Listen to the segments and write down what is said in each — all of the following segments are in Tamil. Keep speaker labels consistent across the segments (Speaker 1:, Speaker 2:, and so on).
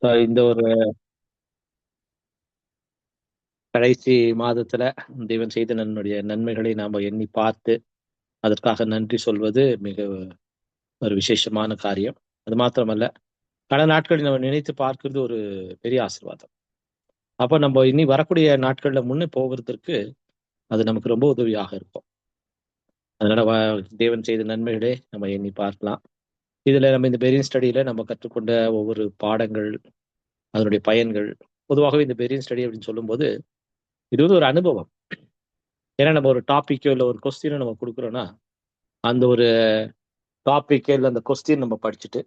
Speaker 1: இந்த ஒரு கடைசி மாதத்துல தேவன் செய்த நன்மையுடைய நன்மைகளை நாம எண்ணி பார்த்து அதற்காக நன்றி சொல்வது மிக ஒரு விசேஷமான காரியம். அது மாத்திரமல்ல, பல நாட்களில் நம்ம நினைத்து பார்க்கிறது ஒரு பெரிய ஆசீர்வாதம். அப்ப நம்ம இனி வரக்கூடிய நாட்கள்ல முன்னே போவதற்கு அது நமக்கு ரொம்ப உதவியாக இருக்கும். அதனால தேவன் செய்த நன்மைகளே நம்ம எண்ணி பார்க்கலாம். இதுல நம்ம இந்த பெரியன் ஸ்டடியில நம்ம கற்றுக்கொண்ட ஒவ்வொரு பாடங்கள், அதனுடைய பயன்கள், பொதுவாகவே இந்த பெரியன் ஸ்டடி அப்படின்னு சொல்லும்போது இது வந்து ஒரு அனுபவம். ஏன்னா நம்ம ஒரு டாபிக்கோ இல்லை ஒரு கொஸ்டினோ நம்ம கொடுக்குறோம்னா அந்த ஒரு டாபிக் இல்லை அந்த கொஸ்டின் நம்ம படிச்சுட்டு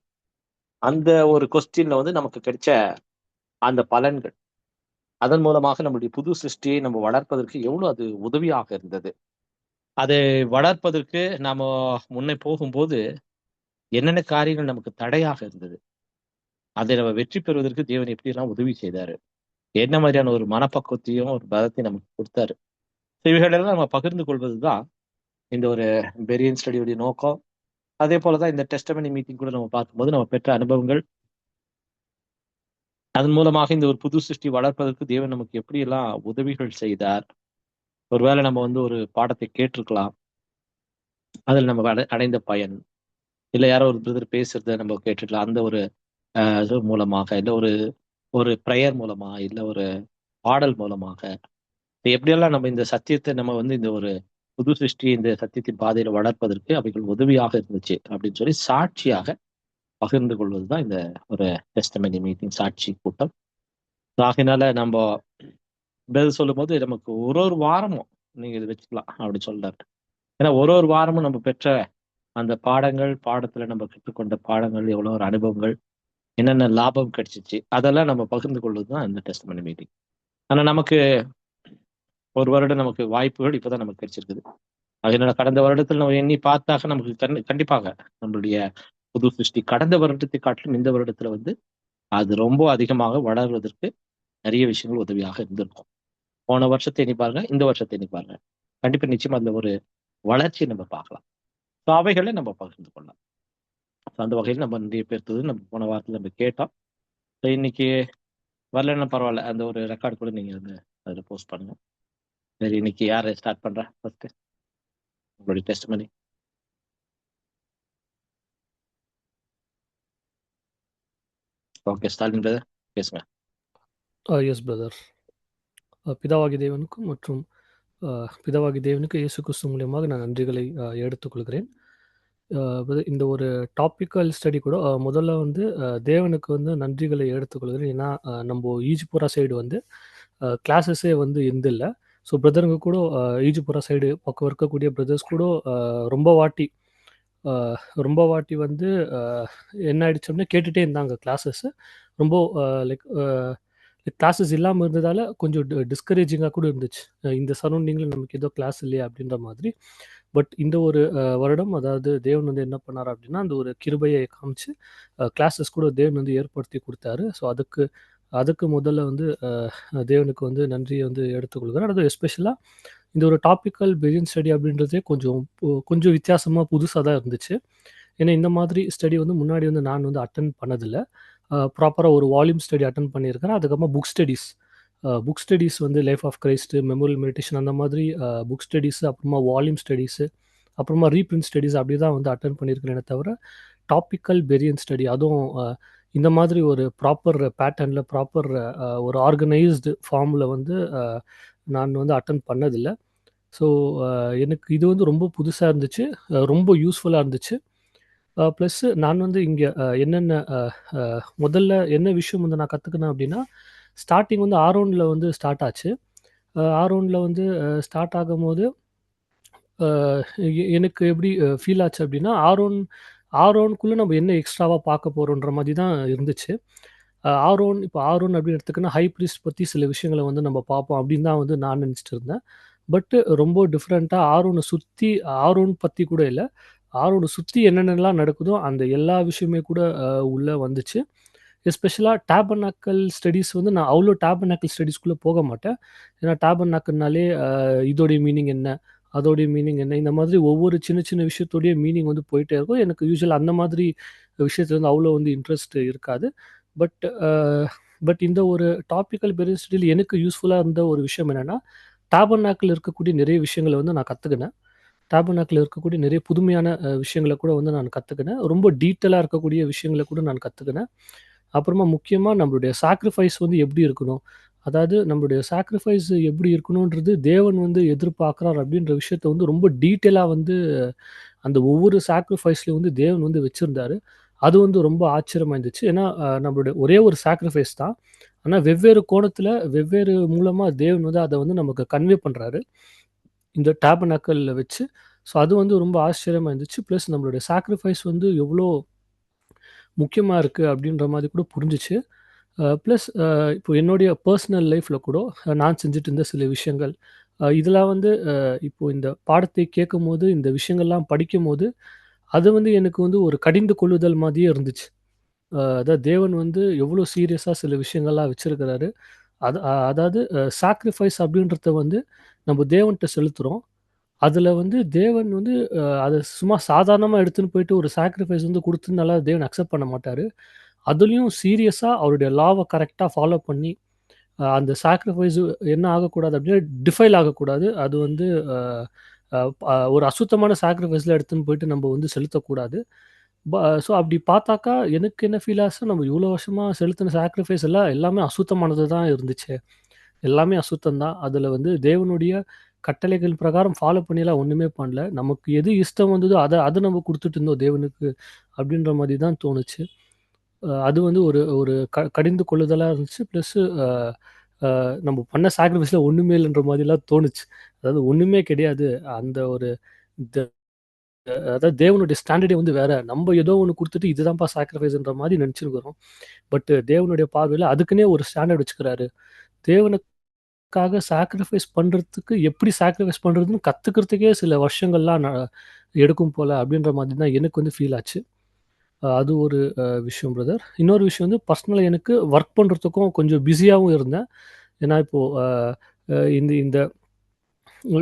Speaker 1: அந்த ஒரு கொஸ்டின்ல வந்து நமக்கு கிடைச்ச அந்த பலன்கள், அதன் மூலமாக நம்மளுடைய புது சிருஷ்டியை நம்ம வளர்ப்பதற்கு எவ்வளவு அது உதவியாக இருந்தது. அதை வளர்ப்பதற்கு நாம முன்னே போகும்போது என்னென்ன காரியங்கள் நமக்கு தடையாக இருந்தது, அதை நம்ம வெற்றி பெறுவதற்கு தேவன் எப்படி எல்லாம் உதவி செய்தாரு, என்ன மாதிரியான ஒரு மனப்பக்குவத்தையும் ஒரு பலத்தையும் நமக்கு கொடுத்தாரு. இவைகளெல்லாம் நம்ம பகிர்ந்து கொள்வதுதான் இந்த ஒரு பெரியன் ஸ்டடியுடைய நோக்கம். அதே போலதான் இந்த டெஸ்டமனி மீட்டிங் கூட நம்ம பார்க்கும்போது நம்ம பெற்ற அனுபவங்கள், அதன் மூலமாக இந்த ஒரு புது சிருஷ்டி வளர்ப்பதற்கு தேவன் நமக்கு எப்படி எல்லாம் உதவிகள் செய்தார். ஒருவேளை நம்ம வந்து ஒரு பாடத்தை கேட்டிருக்கலாம், அதில் நம்ம அடைந்த பயன், இல்லை யாரோ ஒரு பிரதர் பேசுறத நம்ம கேட்டுக்கலாம், அந்த ஒரு இது மூலமாக, இல்லை ஒரு ஒரு ப்ரேயர் மூலமா, இல்லை ஒரு பாடல் மூலமாக எப்படியெல்லாம் நம்ம இந்த சத்தியத்தை நம்ம வந்து இந்த ஒரு புது சிருஷ்டி இந்த சத்தியத்தின் பாதையில வளர்ப்பதற்கு அவைகள் உதவியாக இருந்துச்சு அப்படின்னு சொல்லி சாட்சியாக பகிர்ந்து கொள்வதுதான் இந்த ஒரு டெஸ்டமனி மீட்டிங், சாட்சி கூட்டம். ஆகையினால நம்ம பதில் சொல்லும் போது நமக்கு ஒரு ஒரு வாரமும் நீங்க இதை வச்சுக்கலாம் அப்படி சொல்றாரு. ஏன்னா ஒரு ஒரு வாரமும் நம்ம பெற்ற அந்த பாடங்கள், பாடத்துல நம்ம கற்றுக்கொண்ட பாடங்கள், எவ்வளவு ஒரு அனுபவங்கள், என்னென்ன லாபம் கிடைச்சிச்சு, அதெல்லாம் நம்ம பகிர்ந்து கொள்வதுதான் இந்த டெஸ்டமனி மீட்டிங். ஆனா நமக்கு ஒரு வருடம் நமக்கு வாய்ப்புகள் இப்பதான் நமக்கு கிடைச்சிருக்குது. அதனால கடந்த வருடத்தில் நம்ம எண்ணி பார்த்தாக நமக்கு கண்டிப்பாக நம்மளுடைய புது சிருஷ்டி கடந்த வருடத்தை காட்டிலும் இந்த வருடத்துல வந்து அது ரொம்ப அதிகமாக வளர்வதற்கு நிறைய விஷயங்கள் உதவியாக இருந்திருக்கும். போன வருஷத்தை எண்ணி பாருங்க, இந்த வருஷத்தை எண்ணி பாருங்க, கண்டிப்பா நிச்சயமா அந்த ஒரு வளர்ச்சியை நம்ம பார்க்கலாம். அவைகளை நம்ம பகிர்ந்து கொள்ளலாம். அந்த வகையில் நம்ம நிறைய பேர்த்தது நம்ம போன வாரத்தில் நம்ம கேட்டோம். இன்னைக்கு வரலன்னா பரவாயில்ல, அந்த ஒரு ரெக்கார்டு கூட நீங்க வந்து அதில் போஸ்ட் பண்ணுங்க. சரி, இன்னைக்கு யார் ஸ்டார்ட் பண்றா ஃபர்ஸ்ட் உங்களுடைய டெஸ்ட் பண்ணி? ஓகே, ஸ்டாலின் பிரதர் பேசுங்க.
Speaker 2: Yes brother. பிதாவாகி தேவனுக்கும் மற்றும் பிதாவாகி தேவனுக்கு இயேசு கிறிஸ்து மூலியமாக நான் நன்றிகளை எடுத்துக்கொள்கிறேன். இந்த ஒரு டாபிக்கல் ஸ்டடி கூட முதல்ல வந்து தேவனுக்கு வந்து நன்றிகளை எடுத்துக்கொள்கிறேன். ஏன்னா நம்ம ஈஜிபுரா சைடு வந்து கிளாஸஸே வந்து இருந்தில்லை. ஸோ பிரதருங்க கூட ஈஜிபுரா சைடு பக்கம் இருக்கக்கூடிய பிரதர்ஸ் கூட ரொம்ப வாட்டி ரொம்ப வாட்டி வந்து என்ன ஆயிடுச்சோம்னா கேட்டுகிட்டே இருந்தாங்க கிளாஸஸ். ரொம்ப லைக் கிளாஸஸ் இல்லாமல் இருந்ததால் கொஞ்சம் டிஸ்கரேஜிங்காக கூட இருந்துச்சு. இந்த சரௌண்டிங்கில் நமக்கு ஏதோ கிளாஸ் இல்லையா அப்படின்ற மாதிரி. பட் இந்த ஒரு வருடம் அதாவது தேவன் வந்து என்ன பண்ணார் அப்படின்னா அந்த ஒரு கிருபையை காமிச்சு கிளாஸஸ் கூட தேவன் வந்து ஏற்படுத்தி கொடுத்தாரு. ஸோ அதுக்கு முதல்ல வந்து தேவனுக்கு வந்து நன்றியை வந்து எடுத்துக்கொள்கிறேன். அது எஸ்பெஷலாக இந்த ஒரு டாபிக்கல் பெரியன் ஸ்டடி அப்படின்றதே கொஞ்சம் வித்தியாசமாக புதுசாக தான் இருந்துச்சு. ஏன்னா இந்த மாதிரி ஸ்டடி வந்து முன்னாடி வந்து நான் வந்து அட்டன் பண்ணதில்லை. ப்ராப்பராக ஒரு வால்யூம் ஸ்டடி அட்டன் பண்ணியிருக்கிறேன். அதுக்கப்புறமா புக் ஸ்டடீஸ் வந்து life of Christ, memorial meditation அந்த மாதிரி புக் ஸ்டடீஸு, அப்புறமா வால்யூம் ஸ்டடீஸு, அப்புறமா ரீப்ரிண்ட் ஸ்டடீஸ் அப்படி தான் வந்து அட்டன் பண்ணியிருக்கிறேனே தவிர டாபிக்கல் பெரியன் ஸ்டடி அதுவும் இந்த மாதிரி ஒரு ப்ராப்பர் பேட்டர்னில் ப்ராப்பர் ஒரு ஆர்கனைஸ்டு ஃபார்மில் வந்து நான் வந்து அட்டன் பண்ணதில்லை. ஸோ எனக்கு இது வந்து ரொம்ப புதுசாக இருந்துச்சு, ரொம்ப யூஸ்ஃபுல்லாக இருந்துச்சு. ப்ளஸ்ஸு நான் வந்து இங்கே என்னென்ன முதல்ல என்ன விஷயம் வந்து நான் கற்றுக்கினேன் அப்படின்னா, ஸ்டார்டிங் வந்து ஆரோனில் வந்து ஸ்டார்ட் ஆச்சு. ஆரோனில் வந்து ஸ்டார்ட் ஆகும்போது எனக்கு எப்படி ஃபீல் ஆச்சு அப்படின்னா, ஆரோனுக்குள்ளே நம்ம என்ன எக்ஸ்ட்ராவாக பார்க்க போகிறோன்ற மாதிரி தான் இருந்துச்சு. இப்போ ஆரோன் அப்படின்னு எடுத்துக்கினா ஹை ப்ரீஸ்ட் பற்றி சில விஷயங்களை வந்து நம்ம பார்ப்போம் அப்படின்னு தான் வந்து நான் நினச்சிட்டு இருந்தேன். பட்டு ரொம்ப டிஃப்ரெண்ட்டாக ஆரோன் பற்றி கூட இல்லை, ஆரோனை சுற்றி என்னென்னலாம் நடக்குதோ அந்த எல்லா விஷயமே கூட உள்ளே வந்துச்சு. எஸ்பெஷலாக டேபர்நாக்கல் ஸ்டடீஸ் வந்து நான் அவ்வளோ டேபர்நாக்கல் ஸ்டடீஸ்குள்ளே போக மாட்டேன். ஏன்னா டேபர்நாக்கல்னாலே இதோடைய மீனிங் என்ன, அதோடைய மீனிங் என்ன, இந்த மாதிரி ஒவ்வொரு சின்ன சின்ன விஷயத்தோடைய மீனிங் வந்து போயிட்டே இருக்கும். எனக்கு யூஸ்வலாக அந்த மாதிரி விஷயத்துல வந்து அவ்வளோ வந்து இன்ட்ரெஸ்ட் இருக்காது. பட் பட் இந்த ஒரு டாபிக்கல் பெரிஸ்டில் எனக்கு யூஸ்ஃபுல்லாக இருந்த ஒரு விஷயம் என்னென்னா, டாபர்நாக்கில் இருக்கக்கூடிய நிறைய விஷயங்களை வந்து நான் கற்றுக்கினேன். டாபர்நாக்கில் இருக்கக்கூடிய நிறைய புதுமையான விஷயங்களை கூட வந்து நான் கற்றுக்கினேன். ரொம்ப டீட்டெயிலாக இருக்கக்கூடிய விஷயங்களை கூட நான் கற்றுக்கினேன். அப்புறமா முக்கியமாக நம்மளுடைய சாக்ரிஃபைஸ் வந்து எப்படி இருக்கணும், அதாவது நம்மளுடைய சாக்ரிஃபைஸ் எப்படி இருக்கணுன்றது தேவன் வந்து எதிர்பார்க்குறார் அப்படின்ற விஷயத்த வந்து ரொம்ப டீட்டெயிலாக வந்து அந்த ஒவ்வொரு சாக்ரிஃபைஸ்லையும் வந்து தேவன் வந்து வச்சுருந்தாரு. அது வந்து ரொம்ப ஆச்சரியமா இருந்துச்சு. ஏன்னா நம்மளுடைய ஒரே ஒரு சாக்ரிஃபைஸ் தான். ஆனா வெவ்வேறு கோணத்துல, வெவ்வேறு மூலமா தேவன் வந்து அத வந்து நமக்கு கன்வே பண்றாரு. இந்த டாபர்நாக்கிள்ல வச்சு. ஸோ அது வந்து ரொம்ப ஆச்சரியமா இருந்துச்சு. பிளஸ் நம்மளுடைய சாக்ரிஃபைஸ் வந்து எவ்வளோ முக்கியமா இருக்கு அப்படின்ற மாதிரி கூட புரிஞ்சுச்சு. பிளஸ் இப்போ என்னுடைய பர்சனல் லைஃப்ல கூட நான் செஞ்சுட்டு இருந்த சில விஷயங்கள், இதெல்லாம் வந்து இப்போ இந்த பாடத்தை கேட்கும்போது, இந்த விஷயங்கள்லாம் படிக்கும்போது, அது வந்து எனக்கு வந்து ஒரு கடிந்து கொள்ளுதல் மாதிரியே இருந்துச்சு. அதாவது தேவன் வந்து எவ்வளோ சீரியஸா சில விஷயங்கள்லாம் வச்சிருக்கிறாரு. அதாவது சாக்ரிஃபைஸ் அப்படின்றத வந்து நம்ம தேவன்ட்ட செலுத்துறோம். அதில வந்து தேவன் வந்து அத சும்மா சாதாரணமா எடுத்துன்னு போயிட்டு ஒரு சாக்ரிஃபைஸ் வந்து குடுத்ததுனால தேவன் அக்செப்ட் பண்ண மாட்டாரு. அதுலயும் சீரியஸா அவருடைய லாவ கரெக்ட்டா ஃபாலோ பண்ணி, அந்த சாக்ரிஃபைஸ் என்ன ஆகக்கூடாது அப்படின்னா, டிஃபைல் ஆகக்கூடாது. அது வந்து அ அ ப ஒரு அசுத்தமான சாக்ரிஃபைஸ்ல எடுத்துன்னு போயிட்டு நம்ம வந்து செலுத்தக்கூடாது. ப ஸோ அப்படி பார்த்தாக்கா, எனக்கு என்ன ஃபீல் ஆச்சு, நம்ம இவ்வளோ வருஷமா செலுத்தின சாக்ரிஃபைஸ் எல்லாம் எல்லாமே அசுத்தமானது தான் இருந்துச்சு. எல்லாமே அசுத்தம் தான். அதில வந்து தேவனுடைய கட்டளைகள் பிரகாரம் ஃபாலோ பண்ணிலாம் ஒண்ணுமே பண்ணல. நமக்கு எது இஷ்டம் வந்ததோ அத நம்ம குடுத்துட்டு இருந்தோம் தேவனுக்கு, அப்படின்ற மாரி தான் தோணுச்சு. அது வந்து ஒரு ஒரு கடிந்து கொள்ளுதலா இருந்துச்சு. பிளஸ் அ அ நம்ம பண்ண சாக்ரிஃபைஸ்ல ஒண்ணுமே இல்லன்ற மாதிரிலாம் தோணுச்சு. அதாவது ஒண்ணுமே கிடையாது. அந்த ஒரு த அதாவது தேவனுடைய ஸ்டாண்டர்டே வந்து வேற. நம்ம ஏதோ ஒண்ணு குடுத்துட்டு இதுதான்ப்பா சாக்ரிஃபைஸ்ன்ற மாரி நெனச்சிருக்கிறோம். பட் தேவனுடைய பார்வையில அதுக்குன்னே ஒரு ஸ்டாண்டர்ட் வச்சுக்கிறாரு. தேவனுக்காக சாக்ரிஃபைஸ் பண்றதுக்கு எப்படி சாக்ரிஃபைஸ் பண்றதுன்னு கத்துக்கிறதுக்கே சில வருஷங்கள்லாம் எடுக்கும் போல அப்படின்ற மாதிரி தான் எனக்கு வந்து ஃபீல் ஆச்சு. அது ஒரு விஷயம் பிரதர். இன்னொரு விஷயம் வந்து பர்சனலா எனக்கு ஒர்க் பண்றதுக்கும் கொஞ்சம் பிஸியாவும் இருந்தேன். ஏன்னா இப்போ அ அ இந்த இந்த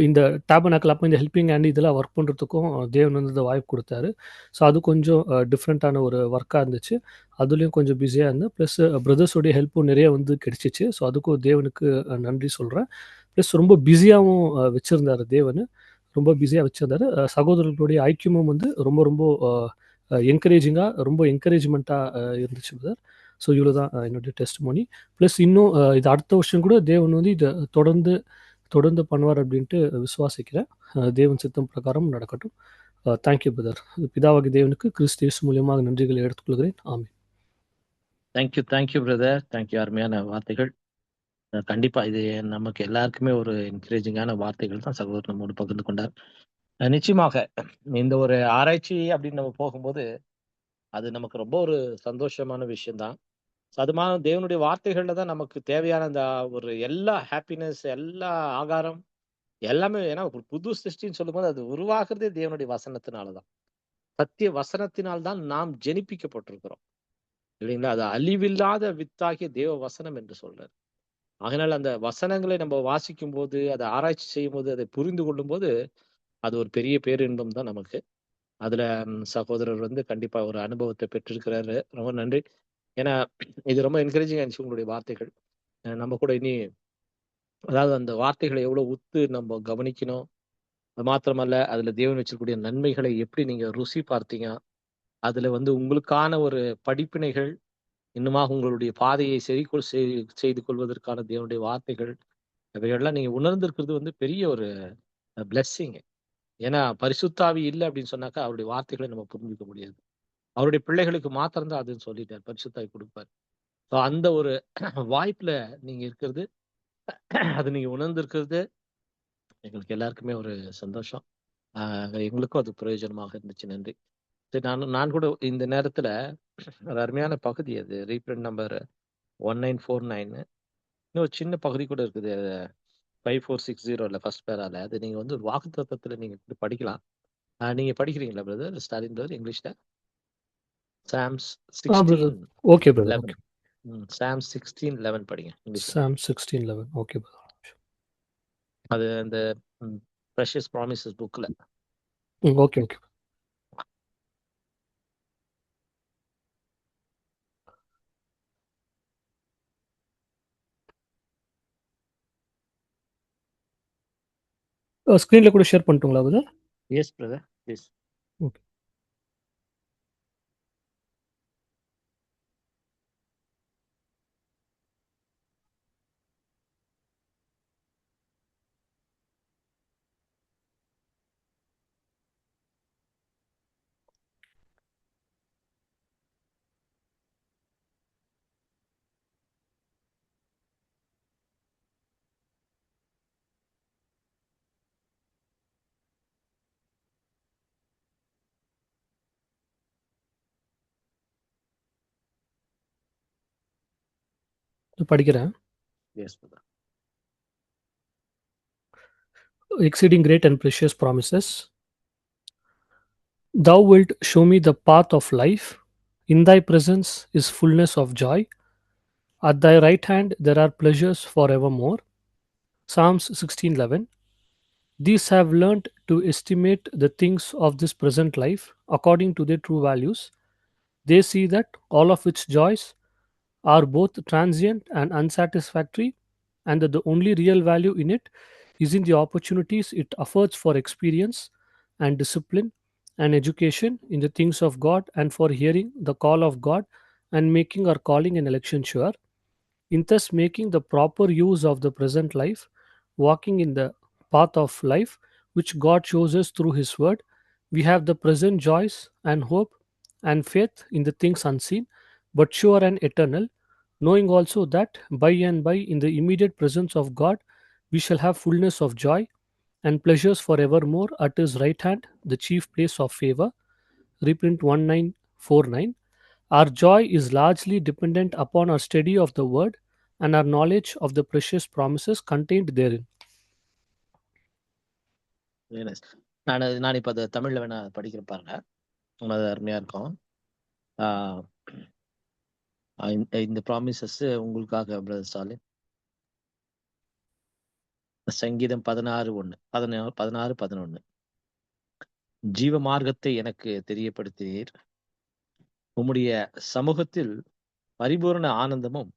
Speaker 2: இந்த டேபர்நாக்கிள் அப்ப இந்த ஹெல்பிங் ஹேண்ட் இதெல்லாம் ஒர்க் பண்றதுக்கும் தேவன் வந்து இந்த வாய்ப்பு குடுத்தாரு. ஸோ அது கொஞ்சம் டிஃப்ரெண்ட்டான ஒரு ஒர்க்கா இருந்துச்சு. அதுலயும் கொஞ்சம் பிஸியா இருந்தேன். பிளஸ் பிரதர்ஸோடைய ஹெல்ப்பும் நிறைய வந்து கிடைச்சுச்சு. ஸோ அதுக்கும் தேவனுக்கு நன்றி சொல்றேன். பிளஸ் ரொம்ப பிஸியாவும் வச்சிருந்தாரு தேவனு. ரொம்ப பிஸியா வச்சிருந்தாரு. சகோதரர்களுடைய ஐக்கியமும் வந்து ரொம்ப ரொம்ப அ அ என்கரேஜிங்கா ரொம்ப என்கரேஜ்மென்ட்டா இருந்துச்சு பிரதர். ஸோ இவ்வளோதான் என்னுடைய டெஸ்டிமோனி. பிளஸ் இன்னும் இது அடுத்த வருஷம் கூட தேவன் வந்து இத தொடர்ந்து தொடர்ந்து பண்ணுவார் அப்படின்ட்டு விசுவாசிக்கிறேன். தேவன் சித்தம் பிரகாரம் நடக்கட்டும். Thank you brother. பிதாவாகிய தேவனுக்கு கிறிஸ்து இயேசு மூலியமாக நன்றிகளை எடுத்துக்கொள்கிறேன். ஆமென்.
Speaker 1: Thank you brother. Thank you. அருமையான வார்த்தைகள். கண்டிப்பா இது நமக்கு எல்லாருக்குமே ஒரு என்கரேஜிங்கான வார்த்தைகள் தான் சகோதரர் நம்மோடு பகிர்ந்து கொண்டார். நிச்சயமாக இந்த ஒரு ஆராய்ச்சி அப்படின்னு நம்ம போகும்போது, அது நமக்கு ரொம்ப ஒரு சந்தோஷமான விஷயம் தான். அதுமா தேவனுடைய வார்த்தைகள்ல தான் நமக்கு தேவையான அந்த ஒரு எல்லா ஹாப்பினஸ், எல்லா ஆகாரம் எல்லாமே. ஏன்னா ஒரு புது சிருஷ்டின்னு சொல்லும்போது அது உருவாகுறதே தேவனுடைய வசனத்தினால தான். சத்திய வசனத்தினால் தான் நாம் ஜெனிப்பிக்கப்பட்டிருக்கிறோம். இல்லைங்களா? அது அழிவில்லாத வித்தாகிய தேவ வசனம் என்று சொல்றார். அதனால அந்த வசனங்களை நம்ம வாசிக்கும்போது, அதை ஆராய்ச்சி செய்யும்போது, அதை புரிந்து கொள்ளும்போது, அது ஒரு பெரிய பேரின்பம் தான் நமக்கு. அதுல சகோதரர் வந்து கண்டிப்பா ஒரு அனுபவத்த பெற்றிருக்கிறாரு. ரொம்ப நன்றி. ஏன்னா, இது ரொம்ப என்கரேஜிங்கா இருந்துச்சு உங்களுடைய வார்த்தைகள். நம்ம கூட இனி அதாவது அந்த வார்த்தைகளை எவ்வளவு உத்து நம்ம கவனிக்கணும். அது மாத்திரமல்ல, அதுல தேவன் வச்சிருக்கக்கூடிய நன்மைகளை எப்படி நீங்க ருசி பார்த்தீங்க? அதுல வந்து உங்களுக்கான ஒரு படிப்பினைகள், இன்னுமாக உங்களுடைய பாதையை சரிக்கொள் செய் செய்து கொள்வதற்கான தேவனுடைய வார்த்தைகள், இவைகள்லாம் நீங்க உணர்ந்திருக்கிறது வந்து பெரிய ஒரு பிளெஸ்ஸிங். ஏன்னா, பரிசுத்த ஆவி இல்ல அப்படின்னு சொன்னாக்கா, அவருடைய வார்த்தைகளை நம்ம புரிஞ்சுக்க முடியாது. அவருடைய பிள்ளைகளுக்கு மாத்திரம் தான் அதுன்னு சொல்லிட்டார். பரிசுத்த ஆவி குடுப்பார். ஸோ அந்த ஒரு வாய்ப்புல நீங்க இருக்கிறது, அது நீங்க உணர்ந்திருக்கிறது எங்களுக்கு எல்லாருக்குமே ஒரு சந்தோஷம். ஆ எங்களுக்கும் அது பிரயோஜனமாக இருந்துச்சு. நன்றி. சரி நான் நான் கூட இந்த நேரத்துல ஒரு அருமையான பகுதி அது ரீப்ரிண்ட் நம்பர் 1949 இன்னும் ஒரு சின்ன பகுதி கூட இருக்குது. 5460ல ஃபர்ஸ்ட் பேரால. அது நீங்க வந்து ஒரு வாக்குத்தத்தத்துல நீங்க படிக்கலாம். நீங்க படிக்கிறீங்களா பிரதர்? ஸ்டாலின் பிரதர் இங்கிலீஷ்ல? Psalms
Speaker 2: brother.
Speaker 1: 16:11.
Speaker 2: Okay brother. Okay.
Speaker 1: Psalms 16:11 படிங்க இங்கிலீஷ்ல.
Speaker 2: சாம் 16:11. Okay brother.
Speaker 1: அது அந்த பிரஷியஸ் ப்ராமிசஸ் புக்ல.
Speaker 2: Okay, okay. ஸ்க்ரீனில் கூட ஷேர் பண்ணிட்டுங்களா பிரதர்?
Speaker 1: Yes brother, please.
Speaker 2: ஓகே. படிக்கிறேன்.
Speaker 1: Yes brother.
Speaker 2: Exceeding great and precious promises. Thou wilt show me the path of life. In thy presence is fullness of joy. At thy right hand there are pleasures forevermore. Psalms 16:11. These have learnt to estimate the things of this present life according to their true values. They see that all of its joys are both transient and unsatisfactory, and that the only real value in it is in the opportunities it affords for experience and discipline and education in the things of God, and for hearing the call of God and making our calling and election sure. In thus making the proper use of the present life, walking in the path of life which God shows us through His Word, we have the present joys and hope and faith in the things unseen, but sure and eternal, knowing also that by and by in the immediate presence of God we shall have fullness of joy and pleasures forevermore at His right hand, the chief place of favor. Reprint 1949. Our joy is largely dependent upon our study of the Word and our knowledge of the precious promises contained therein.
Speaker 1: Very nice. நான் இப்போ அதை தமிழில் வேணா படிக்கிற பாருங்க, அது அருமையாக இருக்கும். இந்த ப்ராமிசஸ் உங்களுக்காக பிரதர் ஸ்டாலின். சங்கீதம் 16:1, 16:11. ஜீவ மார்க்கத்தை எனக்கு தெரியப்படுத்தினீர், உம்முடைய சமூகத்தில் பரிபூரண ஆனந்தமும்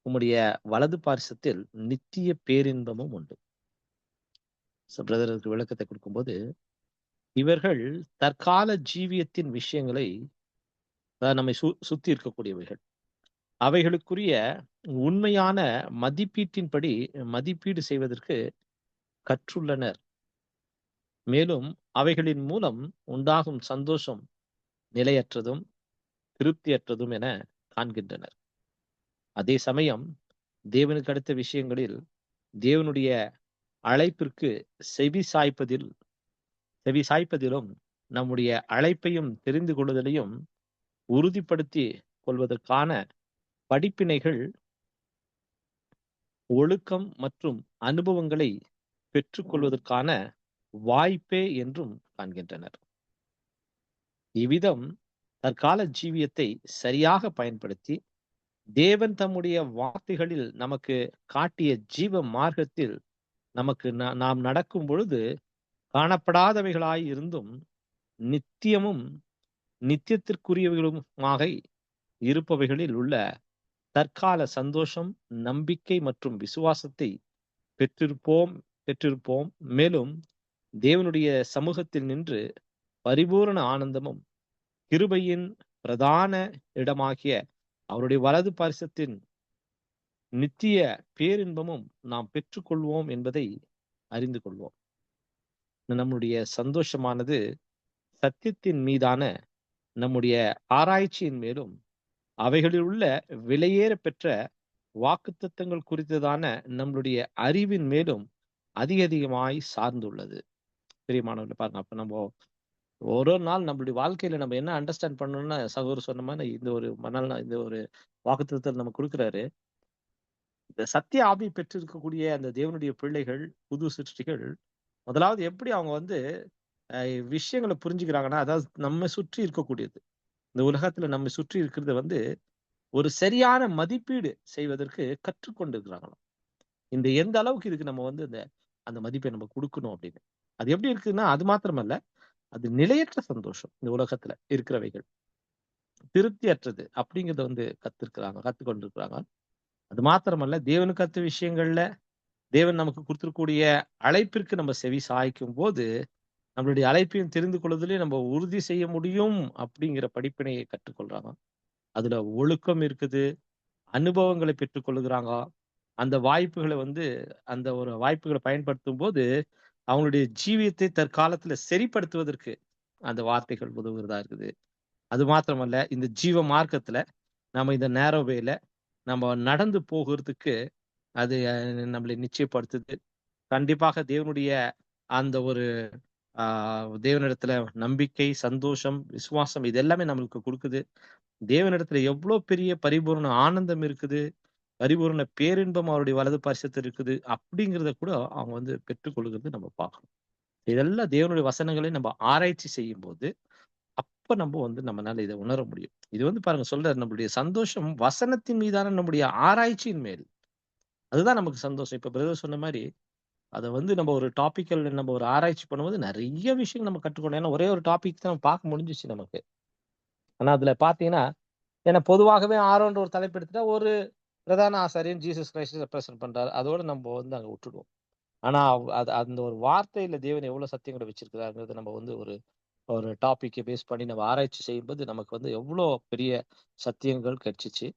Speaker 1: உம்முடைய வலது பார்சத்தில் நித்திய பேரின்பமும் உண்டு. பிரதருக்கு விளக்கத்தை கொடுக்கும்போது, இவர்கள் தற்கால ஜீவியத்தின் விஷயங்களை, நம்மை சுத்தி இருக்கக்கூடியவைகள், அவைகளுக்குரிய உண்மையான மதிப்பீட்டின்படி மதிப்பீடு செய்வதற்கு கற்றுள்ளனர். மேலும் அவைகளின் மூலம் உண்டாகும் சந்தோஷம் நிலையற்றதும் திருப்தியற்றதும் என காண்கின்றனர். அதே சமயம் தேவனுக்கு அடுத்த விஷயங்களில் தேவனுடைய அழைப்பிற்கு செவி சாய்ப்பதிலும் நம்முடைய அழைப்பையும் தெரிந்து கொள்வதிலையும் உறுதிப்படுத்தி கொள்வதற்கான படிப்பினைகள், ஒழுக்கம் மற்றும் அனுபவங்களை பெற்றுக்கொள்வதற்கான வாய்ப்பே என்றும் காண்கின்றனர். இவ்விதம் தற்கால ஜீவியத்தை சரியாக பயன்படுத்தி தேவன் தம்முடைய வார்த்தைகளில் நமக்கு காட்டிய ஜீவ மார்க்கத்தில் நமக்கு நாம் நடக்கும் பொழுது காணப்படாதவைகளாய் இருந்தும் நித்தியமும் நித்தியத்திற்குரியவைகளுமாக இருப்பவைகளில் உள்ள தற்கால சந்தோஷம், நம்பிக்கை மற்றும் விசுவாசத்தை பெற்றிருப்போம். மேலும் தேவனுடைய சமூகத்தில் நின்று பரிபூரண ஆனந்தமும் கிருபையின் பிரதான இடமாகிய அவருடைய வலது பார்சத்தின் நித்திய பேரின்பமும் நாம் பெற்றுக்கொள்வோம் என்பதை அறிந்து கொள்வோம். நம்முடைய சந்தோஷமானது சத்தியத்தின் மீதான நம்முடைய ஆராய்ச்சியின் மேலும் அவைகளில் உள்ள விலையேற பெற்ற வாக்குத்தத்தங்கள் குறித்ததான நம்மளுடைய அறிவின் மேலும் அதிகமாய் சார்ந்துள்ளது. பிரியமானவர்களே பாருங்க, அப்ப நம்ம ஒரு நாள் நம்மளுடைய வாழ்க்கையில நம்ம என்ன அண்டர்ஸ்டாண்ட் பண்ணணும்னா, சகோதரர் சொன்ன மாதிரி இந்த ஒரு இந்த ஒரு வாக்குத்தத்தத்தை நம்ம கொடுக்குறாரு. இந்த சத்திய ஆவி பெற்றிருக்கக்கூடிய அந்த தேவனுடைய பிள்ளைகள், புது சிருஷ்டிகள், முதலாவது எப்படி அவங்க விஷயங்களை புரிஞ்சுக்கிறாங்கன்னா, அதாவது நம்ம சுற்றி இருக்கக்கூடியது, இந்த உலகத்துல நம்ம சுற்றி இருக்கிறத ஒரு சரியான மதிப்பீடு செய்வதற்கு கற்றுக்கொண்டிருக்கிறாங்களாம். இந்த எந்த அளவுக்கு இதுக்கு நம்ம அந்த மதிப்பை நம்ம கொடுக்கணும் அப்படின்னு. அது எப்படி இருக்குன்னா, அது மாத்திரமல்ல, அது நிலையற்ற சந்தோஷம். இந்த உலகத்துல இருக்கிறவைகள் திருப்தியற்றது அப்படிங்கிறத கத்துக்கொண்டிருக்கிறாங்க. அது மாத்திரமல்ல, தேவனுக்கு அடுத்த விஷயங்கள்ல தேவன் நமக்கு கொடுத்திருக்கக்கூடிய அழைப்பிற்கு நம்ம செவி சாய்க்கும் போது நம்மளுடைய அழைப்பையும் தெரிந்து கொள்வதிலே நம்ம உறுதி செய்ய முடியும் அப்படிங்கிற படிப்பினையை கற்றுக்கொள்றாங்க. அதுல ஒழுக்கம் இருக்குது, அனுபவங்களை பெற்றுக்கொள்ளுகிறாங்க. அந்த வாய்ப்புகளை அந்த ஒரு வாய்ப்புகளை பயன்படுத்தும் போது அவங்களுடைய ஜீவியத்தை தற்காலத்துல சரிப்படுத்துவதற்கு அந்த வார்த்தைகள் உதவுகிறதா இருக்குது. அது மாத்திரமல்ல, இந்த ஜீவ மார்க்கத்துல நம்ம இந்த நேரோ வேல நம்ம நடந்து போகிறதுக்கு அது நம்மளை நிச்சயப்படுத்துது. கண்டிப்பாக தேவனுடைய அந்த ஒரு தேவனிடத்துல நம்பிக்கை, சந்தோஷம், விசுவாசம் இது எல்லாமே நம்மளுக்கு கொடுக்குது. தேவனிடத்துல எவ்வளவு பெரிய பரிபூரண ஆனந்தம் இருக்குது, பரிபூரண பேரின்பம் அவருடைய வலது பரிசத்தில் இருக்குது அப்படிங்கிறத கூட அவங்க பெற்றுக்கொள்கிறது நம்ம பார்க்கணும். இதெல்லாம் தேவனுடைய வசனங்களை நம்ம ஆராய்ச்சி செய்யும் போது அப்ப நம்ம நம்மனால இதை உணர முடியும். இது பாருங்க சொல்றாரு, நம்மளுடைய சந்தோஷம் வசனத்தின் மீதான நம்முடைய ஆராய்ச்சியின் மேல். அதுதான் நமக்கு சந்தோஷம். இப்ப பிரதர் சொன்ன மாதிரி அதை நம்ம ஒரு டாபிக்கல் நம்ம ஒரு ஆராய்ச்சி பண்ணும்போது நிறைய விஷயம் நம்ம கற்றுக்கணும். ஏன்னா ஒரே ஒரு டாபிக் தான் நம்ம பார்க்க முடிஞ்சிச்சு நமக்கு. ஆனா அதுல பாத்தீங்கன்னா, ஏன்னா பொதுவாகவே ஆரோன்ற ஒரு தலைப்பு எடுத்துட்டா ஒரு பிரதான ஆசாரியன் ஜீசஸ் கிரைஸ்ட் ரெப்ரசென்ட் பண்றாரு. அதோட நம்ம அங்க விட்டுடுவோம். ஆனா அது அந்த ஒரு வார்த்தையில தேவன் எவ்வளவு சத்தியங்களை வச்சிருக்கிறாருங்கிறது நம்ம ஒரு ஒரு டாபிக்கை பேஸ் பண்ணி நம்ம ஆராய்ச்சி செய்யும்போது நமக்கு எவ்வளோ பெரிய சத்தியங்கள் கிடைச்சிச்சு.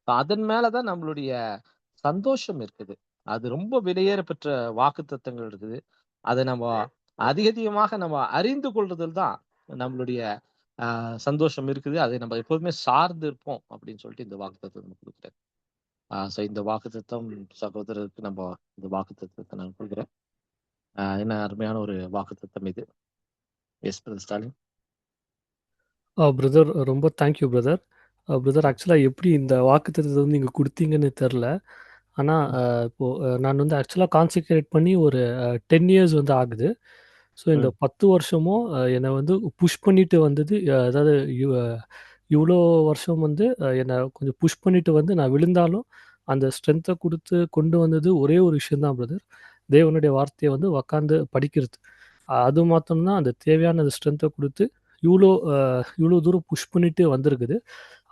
Speaker 1: அதன் மேலதான் நம்மளுடைய சந்தோஷம் இருக்குது. அது ரொம்ப விலையேற பெற்ற வாக்குத்தத்தங்கள் இருக்குது. அதை நம்ம அதிகமாக நம்ம அறிந்து கொள்றதில் தான் நம்மளுடைய சந்தோஷம் இருக்குது. அதை நம்ம எப்போதுமே சார்ந்து இருப்போம் அப்படின்னு சொல்லிட்டு இந்த வாக்குத்தத்தத்தை நம்ம கொடுக்குறேன். ஸோ இந்த வாக்குத்தத்தம் சகோதரருக்கு நம்ம இந்த வாக்குத்தத்தத்தை நான் கொடுக்குறேன். என்ன அருமையான ஒரு வாக்குத்தத்தம் இது. Yes brother Stalin.
Speaker 2: பிரதர் ரொம்ப தேங்க்யூ பிரதர். பிரதர் ஆக்சுவலாக எப்படி இந்த வாக்குத்தத்தத்தை வந்து நீங்கள் கொடுத்தீங்கன்னு தெரில. ஆனால் இப்போது நான் வந்து ஆக்சுவலாக கான்சென்ட்ரேட் பண்ணி ஒரு 10 இயர்ஸ் வந்து ஆகுது. ஸோ இந்த 10 வருஷமும் என்னை வந்து புஷ் பண்ணிட்டு வந்தது, அதாவது இவ்வளோ வருஷம் வந்து என்னை கொஞ்சம் புஷ் பண்ணிட்டு வந்து நான் விழுந்தாலும் அந்த ஸ்ட்ரென்த்தை கொடுத்து கொண்டு வந்தது ஒரே ஒரு விஷயந்தான் பிரதர். தேவனுடைய வார்த்தையை வந்து உக்காந்து படிக்கிறது. அது மாத்திரம்தான் அந்த தேவையான அந்த ஸ்ட்ரென்த்தை கொடுத்து இவ்வளோ தூரம் புஷ் பண்ணிட்டு வந்திருக்குது.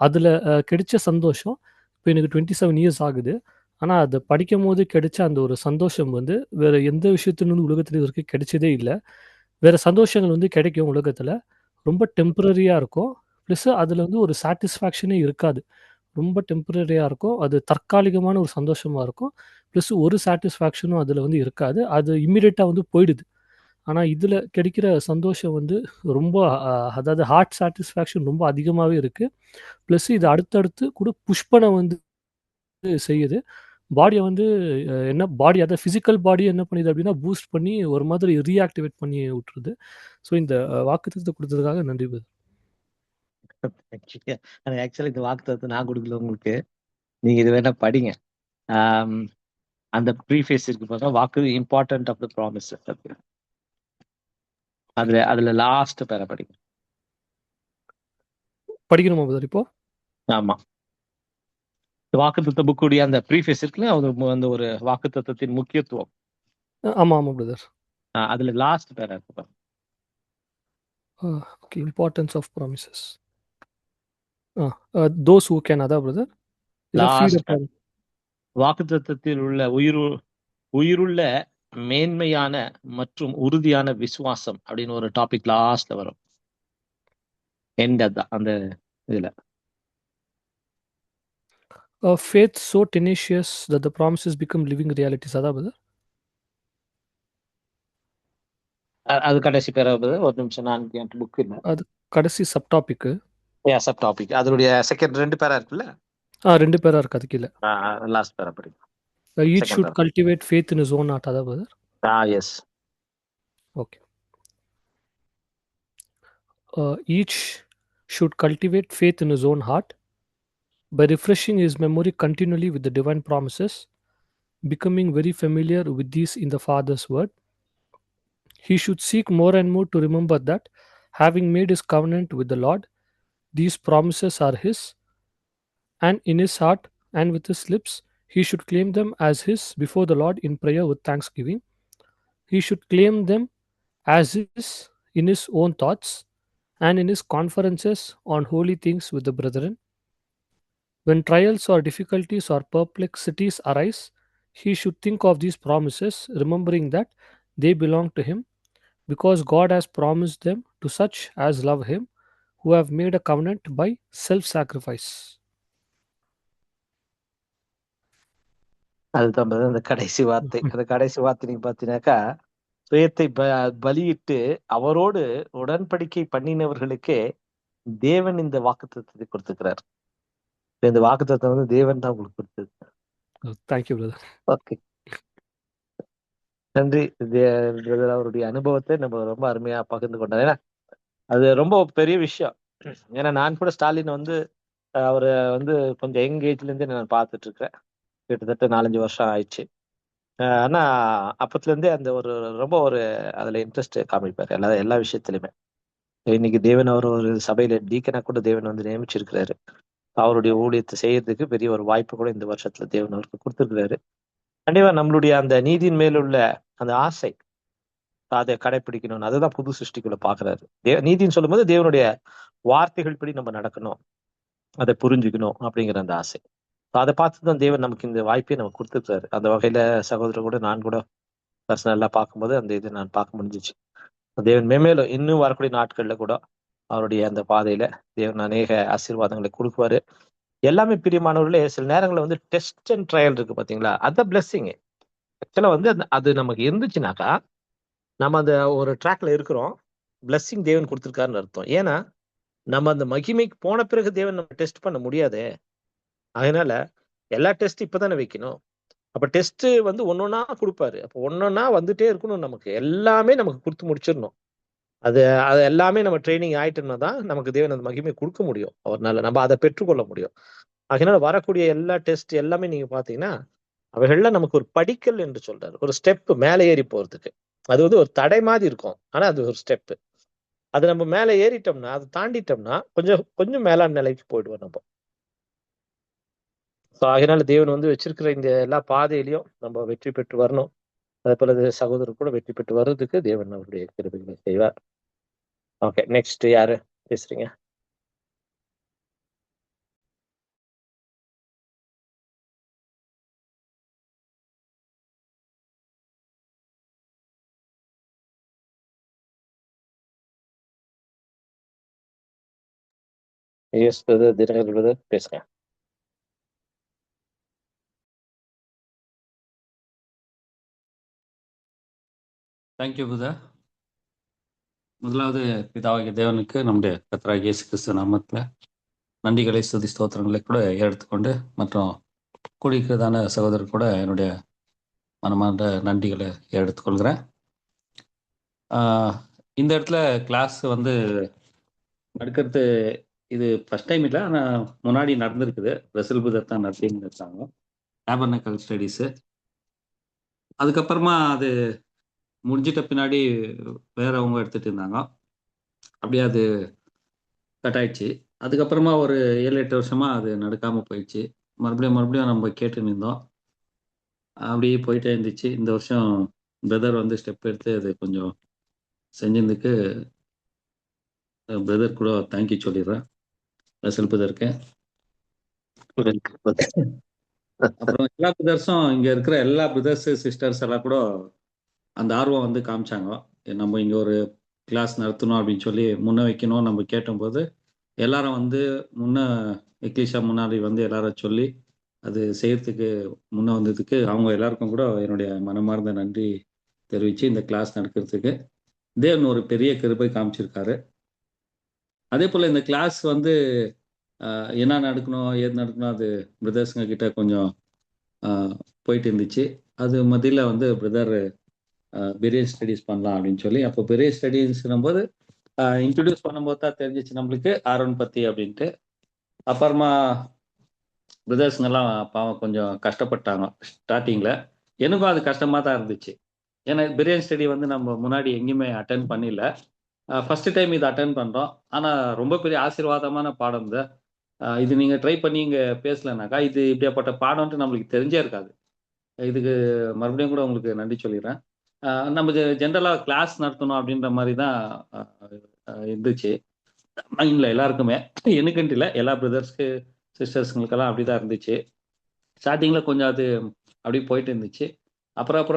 Speaker 2: அதில் கிடைச்ச சந்தோஷம் இப்போ எனக்கு 27 இயர்ஸ் ஆகுது. ஆனால் அதை படிக்கும் போது கிடைச்ச அந்த ஒரு சந்தோஷம் வந்து வேறு எந்த விஷயத்துலேருந்து உலகத்தில் இது வரைக்கும் கிடைச்சதே இல்லை. வேறு சந்தோஷங்கள் வந்து கிடைக்கும் உலகத்தில், ரொம்ப டெம்பரரியாக இருக்கும். ப்ளஸ் அதில் வந்து ஒரு சாட்டிஸ்ஃபேக்ஷனே இருக்காது. ரொம்ப டெம்பரரியாக இருக்கும். அது தற்காலிகமான ஒரு சந்தோஷமாக இருக்கும். ப்ளஸ் ஒரு சாட்டிஸ்ஃபேக்ஷனும் அதில் வந்து இருக்காது. அது இம்மீடியட்டாக வந்து போயிடுது. ஆனால் இதில் கிடைக்கிற சந்தோஷம் வந்து ரொம்ப அதாவது ஹார்ட் சாட்டிஸ்ஃபேக்ஷன் ரொம்ப அதிகமாகவே இருக்குது. ப்ளஸ் இது அடுத்தடுத்து கூட புஷ் பண்ண வந்து செய்யுது. பாடியை வந்து என்ன பாடி அதாவது ஃபிசிக்கல் பாடி என்ன பண்ணுது அப்படின்னா பூஸ்ட் பண்ணி ஒரு மாதிரி ரீஆக்டிவேட் பண்ணி விட்டுருது. ஸோ இந்த வாக்குத்தத்தத்தை கொடுத்ததுக்காக நன்றி பிரதர்.
Speaker 1: ஆக்சுவலி இந்த வாக்குத்தத்தத்தை நான் கொடுக்கல உங்களுக்கு. நீங்க இது வேணா படிங்க. அந்த ப்ரீஃபேஸ் இருக்கு பாருங்க, வாக்கு இம்பார்ட்டன்ட் ஆஃப் த ப்ராமிஸ். அதுல லாஸ்ட் பேர படிங்க.
Speaker 2: படிக்கணுமா பிரதர் இப்போ?
Speaker 1: ஆமா, வாக்குத்தத்த புக்குடைய அந்த ப்ரீஃபேஸ் இருக்குல்ல, அந்த ஒரு வாக்குத்தத்தத்தின் முக்கியத்துவம்.
Speaker 2: ஆமாம் ஆமாம் பிரதர்.
Speaker 1: அதுல லாஸ்ட் பேர இருக்கு பாருங்க.
Speaker 2: Okay, importance of promises. Those who can, அதான் பிரதர்.
Speaker 1: லாஸ்ட் வாக்குத்தத்தத்தில் உள்ள உயிருள்ள மேன்மையான மற்றும் உறுதியான விசுவாசம் அப்படின்னு ஒரு டாபிக் லாஸ்ட்ல வரும். எண்ட் அந்த இதுல
Speaker 2: faith so tenacious that the promises become living realities, அதான் பிரதர்.
Speaker 1: அது கடைசி பேர ஒரு நிமிஷம், நான் என் புக் இல்லை.
Speaker 2: அது கடைசி சப் டாபிக்.
Speaker 1: சப் டாபிக் அதனுடைய செகண்ட் 2 பேரா இருக்குல்ல.
Speaker 2: 2 பேரா இருக்கு அதுக்கு இல்ல.
Speaker 1: லாஸ்ட் பேரா படிங்க.
Speaker 2: Each should cultivate faith in his own heart, அதான் brother.
Speaker 1: Yes.
Speaker 2: Okay. Each should cultivate faith in his own heart by refreshing his memory continually with the divine promises, becoming very familiar with these in the Father's word. He should seek more and more to remember that, having made his covenant with the Lord, these promises are his, and in his heart and with his lips, he should claim them as his before the Lord in prayer with thanksgiving. He should claim them as his in his own thoughts and in his conferences on holy things with the brethren. When trials or difficulties or perplexities arise, he should think of these promises, remembering that they belong to him, because God has promised them to such as love him, who have made a covenant by self sacrifice.
Speaker 1: அதுதான் brother அந்த கடைசி வார்த்தை. அந்த கடைசி வார்த்தை நீங்க பாத்தீங்கன்னாக்கா, சுயத்தை பலியிட்டு அவரோடு உடன்படிக்கை பண்ணினவர்களுக்கே தேவன் இந்த வாக்குத்தத்தத்தை கொடுத்திருக்கிறார். இந்த வாக்குத்தத்தம் வந்து தேவன் தான் உங்களுக்கு கொடுத்தது.
Speaker 2: Thank you, brother.
Speaker 1: ஓகே, நன்றி brother. அவருடைய அனுபவத்தை நம்ம ரொம்ப அருமையா பகிர்ந்து கொண்டார். ஏன்னா அது ரொம்ப பெரிய விஷயம். ஏன்னா நான் கூட ஸ்டாலின் வந்து அவரை வந்து கொஞ்சம் யங் ஏஜ்ல இருந்தே நான் பார்த்துட்டு இருக்கிறேன். கிட்டத்தட்ட 4-5 வருஷம் ஆயிடுச்சு. ஆனா அப்பத்துல இருந்தே அந்த ஒரு ரொம்ப ஒரு அதுல இன்ட்ரெஸ்ட் காமிப்பாரு எல்லா விஷயத்திலுமே. இன்னைக்கு தேவன் அவர் ஒரு சபையில டீக்கனா கூட தேவன் வந்து நியமிச்சிருக்கிறாரு. அவருடைய ஊழியத்தை செய்யறதுக்கு பெரிய ஒரு வாய்ப்பு கூட இந்த வருஷத்துல தேவன் அவருக்கு கொடுத்திருக்கிறாரு. கண்டிப்பா நம்மளுடைய அந்த நீதியின் மேலுள்ள அந்த ஆசை, அதை கடைபிடிக்கணும்னு அதுதான் புது சிருஷ்டிக்குள்ள பாக்குறாரு. நீதின்னு சொல்லும்போது தேவனுடைய வார்த்தைகள் படி நம்ம நடக்கணும், அதை புரிஞ்சுக்கணும் அப்படிங்கிற அந்த ஆசை. அதை பார்த்துதான் தேவன் நமக்கு இந்த வாய்ப்பை நமக்கு கொடுத்துருக்காரு. அந்த வகையில சகோதரர் கூட நான் கூட பர்சனலா பார்க்கும்போது அந்த இதை நான் பார்க்க முடிஞ்சிச்சு. தேவன் மேலும் இன்னும் வரக்கூடிய நாட்கள்ல கூட அவருடைய அந்த பாதையில தேவன் அநேக ஆசீர்வாதங்களை கொடுக்குவாரு. எல்லாமே பிரியமானவர்களே, சில நேரங்களில் வந்து டெஸ்ட் அண்ட் ட்ரையல் இருக்கு பாத்தீங்களா, அதான் பிளெஸ்ஸிங். ஆக்சுவலா வந்து அது நமக்கு இருந்துச்சுனாக்கா நம்ம அந்த ஒரு ட்ராக்ல இருக்கிறோம், பிளெஸ்ஸிங் தேவன் கொடுத்துருக்காருன்னு அர்த்தம். ஏன்னா நம்ம அந்த மகிமைக்கு போன பிறகு தேவன் நம்ம டெஸ்ட் பண்ண முடியாதே. அதனால எல்லா டெஸ்ட் இப்பதானே வைக்கணும். அப்ப டெஸ்ட் வந்து ஒன்னொன்னா கொடுப்பாரு. அப்ப ஒன்னொன்னா வந்துட்டே இருக்கணும். நமக்கு எல்லாமே நமக்கு கொடுத்து முடிச்சிடணும். அது அது எல்லாமே நம்ம ட்ரைனிங் ஆயிட்டோம்னா தான் நமக்கு தேவன் அந்த மகிமை கொடுக்க முடியும். அவர்னால நம்ம அதை பெற்றுக்கொள்ள முடியும். அதனால வரக்கூடிய எல்லா டெஸ்ட் எல்லாமே நீங்க பாத்தீங்கன்னா அவைகள்லாம் நமக்கு ஒரு படிக்கல் என்று சொல்றாரு. ஒரு ஸ்டெப் மேலே ஏறி போறதுக்கு. அது வந்து ஒரு தடை மாதிரி இருக்கும், ஆனா அது ஒரு ஸ்டெப். அது நம்ம மேலே ஏறிட்டோம்னா, அதை தாண்டிட்டோம்னா கொஞ்சம் கொஞ்சம் மேலான நிலைக்கு போயிடுவோம் நம்ம. அதனால தேவன் வந்து வச்சிருக்கிற இந்த எல்லா பாதையிலையும் நம்ம வெற்றி பெற்று வரணும். அதே போல சகோதரர் கூட வெற்றி பெற்று வர்றதுக்கு தேவன் அவருடைய கிருபைகளை செய்வார். ஓகே, நெக்ஸ்ட் யாரு பேசுறீங்க? எஸ் பிரதர், தினகர் பிரதர் பேசுங்க.
Speaker 3: Thank you brother. முதலாவது பிதாவாகிய தேவனுக்கு நம்முடைய கர்த்தராகிய இயேசு கிறிஸ்து நாமத்தில் நன்றிகளை ஸ்துதி ஸ்தோத்திரங்களை கூட எடுத்துக்கொண்டு, மற்றும் கூடியிருக்கிறதான சகோதரர் கூட என்னுடைய மனமார்ந்த நன்றிகளை எடுத்துக்கொள்கிறேன். இந்த இடத்துல கிளாஸ் வந்து நடக்கிறது இது ஃபர்ஸ்ட் டைம் இல்லை, ஆனால் முன்னாடி நடந்திருக்குது. பிரசில் புதர் தான் நடத்தின்னு இருக்காங்க டேபர்னக்கல் ஸ்டடீஸு. அதுக்கப்புறமா அது முடிஞ்சிட்ட பின்னாடி வேறவங்க எடுத்துகிட்டு இருந்தாங்க. அப்படியே அது கட் ஆயிடுச்சு. அதுக்கப்புறமா ஒரு 7-8 வருஷமாக அது நடக்காமல் போயிடுச்சு. மறுபடியும் நம்ம கேட்டு நின்றோம். அப்படியே போயிட்டே இருந்துச்சு. இந்த வருஷம் பிரதர் வந்து ஸ்டெப் எடுத்து அது கொஞ்சம் செஞ்சதுக்கு பிரதர் கூட தேங்க்யூ சொல்லிடுறேன், ரசல் பிரதருக்கு. அப்புறம் எல்லா பிரதர்ஸும் இங்கே இருக்கிற எல்லா பிரதர்ஸ் சிஸ்டர்ஸ் எல்லாம் கூட அந்த ஆர்வம் வந்து காமிச்சாங்க. நம்ம இங்கே ஒரு கிளாஸ் நடத்தணும் அப்படின்னு சொல்லி முன்ன வைக்கணும் நம்ம கேட்டபோது எல்லாரும் வந்து எக்லீஷா முன்னாடி வந்து எல்லாரும் சொல்லி அது செய்யறதுக்கு முன்ன வந்ததுக்கு அவங்க எல்லாருக்கும் கூட என்னுடைய மனமார்ந்த நன்றி தெரிவித்து இந்த கிளாஸ் நடக்கிறதுக்கு தேவன் ஒரு பெரிய கிருபை காமிச்சிருக்காரு. அதே போல் இந்த கிளாஸ் வந்து என்ன நடக்கணும் ஏது நடக்கணும் அது பிரதர்ஸுங்க கிட்ட கொஞ்சம் போயிட்டு இருந்துச்சு. அது மத்தியில் வந்து பிரதர் பெரிய ஸ்டடீஸ் பண்ணலாம் அப்படின்னு சொல்லி, அப்போ பெரிய ஸ்டடீஸ்னும் போது இன்ட்ரடியூஸ் பண்ணும்போது தான் தெரிஞ்சிச்சு நம்மளுக்கு ஆரோன் பற்றி அப்படின்ட்டு. அப்புறமா பிரதர்ஸுங்கெல்லாம் பாவம் கொஞ்சம் கஷ்டப்பட்டாங்க ஸ்டார்டிங்கில். எனக்கும் அது கஷ்டமாக தான் இருந்துச்சு. ஏன்னா பிரியாணி ஸ்டடி வந்து நம்ம முன்னாடி எங்கேயுமே அட்டன் பண்ணல, ஃபஸ்ட்டு டைம் இது அட்டன் பண்ணுறோம். ஆனால் ரொம்ப பெரிய ஆசீர்வாதமான பாடம் தான் இது. நீங்கள் ட்ரை பண்ணி இங்கே பேசலைனாக்கா இது இப்படியாப்பட்ட பாடம்ன்ட்டு நம்மளுக்கு தெரிஞ்சே இருக்காது. இதுக்கு மறுபடியும் கூட உங்களுக்கு நன்றி சொல்லிடுறேன். நம்ம ஜென்ரலாக கிளாஸ் நடத்தணும் அப்படின்ற மாதிரி தான் இருந்துச்சு மைண்டில் எல்லாருக்குமே. எனக்குன்ட்டு இல்லை, எல்லா பிரதர்ஸ்க்கு சிஸ்டர்ஸுங்களுக்கெல்லாம் அப்படி தான் இருந்துச்சு. ஸ்டார்டிங்கில் கொஞ்சம் அது அப்படி போயிட்டு இருந்துச்சு. அப்புறம்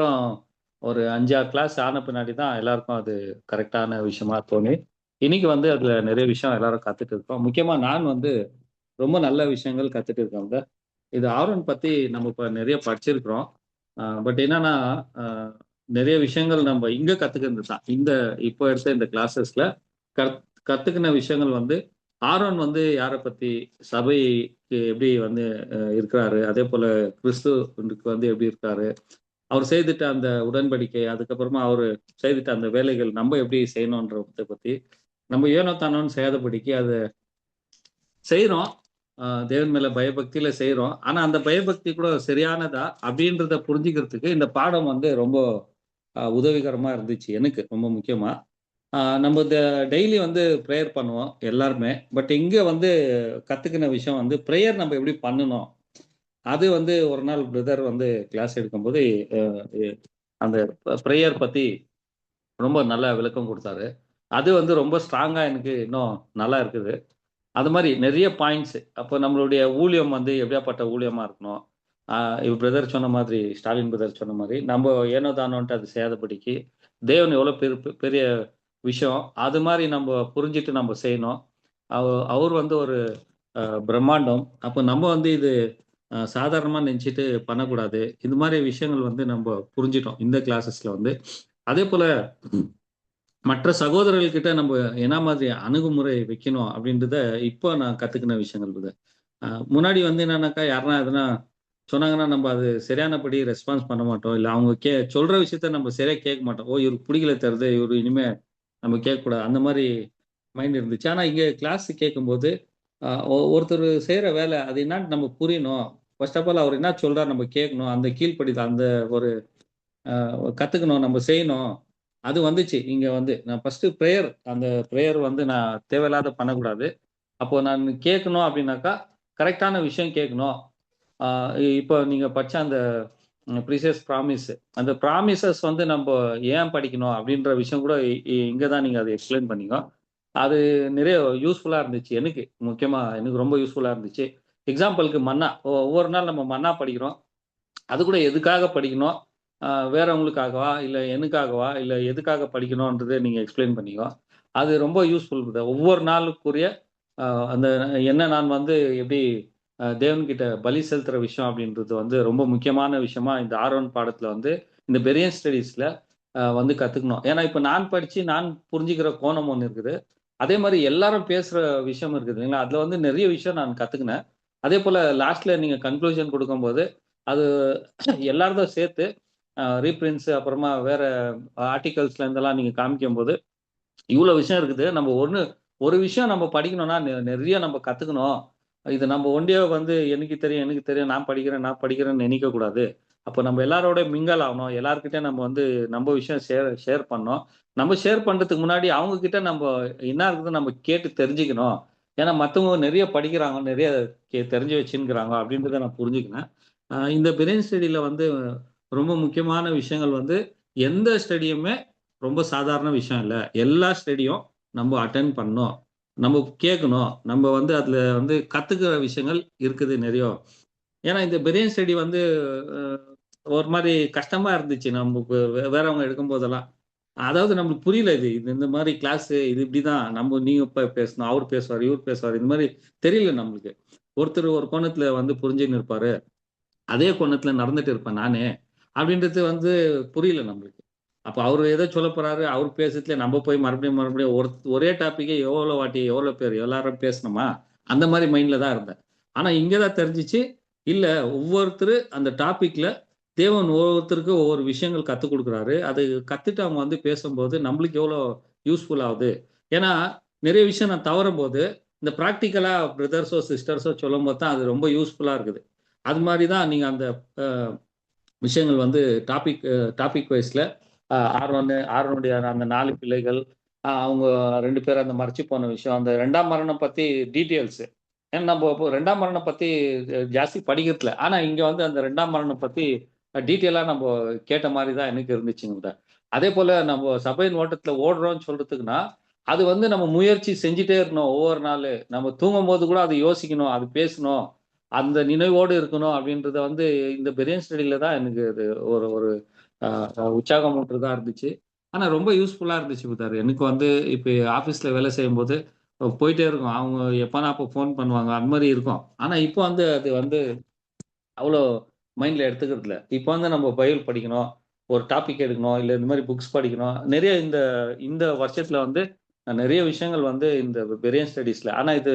Speaker 3: ஒரு 5-6 கிளாஸ் ஆன பின்னாடி தான் எல்லாருக்கும் அது கரெக்டான விஷயமா தோணி இன்னைக்கு வந்து அதுல நிறைய விஷயம் எல்லாரும் கத்துட்டு இருக்கோம். முக்கியமா நான் வந்து ரொம்ப நல்ல விஷயங்கள் கத்துட்டு இருக்கோங்க. இது ஆரோன் பத்தி நம்ம இப்ப நிறைய படிச்சிருக்கிறோம். பட் என்னன்னா அஹ், நிறைய விஷயங்கள் நம்ம இங்க கத்துக்கிறது தான். இப்போ எடுத்த இந்த கிளாஸஸ்ல கத்துக்கின விஷயங்கள் வந்து ஆரோன் வந்து யாரை பத்தி, சபைக்கு எப்படி வந்து இருக்கிறாரு, அதே போல கிறிஸ்துவுக்கு வந்து எப்படி இருக்காரு, அவர் செய்துட்ட அந்த உடன்படிக்கை, அதுக்கப்புறமா அவரு செய்துட்ட அந்த வேலைகள் நம்ம எப்படி செய்யணுன்றத பத்தி நம்ம ஏனோ தானோன்னு செய்யாதபடிக்கு அதை செய்றோம். தேவன் மேல பயபக்தியில செய்றோம். ஆனா அந்த பயபக்தி கூட சரியானதா அப்படின்றத புரிஞ்சுக்கிறதுக்கு இந்த பாடம் வந்து ரொம்ப உதவிகரமா இருந்துச்சு எனக்கு ரொம்ப முக்கியமா. நம்ம டெய்லி வந்து ப்ரேயர் பண்ணுவோம் எல்லாருமே. பட் இங்க வந்து கத்துக்கின விஷயம் வந்து ப்ரேயர் நம்ம எப்படி பண்ணணும்? அது வந்து ஒரு நாள் பிரதர் வந்து கிளாஸ் எடுக்கும்போது அ எ அந்த ப்ரேயர் பத்தி ரொம்ப நல்ல விளக்கம் குடுத்தாரு. அது வந்து ரொம்ப ஸ்ட்ராங்கா எனக்கு இன்னும் நல்லா இருக்குது. அது மாரி நெறைய பாயிண்ட்ஸ். அப்போ நம்மளுடைய ஊழியம் வந்து எப்படியாப்பட்ட ஊழியமா இருக்கணும். ஆ இவ் பிரதர் சொன்ன மாதிரி, ஸ்டாலின் பிரதர் சொன்ன மாரி, நம்ப ஏனோ தானோன்ட்டு அது செய்யாதபடிக்கு, தேவன் எவ்வளோ பெரிய விஷயம். அது மாரி நம்ப புரிஞ்சுட்டு நம்ப செய்யணும். அவர் வந்து ஒரு பிரம்மாண்டம். அப்ப நம்ம வந்து இது சாதாரணமா நெனச்சுட்டு பண்ணக்கூடாது. இது மாரி விஷயங்கள் வந்து நம்ப புரிஞ்சுட்டோம். இந்த கிளாஸஸ்ல வந்து. அதேபோல மற்ற சகோதரர்கள் கிட்ட நம்ம என்ன மாதிரி அணுகுமுறை வைக்கணும் அப்படின்றத இப்போ நான் கத்துக்கின விஷயங்கள் இது. முன்னாடி வந்து என்னன்னாக்கா யாருன்னா எதனா சொன்னாங்கன்னா நம்ம அது சரியானபடி ரெஸ்பான்ஸ் பண்ண மாட்டோம். இல்ல அவங்க சொல்ற விஷயத்த நம்ம சரியா கேட்க மாட்டோம். ஓ! இவருக்கு பிடிக்கல தருது. இவரு இனிமே நம்ம கேட்கக்கூடாது. அந்த மாரி மைண்ட் இருந்துச்சு. ஆனா இங்க கிளாஸ் கேட்கும்போது ஒருத்தர் செய்ற வேலை அது என்னான்னு நம்ம புரியணும். ஃபர்ஸ்ட் ஆஃப் ஆல் அவர் என்ன சொல்றாரு நம்ம கேட்கணும். அந்த கீழ்ப்படிதல் அந்த ஒரு கத்துக்கணும், நம்ம செய்யணும். அது வந்துச்சு. இங்க வந்து நான் ஃபர்ஸ்ட்டு அந்த பிரேயர் வந்து நான் தேவையில்லாத பண்ணக்கூடாது. அப்போ நான் கேட்கணும் அப்டின்னாக்கா, கரெக்ட்டான விஷயம் கேட்கணும். ஆ இப்போ நீங்க படிச்ச அந்த ப்ரீசியஸ் ப்ராமிஸ் அந்த ப்ராமிசஸ் வந்து நம்ப ஏன் படிக்கணும் அப்டின்ற விஷயம் கூட இங்க தான் நீங்க அத எக்ஸ்ப்ளைன் பண்ணீங்க. அது நிறைய யூஸ்ஃபுல்லா இருந்துச்சு எனக்கு. முக்கியமா எனக்கு ரொம்ப யூஸ்ஃபுல்லா இருந்துச்சு. எக்ஸாம்பிள்க்கு மன்னா. ஒவ்வொரு நாள் நம்ம மன்னா படிக்கிறோம். அது கூட எதுக்காக படிக்கணும்? வேறவங்களுக்காகவா? இல்ல எனக்காகவா? இல்ல எதுக்காக படிக்கணும்ன்றத நீங்க எக்ஸ்ப்ளைன் பண்ணீங்க. அது ரொம்ப யூஸ்ஃபுல் பிரதர். ஒவ்வொரு நாளுக்குரிய அ அந்த என்ன நான் வந்து எப்படி தேவன்கிட்ட பலி செலுத்துற விஷயம் அப்படின்றது வந்து ரொம்ப முக்கியமான விஷயமா இந்த ஆரோன் பாடத்துல வந்து இந்த பெரியன் ஸ்டடீஸ்ல வந்து கத்துக்கணும். ஏன்னா, இப்ப நான் படிச்சு நான் புரிஞ்சுக்கிற கோணம் ஒண்ணு இருக்குது. அதே மாரி எல்லாரும் பேசுற விஷயம் இருக்குது இல்லைங்களா? அதுல வந்து நெறைய விஷயம் நான் கத்துக்கினேன். அதேபோல லாஸ்ட்ல நீங்க கன்க்ளூஷன் குடுக்கும்போது, அது எல்லாரதும் சேர்த்து ரீபிரிண்ட்ஸ் அப்புறமா வேற ஆர்டிகல்ஸ்ல இருந்தெல்லாம் நீங்க காமிக்கும்போது, இவ்ளோ விஷயம் இருக்குது. நம்ம ஒரு விஷயம் நம்ம படிக்கணும்னா நெறைய நம்ம கத்துக்கணும். இது நம்ம ஒண்டியா வந்து எனக்கு தெரியும், நான் படிக்கிறேன்னு நெனைக்க கூடாது. அப்ப நம்ம எல்லாரோட மிங்கிள் ஆவணும். எல்லார்கிட்டயும் நம்ம வந்து நம்ம விஷயம் ஷேர் ஷேர் பண்ணணும். நம்ம ஷேர் பண்றதுக்கு முன்னாடி அவங்க கிட்ட நம்ப என்ன இருக்குதுன்னு நம்ம கேட்டு தெரிஞ்சுக்கணும். ஏன்னா மத்தவங்க நெறைய படிக்கிறாங்க, நெறைய தெரிஞ்சு வச்சுன்னுருக்காங்க அப்படின்றத நான் புரிஞ்சுக்கினேன். இந்த பிரெயின் ஸ்டடில வந்து ரொம்ப முக்கியமான விஷயங்கள் வந்து எந்த ஸ்டடியுமே ரொம்ப சாதாரண விஷயம் இல்ல. எல்லா ஸ்டடியும் நம்ம அட்டெண்ட் பண்ணணும். நம்ம கேட்கணும். நம்ம வந்து அதுல வந்து கத்துக்கிற விஷயங்கள் இருக்குது நெறைய. ஏன்னா இந்த பிரெயின் ஸ்டடி வந்து அ ஒரு மாரி கஷ்டமா இருந்துச்சு. நமக்கு வேறவங்க எடுக்கும்போதெல்லாம். அதாவது நம்மளுக்கு புரியல இது. இது இந்த மாரி கிளாஸு இது இப்படிதான். நீங்க பேசணும். அவரு பேசுவாரு, இவரு பேசுவாரு. இந்த மாரி தெரியல நம்மளுக்கு. ஒருத்தர் ஒரு கோணத்துல வந்து புரிஞ்சுன்னு இருப்பாரு. அதே கோணத்துல நடந்துட்டு இருப்பேன் நானு. அப்படின்றது வந்து புரியல நம்மளுக்கு. அப்ப அவரு ஏதோ சொல்லப் போறாரு. அவரு பேசுறதுல நம்ம போய் மறுபடியும் ஒரே டாபிக்க எவ்வளோ வாட்டி, எவ்வளோ பேர் எல்லாரும் பேசணுமா? அந்த மாரி மைண்ட்ல தான் இருந்தேன். ஆனா இங்க தான் தெரிஞ்சுச்சு, இல்ல ஒவ்வொருத்தரு அந்த டாபிக்ல தேவன் ஒவ்வொருத்தருக்கும் ஒவ்வொரு விஷயங்கள் கத்துக் குடுக்குறாரு. அது கத்துட்டு அவங்க வந்து பேசும்போது நம்மளுக்கு எவ்வளோ யூஸ்ஃபுல் ஆவுது. ஏன்னா, நெறைய விஷயம் நான் தவறும்போது, இந்த பிராக்டிகலா பிரதர்ஸோ, சிஸ்டர்ஸோ சொல்லும்போது தான் அது ரொம்ப யூஸ்ஃபுல்லா இருக்குது. அது மாரி தான் நீங்க அந்த அ விஷயங்கள் வந்து டாபிக் வைஸ்ல ஆரோனுடைய அந்த 4 பிள்ளைகள், அவங்க 2 பேரும் அந்த மரிச்சு போன விஷயம், அந்த 2ஆம் மரணம் பத்தி டீட்டெயில்ஸ். ஏன்னா நம்ம இப்போ 2ஆம் மரணம் பத்தி ஜாஸ்தி படிக்கிறதில்ல. ஆனா இங்க வந்து அந்த 2ஆம் மரணம் பத்தி டீட்டெயிலா நம்ம கேட்ட மாரி தான் எனக்கு இருந்துச்சுங்க. அதேபோல நம்ம சபையின் ஓட்டத்துல ஓடுறோம்னு சொல்றதுக்குன்னா, அது வந்து நம்ம முயற்சி செஞ்சுட்டே இருக்கணும் ஒவ்வொரு நாளு. நம்ம தூங்கும்போது கூட அத யோசிக்கணும், அது பேசணும். அந்த நினைவோடு இருக்கணும் அப்படின்றத வந்து இந்த பெரியன் ஸ்டடியில தான் எனக்கு அது ஒரு ஒரு உற்சாகம் ஊட்டுறதா இருந்துச்சு. ஆனா ரொம்ப யூஸ்ஃபுல்லா இருந்துச்சு புதார். எனக்கு வந்து இப்ப ஆஃபீஸ்ல வேலை செய்யும்போது போயிட்டே இருக்கும். அவங்க எப்பனா அப்போ ஃபோன் பண்ணுவாங்க. அந்த மாரி இருக்கும். ஆனா இப்போ வந்து அது வந்து அவ்வளோ மைண்ட்ல எடுத்துக்கிறது இல்ல. இப்போ வந்து நம்ம பைபிள் படிக்கணும், ஒரு டாபிக் எடுக்கணும், இல்ல இந்த மாரி புக்ஸ் படிக்கணும். நெறைய இந்த இந்த வருஷத்துல வந்து நெறைய விஷயங்கள் வந்து இந்த பெரியன் ஸ்டடீஸ்ல ஆனா இது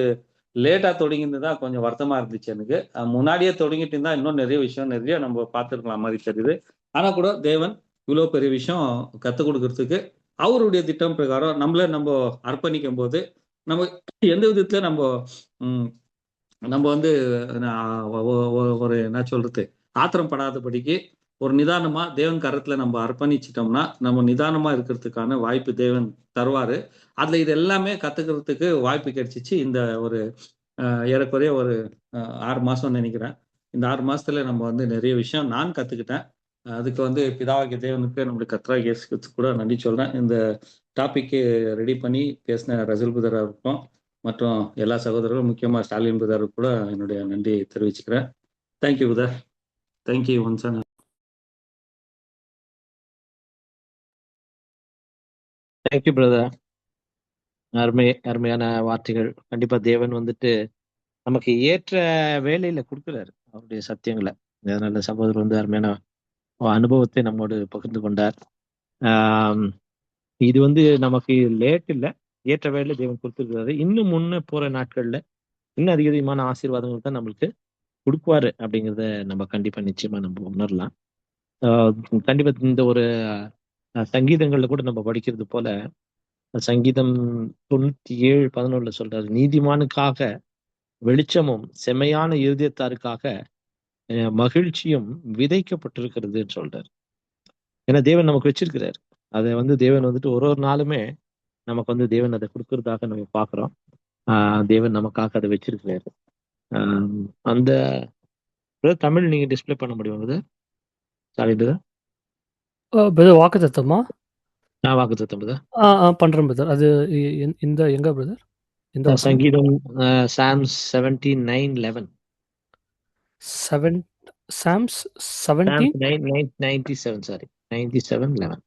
Speaker 3: லேட்டா தொடங்கினது தான் கொஞ்சம் வருத்தமா இருந்துச்சு எனக்கு. முன்னாடியே தொடங்கிட்டு இருந்தா இன்னும் நெறைய விஷயம் நெறைய நம்ம பார்த்துருக்கலாம் மாரி தெரியுது. ஆனா கூட தேவன் இவ்ளோ பெரிய விஷயம் கத்துக் குடுக்கறதுக்கு அவருடைய திட்டம் பிரகாரம் நம்மள நம்ப அர்ப்பணிக்கும்போது, நம்ம எந்த விதத்துல ம் நம்ம வந்து நான் ஒரு என்ன சொல்றது ஆத்திரம் படாதபடிக்கு ஒரு நிதானமா தேவன் கரத்துல நம்ம அர்ப்பணிச்சிட்டோம்னா நம்ம நிதானமா இருக்கிறதுக்கான வாய்ப்பு தேவன் தருவாரு. அதுல இது எல்லாமே கத்துக்கிறதுக்கு வாய்ப்பு கிடைச்சிச்சு. இந்த ஒரு ஏறக்குறைய ஒரு 6 மாசம் நினைக்கிறேன். இந்த 6 மாசத்துல நம்ம வந்து நிறைய விஷயம் நான் கத்துக்கிட்டேன். அதுக்கு வந்து பிதாவாகிய தேவனுக்கு நம்முடைய கர்த்தராகிய இயேசு கிறிஸ்துவுக்கு கூட நன்றி சொல்றேன். இந்த டாபிக்கு ரெடி பண்ணி பேசின ரசூல் பிரதரா இருக்கட்டும், மற்றும் எல்லா சகோதரர்களும் முக்கியமா ஸ்டாலின் பிரதருக்கு கூட என்னுடைய நன்றியை தெரிவிச்சுக்கிறேன். Thank you brother. Thank you once and
Speaker 1: thank you brother. அருமையான வார்த்தைகள். கண்டிப்பா தேவன் வந்துட்டு நமக்கு ஏற்ற வேலையில கொடுக்கிறாரு அவருடைய சத்தியங்களை. அதனால சகோதரர் வந்து அருமையான அனுபவத்தை நம்மோடு பகிர்ந்து கொண்டார். ஆஹ் இது வந்து நமக்கு லேட் இல்ல, ஏற்ற வேலையில தேவன் கொடுத்திருக்கிறாரு. இன்னும் முன்ன போற நாட்கள்ல இன்னும் அதிகமான ஆசீர்வாதங்கள் தான் நம்மளுக்கு கொடுக்குவாரு அப்படிங்கிறத நம்ம கண்டிப்பா நிச்சயமா நம்ம உணரலாம். ஆஹ் கண்டிப்பா இந்த ஒரு சங்கீதங்கள்ல கூட நம்ம படிக்கிறது போல சங்கீதம் 97:11 சொல்றாரு, நீதிமானுக்காக வெளிச்சமும் செம்மையான இருதயத்தாருக்காக மகிழ்ச்சியும் விதைக்கப்பட்டிருக்கிறதுன்னு சொல்றாரு. ஏன்னா தேவன் நமக்கு வச்சிருக்கிறாரு. அதை வந்து தேவன் வந்துட்டு ஒரு ஒரு நாளுமே நமக்கு வந்து தேவன் அதை கொடுக்கறதாக நம்ம பாக்குறோம். தேவன் நமக்காக அதை வச்சிருக்கிறாரு. அந்த தமிழ் நீங்க டிஸ்பிளே பண்ண முடியும் சாலிது
Speaker 2: பிரதர் வாக்குத்தத்தமா?
Speaker 1: வாக்குத்தத்தம்
Speaker 2: பண்றேன் பிரதர். அது இந்த எங்க பிரதர்? எந்த வசனம்?
Speaker 1: சங்கீதம் Psalms 79:11.
Speaker 2: Psalms 17.
Speaker 1: 97 sorry 97:11.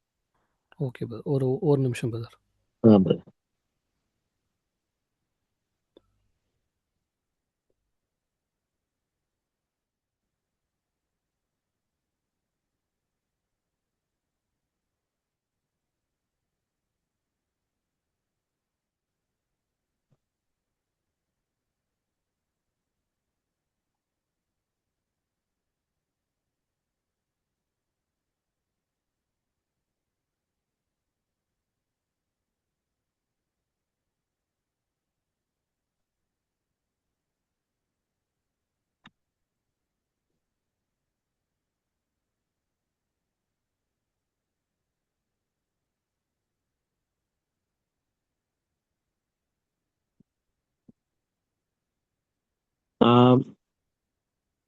Speaker 2: Okay brother, ஒரு நிமிஷம் பிரதர்.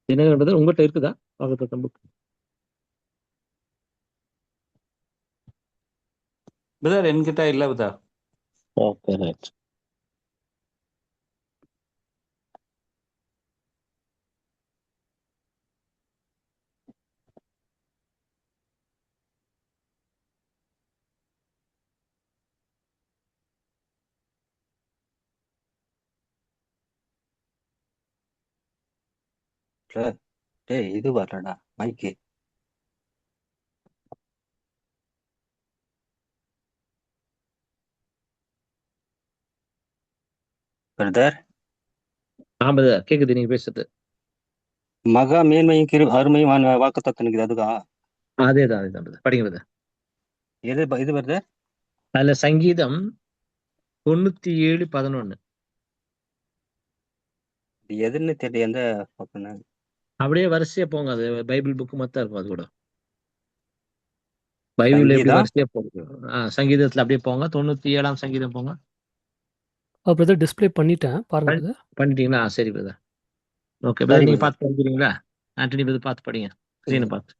Speaker 1: என்ன உங்ககிட்ட இருக்குதா வாக்குத்தத்தம் புக்?
Speaker 3: பிரதர் என்கிட்ட இல்ல பிரதர்.
Speaker 1: Okay right.
Speaker 4: டேய் இது வரலடா மைக்கு. பிரதர்,
Speaker 1: கேக்குது நீங்க பேசுறது.
Speaker 4: மகா மேன்மையும் அருமையும் வாக்குத்தத்தனுக்கு அதுக்கா?
Speaker 1: அதேதான் brother. படிங்க brother.
Speaker 4: இது பிரதர்
Speaker 1: அதுல சங்கீதம் 97:11.
Speaker 4: எதுன்னு தெரியல, எந்த பக்கம்னு.
Speaker 1: அப்படியே வரிசையா போங்க, அது பைபிள் புக் மொத்தம் இருக்கும். அது கூட பைபிள் எப்படி
Speaker 4: சங்கீதா
Speaker 1: வரிசையா போகுது. சங்கீதத்துல அப்படியே போங்க, 97ஆம் சங்கீதம் போங்க.
Speaker 2: பிரதர் டிஸ்ப்ளே பண்ணிட்டேன் பாருங்க பிரதர்.
Speaker 1: பண்ணிட்டீங்களா? சரி பிரதர். ஓகே
Speaker 4: சரி
Speaker 1: பிரதர், நீங்க
Speaker 4: பிரதர்.
Speaker 1: பார்த்து படிக்கிறீங்களா? ஆண்டனி பிரதர் பார்த்து படிங்க, ஸ்கிரீனை பார்த்து.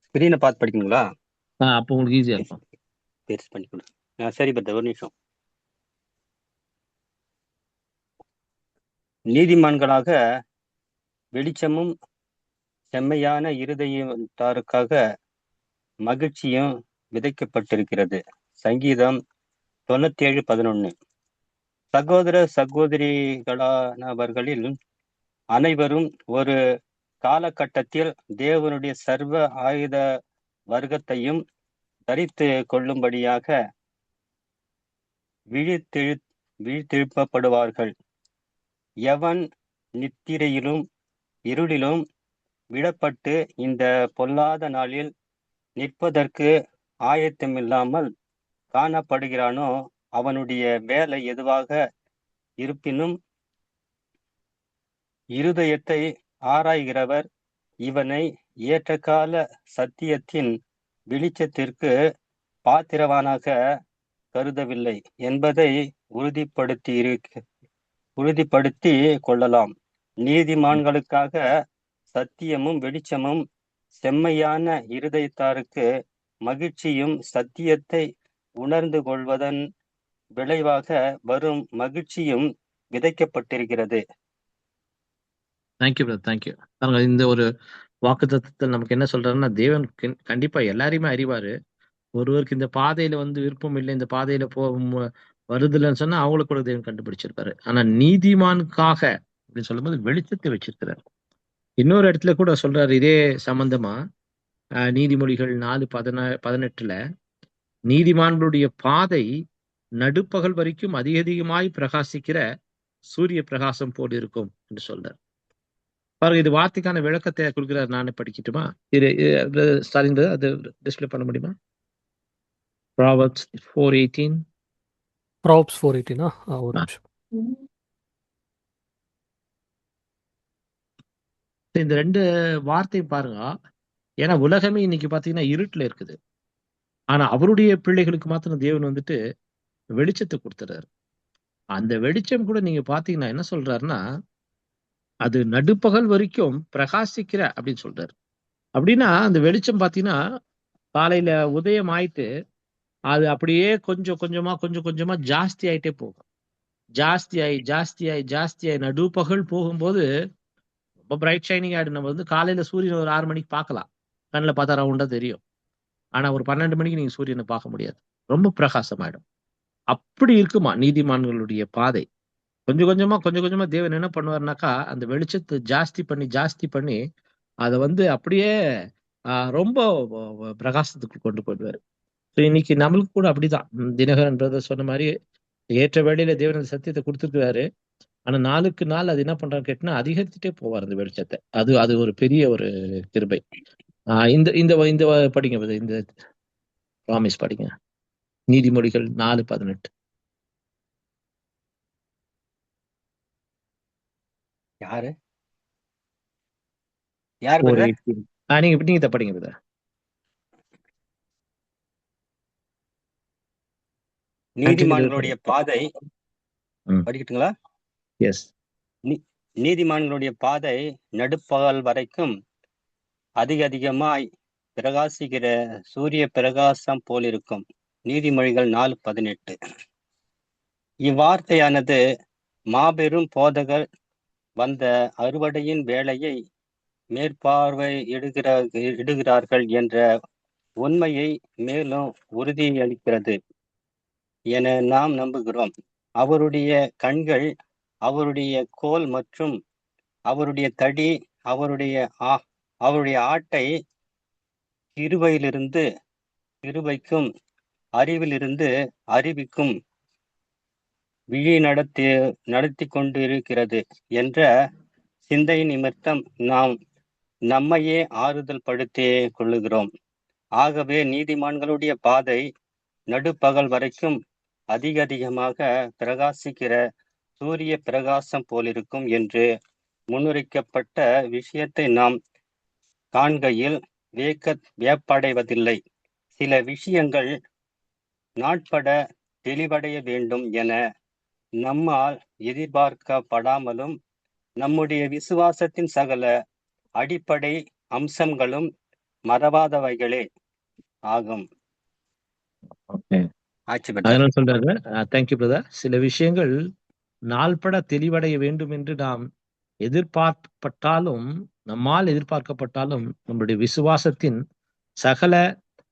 Speaker 4: ஸ்கிரீனை பார்த்து படிக்கணுங்களா?
Speaker 1: அப்போ உங்களுக்கு ஈஸியா இருக்கும்.
Speaker 4: பெருசு பண்ணி கொடு. சரி பிரதர், ஒரு நிமிஷம். நீதிமான்களாக வெளிச்சமும் செம்மையான இருதயத்தாருக்காக மகிழ்ச்சியும் விதைக்கப்பட்டிருக்கிறது. சங்கீதம் 97:11. சகோதர சகோதரிகளானவர்களில் அனைவரும் ஒரு காலகட்டத்தில் தேவனுடைய சர்வ ஆயுத வர்க்கத்தையும் தரித்து கொள்ளும்படியாக விழித்தெழுப்பப்படுவார்கள். எவன் நித்திரையிலும் இருளிலும் விடப்பட்டு இந்த பொல்லாத நாளில் நிற்பதற்கு ஆயத்தமில்லாமல் காணப்படுகிறானோ அவனுடைய வேலை எதுவாக இருப்பினும் இருதயத்தை ஆராய்கிறவர் இவனை ஏற்றகால சத்தியத்தின் வெளிச்சத்திற்கு பாத்திரவானாக கருதவில்லை என்பதை உறுதிப்படுத்தி கொள்ளலாம். நீதிமான்களுக்காக சத்தியமும் வெளிச்சமும் செம்மையான இருதயத்தாருக்கு மகிழ்ச்சியும் சத்தியத்தை உணர்ந்து கொள்வதன் விளைவாக வரும் மகிழ்ச்சியும் விதைக்கப்பட்டிருக்கிறது.
Speaker 1: Thank you brother, thank you. பாருங்க, இந்த ஒரு வாக்குத்தத்தத்தில் நமக்கு என்ன சொல்றாருன்னா, தேவன் கண்டிப்பா எல்லாரையுமே அறிவாரு. ஒருவருக்கு இந்த பாதையில வந்து விருப்பம் இல்லை, இந்த பாதையில வருதுலன்னு சொன்னா அவங்களுக்கு கூட தேவன் கண்டுபிடிச்சிருப்பாரு. ஆனா நீதிமானுக்காக அப்படின்னு சொல்லும்போது வெளிச்சத்தை வச்சிருக்கிறார். இன்னொரு இடத்துல கூட சொல்றாரு இதே சம்பந்தமா, நீதிமொழிகள் 4:18 நீதிமான்களுடைய பாதை நடுப்பகல் வரைக்கும் அதிகமாய் பிரகாசிக்கிற சூரிய பிரகாசம் போல் இருக்கும் என்று சொல்றார். பாருங்க, இது வார்த்தைக்கான விளக்கத்தை கொடுக்கிறார். நானே படிக்கட்டுமா? ஸ்டாலின் அது டிஸ்பிளே பண்ண முடியுமா? Proverbs 4:18.
Speaker 2: Proverbs 4:18. ஒரு நிமிஷம்.
Speaker 1: இந்த ரெண்டு வார்த்தை பாருங்க. ஏன்னா உலகமே இன்னைக்கு பாத்தீங்கன்னா இருட்டுல இருக்குது. ஆனா அவருடைய பிள்ளைகளுக்கு மாத்திரம் தேவன் வந்துட்டு வெளிச்சத்தை கொடுத்துறாரு. அந்த வெளிச்சம் கூட நீங்க பாத்தீங்கன்னா என்ன சொல்றாருன்னா, அது நடுப்பகல் வரைக்கும் பிரகாசிக்கிற அப்படின்னு சொல்றாரு. அப்படின்னா அந்த வெளிச்சம் பாத்தீங்கன்னா காலையில உதயம் ஆயிட்டு அது அப்படியே கொஞ்சம் கொஞ்சமா ஜாஸ்தி ஆயிட்டே போகும். ஜாஸ்தியாய் நடுப்பகல் போகும்போது ரொம்ப பிரைட் ஷைனிங் ஆயிடும். நம்ம வந்து காலையில சூரியன் ஒரு 6 மணிக்கு பார்க்கலாம், கண்ணில் பார்த்தா ரவுண்டா தெரியும். ஆனா ஒரு 12 மணிக்கு நீங்க சூரியனை பார்க்க முடியாது, ரொம்ப பிரகாசமாயிடும். அப்படி இருக்குமா நீதிமான்களுடைய பாதை. கொஞ்சம் கொஞ்சமா தேவன் என்ன பண்ணுவாருனாக்கா, அந்த வெளிச்சத்தை ஜாஸ்தி பண்ணி அதை வந்து அப்படியே ரொம்ப பிரகாசத்துக்கு கொண்டு போயிடுவாரு. இன்னைக்கு நம்மளுக்கு கூட அப்படிதான். தினகரன் பிரதர் சொன்ன மாதிரி ஏற்ற வேளையில தேவன் அந்த சத்தியத்தை கொடுத்துருக்கிறாரு. ஆனா நாளுக்கு நாள் அது என்ன பண்றான்னு கேட்டா அதிகரிச்சுட்டே போவார் அந்த வெளிச்சத்தை. அது ஒரு பெரிய ஒரு கிருபை. இந்த இந்த இந்த படிங்க, இந்த ப்ராமிஸ் படிங்க. நீதிமொழிகள் 4:18.
Speaker 4: யாரு
Speaker 1: நீங்க படிங்க பிரதர்.
Speaker 4: நீதிமான்களுடைய பாதை படிக்கட்டுங்களா?
Speaker 1: எஸ்.
Speaker 4: நீதிமான்களுடைய பாதை நடுப்பகல் வரைக்கும் அதிகமாய் பிரகாசிக்கிற சூரிய பிரகாசம் போலிருக்கும். நீதிமொழிகள் 4:18. இவ்வார்த்தையானது மாபெரும் போதகர் வந்த அறுவடையின் வேலையை மேற்பார்வையிடுகிறார்கள் என்ற உண்மையை மேலும் உறுதியளிக்கிறது என நாம் நம்புகிறோம். அவருடைய கண்கள், அவருடைய கோல் மற்றும் அவருடைய தடி அவருடைய ஆட்டை கிருபைக்கும் அறிவிலிருந்து அறிவிக்கும் விழி நடத்தி கொண்டிருக்கிறது என்ற சிந்தை நிமித்தம் நாம் நம்மையே ஆறுதல் படுத்தி கொள்ளுகிறோம். ஆகவே நீதிமான்களுடைய பாதை நடுப்பகல் வரைக்கும் அதிகமாக பிரகாசிக்கிற சூரிய பிரகாசம் போலிருக்கும் என்று முன்னுரைக்கப்பட்ட விஷயத்தை நாம் காண்கையில் வியப்படைவதில்லை. சில விஷயங்கள் நாட்பட தெளிவடைய வேண்டும் என நம்மால் எதிர்பார்க்கப்படாமலும் நம்முடைய விசுவாசத்தின் சகல அடிப்படை அம்சங்களும் மறவாதவைகளே ஆகும்.
Speaker 1: சொல்றாரு. Thank you brother. சில விஷயங்கள் நாள்பட தெளிவடைய வேண்டும் என்று நாம் எதிர்பார்க்கப்பட்டாலும், நம்மால் எதிர்பார்க்கப்பட்டாலும் நம்முடைய விசுவாசத்தின் சகல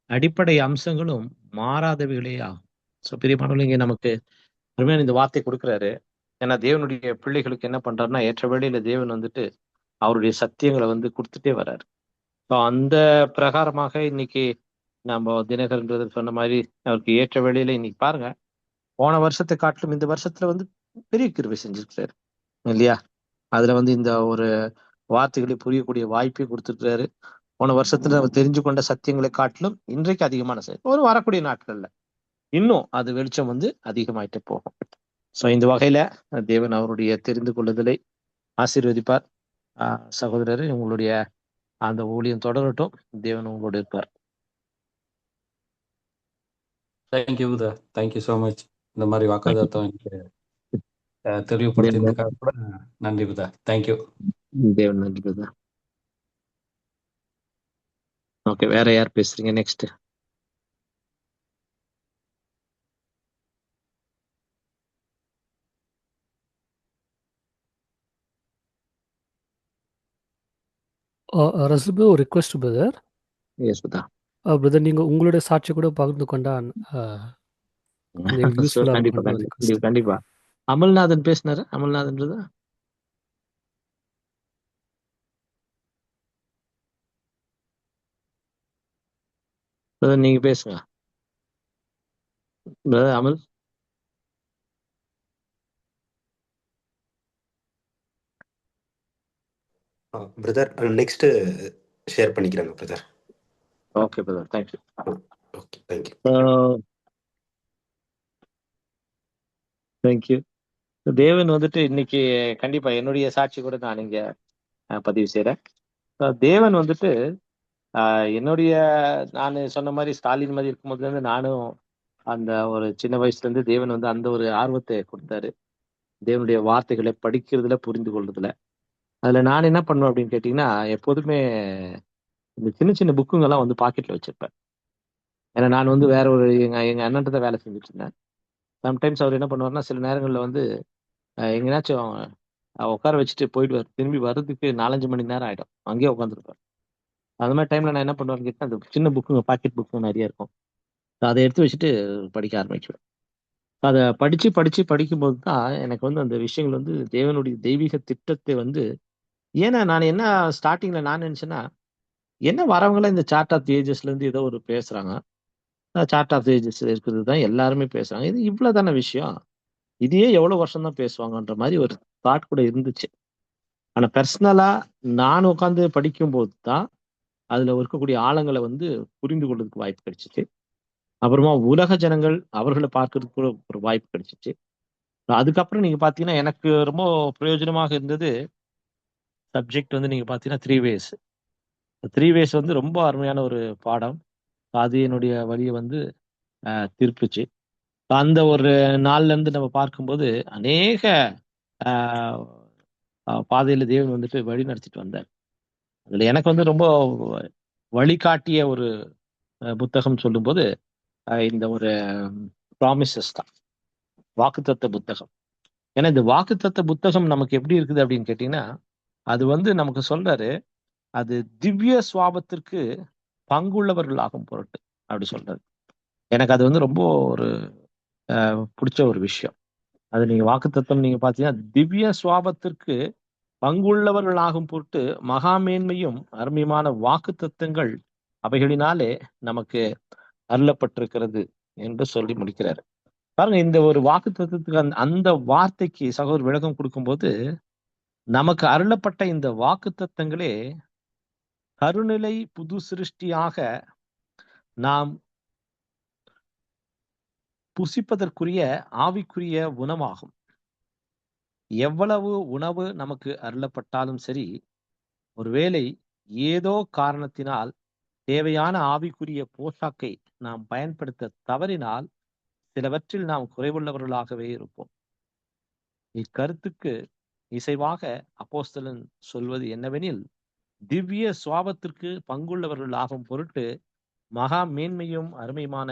Speaker 1: அடிப்படை அம்சங்களும் மாறாதவைகளே ஆகும். ஸோ பிரியமானவர்களே, இங்க நமக்கு அருமையான இந்த வார்த்தை கொடுக்குறாரு. ஏன்னா தேவனுடைய பிள்ளைகளுக்கு என்ன பண்றாருன்னா, ஏற்ற வேளையில தேவன் வந்துட்டு அவருடைய சத்தியங்களை வந்து கொடுத்துட்டே வர்றாரு. ஸோ அந்த பிரகாரமாக இன்னைக்கு நம்ம தினகரன்றது சொன்ன மாதிரி அவருக்கு ஏற்ற வேளையில இன்னைக்கு பாருங்க, போன வருஷத்தை காட்டிலும் இந்த வருஷத்துல வந்து பெரிய கிருபை செஞ்சிருக்கிறாரு இல்லையா? அதுல வந்து இந்த ஒரு வார்த்தைகளை புரியக்கூடிய வாய்ப்பை கொடுத்துருக்கிறாரு. போன வருஷத்துல நம்ம தெரிஞ்சு கொண்ட சத்தியங்களை காட்டிலும் இன்றைக்கு அதிகமான ஒரு வரக்கூடிய நாட்கள்ல இன்னும் அது வெளிச்சம் வந்து அதிகமாயிட்டு போகும். ஸோ இந்த வகையில தேவன் அவருடைய தெரிந்து கொள்ளுதலை ஆசீர்வதிப்பார். சகோதரர், உங்களுடைய அந்த ஊழியம் தொடரட்டும். தேவன் உங்களோட இருப்பார்.
Speaker 3: Thank you brother, thank you so much. இந்த மாதிரி வாக்குதாத்தம் எனக்கு தெளிவுபடுத்தினதுக்காக கூட நன்றி பிரதர். தேங்க்யூ.
Speaker 1: தேவன் நன்றி பிரதர். ஓகே, வேற யார் பேசுறீங்க நெக்ஸ்ட்?
Speaker 2: ரசல் ஒரு request brother.
Speaker 1: Yes brother.
Speaker 2: Brother, நீங்கள் உங்களுடைய சாட்சி கூட பகிர்ந்து கொண்டா
Speaker 1: கண்டிப்பா. அமல்நாதன் பேசினாரு. அமல்நாதன் பிரதர், நீங்க பேசுங்க brother. Amal
Speaker 5: brother, next share பண்ணிக்கிறேங்க brother.
Speaker 1: Okay brother, thank you.
Speaker 5: Okay, thank you.
Speaker 1: Thank you. தேவன் வந்துட்டு இன்னைக்கு கண்டிப்பா என்னுடைய சாட்சி கூட நான் இங்க பதிவு செய்யறேன். தேவன் வந்துட்டு என்னுடைய, நான் சொன்ன மாதிரி ஸ்டாலின் மாதிரி இருக்கும் போதுல இருந்து நானும் அந்த ஒரு சின்ன வயசுல இருந்து தேவன் வந்து அந்த ஒரு ஆர்வத்தை கொடுத்தாரு. தேவனுடைய வார்த்தைகளை படிக்கிறதுல, புரிந்து கொள்றதுல. அதுல நான் என்ன பண்ணுவேன் அப்படின்னு கேட்டீங்கன்னா, எப்போதுமே இந்த சின்ன சின்ன புக்குங்கெல்லாம் வந்து பாக்கெட்ல வச்சிருப்பேன். ஏன்னா நான் வந்து வேற ஒரு எங்க அண்ணன்ட்ட வேலை செஞ்சுட்டு இருந்தேன். சம்டைம்ஸ் அவர் என்ன பண்ணுவாருன்னா, சில நேரங்கள்ல வந்து எங்கேனாச்சும் உட்கார வச்சுட்டு போயிடுவார். திரும்பி வர்றதுக்கு 4-5 மணி நேரம் ஆயிடும். அங்கேயே உட்காந்துருப்பார். அந்த மாதிரி டைம்ல நான் என்ன பண்ணுவேன்னு கேட்டா, அந்த சின்ன புக்குங்க, பாக்கெட் புக்கு நிறைய இருக்கும். அதை எடுத்து வச்சுட்டு படிக்க ஆரம்பிச்சுவேன். அதை படிக்கும்போது தான் எனக்கு வந்து அந்த விஷயங்கள் வந்து தேவனுடைய தெய்வீக திட்டத்தை வந்து, ஏன்னா நான் என்ன ஸ்டார்டிங்ல நான் நினைச்சேன்னா, என்ன வரவங்களாம் இந்த சார்ட் ஆஃப் ஏஜஸ்ல இருந்து ஏதோ ஒரு பேசுறாங்க. சார்ட் ஆஃப் ஏஜஸ் இருக்கிறது தான் எல்லாருமே பேசுறாங்க. இது இவ்வளவுதான விஷயம், இதையே எவ்வளவு வருஷம் தான் பேசுவாங்கன்ற மாதிரி ஒரு தாட் கூட இருந்துச்சு. ஆனா பர்சனலா நான் உட்காந்து படிக்கும்போது தான் அதுல இருக்கக்கூடிய ஆழங்களை வந்து புரிந்து கொள்றதுக்கு வாய்ப்பு கிடைச்சிச்சு. அப்புறமா உலக ஜனங்கள் அவர்களை பார்க்கறதுக்கு கூட ஒரு வாய்ப்பு கிடைச்சிச்சு. அதுக்கப்புறம் நீங்க பாத்தீங்கன்னா, எனக்கு ரொம்ப பிரயோஜனமாக இருந்தது சப்ஜெக்ட் வந்து நீங்க பாத்தீங்கன்னா 3 ways. 3 ways வந்து ரொம்ப அருமையான ஒரு பாடம். அது என்னுடைய வழியை வந்து திருப்பிச்சு. அந்த ஒரு நாள்ல இருந்து நம்ம பார்க்கும்போது அநேக பாதையில தேவன் வந்துட்டு வழி நடத்திட்டு வந்தார். அதுல எனக்கு வந்து ரொம்ப வழிகாட்டிய ஒரு புத்தகம் சொல்லும்போது இந்த ஒரு ப்ராமிசஸ் தான், வாக்குத்தத்த புத்தகம். ஏன்னா இந்த வாக்குத்தத்த புத்தகம் நமக்கு எப்படி இருக்குது அப்படின்னு கேட்டீங்கன்னா, அது வந்து நமக்கு சொல்றாரு, அது திவ்ய சுவாபத்திற்கு பங்குள்ளவர்கள் ஆகும் பொருட்டு அப்படி சொல்றாரு. எனக்கு அது வந்து ரொம்ப ஒரு பிடிச்ச ஒரு விஷயம். அது நீங்க வாக்குத்தத்தம் நீங்க பாத்தீங்கன்னா, திவ்ய சுவாபத்திற்கு பங்குள்ளவர்கள் ஆகும் பொருட்டு மகா மேன்மையும் அருமையான வாக்குத்தத்தங்கள் அவைகளினாலே நமக்கு அருளப்பட்டிருக்கிறது என்று சொல்லி முடிக்கிறாரு. பாருங்க, இந்த ஒரு வாக்குத்தத்தத்துக்கு அந்த வார்த்தைக்கு சகோதரர் விளக்கம் கொடுக்கும்போது, நமக்கு அருளப்பட்ட இந்த வாக்குத்தத்தங்களே கருநிலை புது சிருஷ்டியாக நாம் புசிப்பதற்குரிய ஆவிக்குரிய உணவாகும். எவ்வளவு உணவு நமக்கு அருளப்பட்டாலும் சரி, ஒருவேளை ஏதோ காரணத்தினால் தேவையான ஆவிக்குரிய போஷாக்கை நாம் பயன்படுத்த தவறினால் சிலவற்றில் நாம் குறைவுள்ளவர்களாகவே இருப்போம். இக்கருத்துக்கு இசைவாக அப்போஸ்தலன் சொல்வது என்னவெனில், திவ்ய சுவாபத்திற்கு பங்குள்ளவர்கள் ஆகும் பொருட்டு மகா மேன்மையும் அருமையான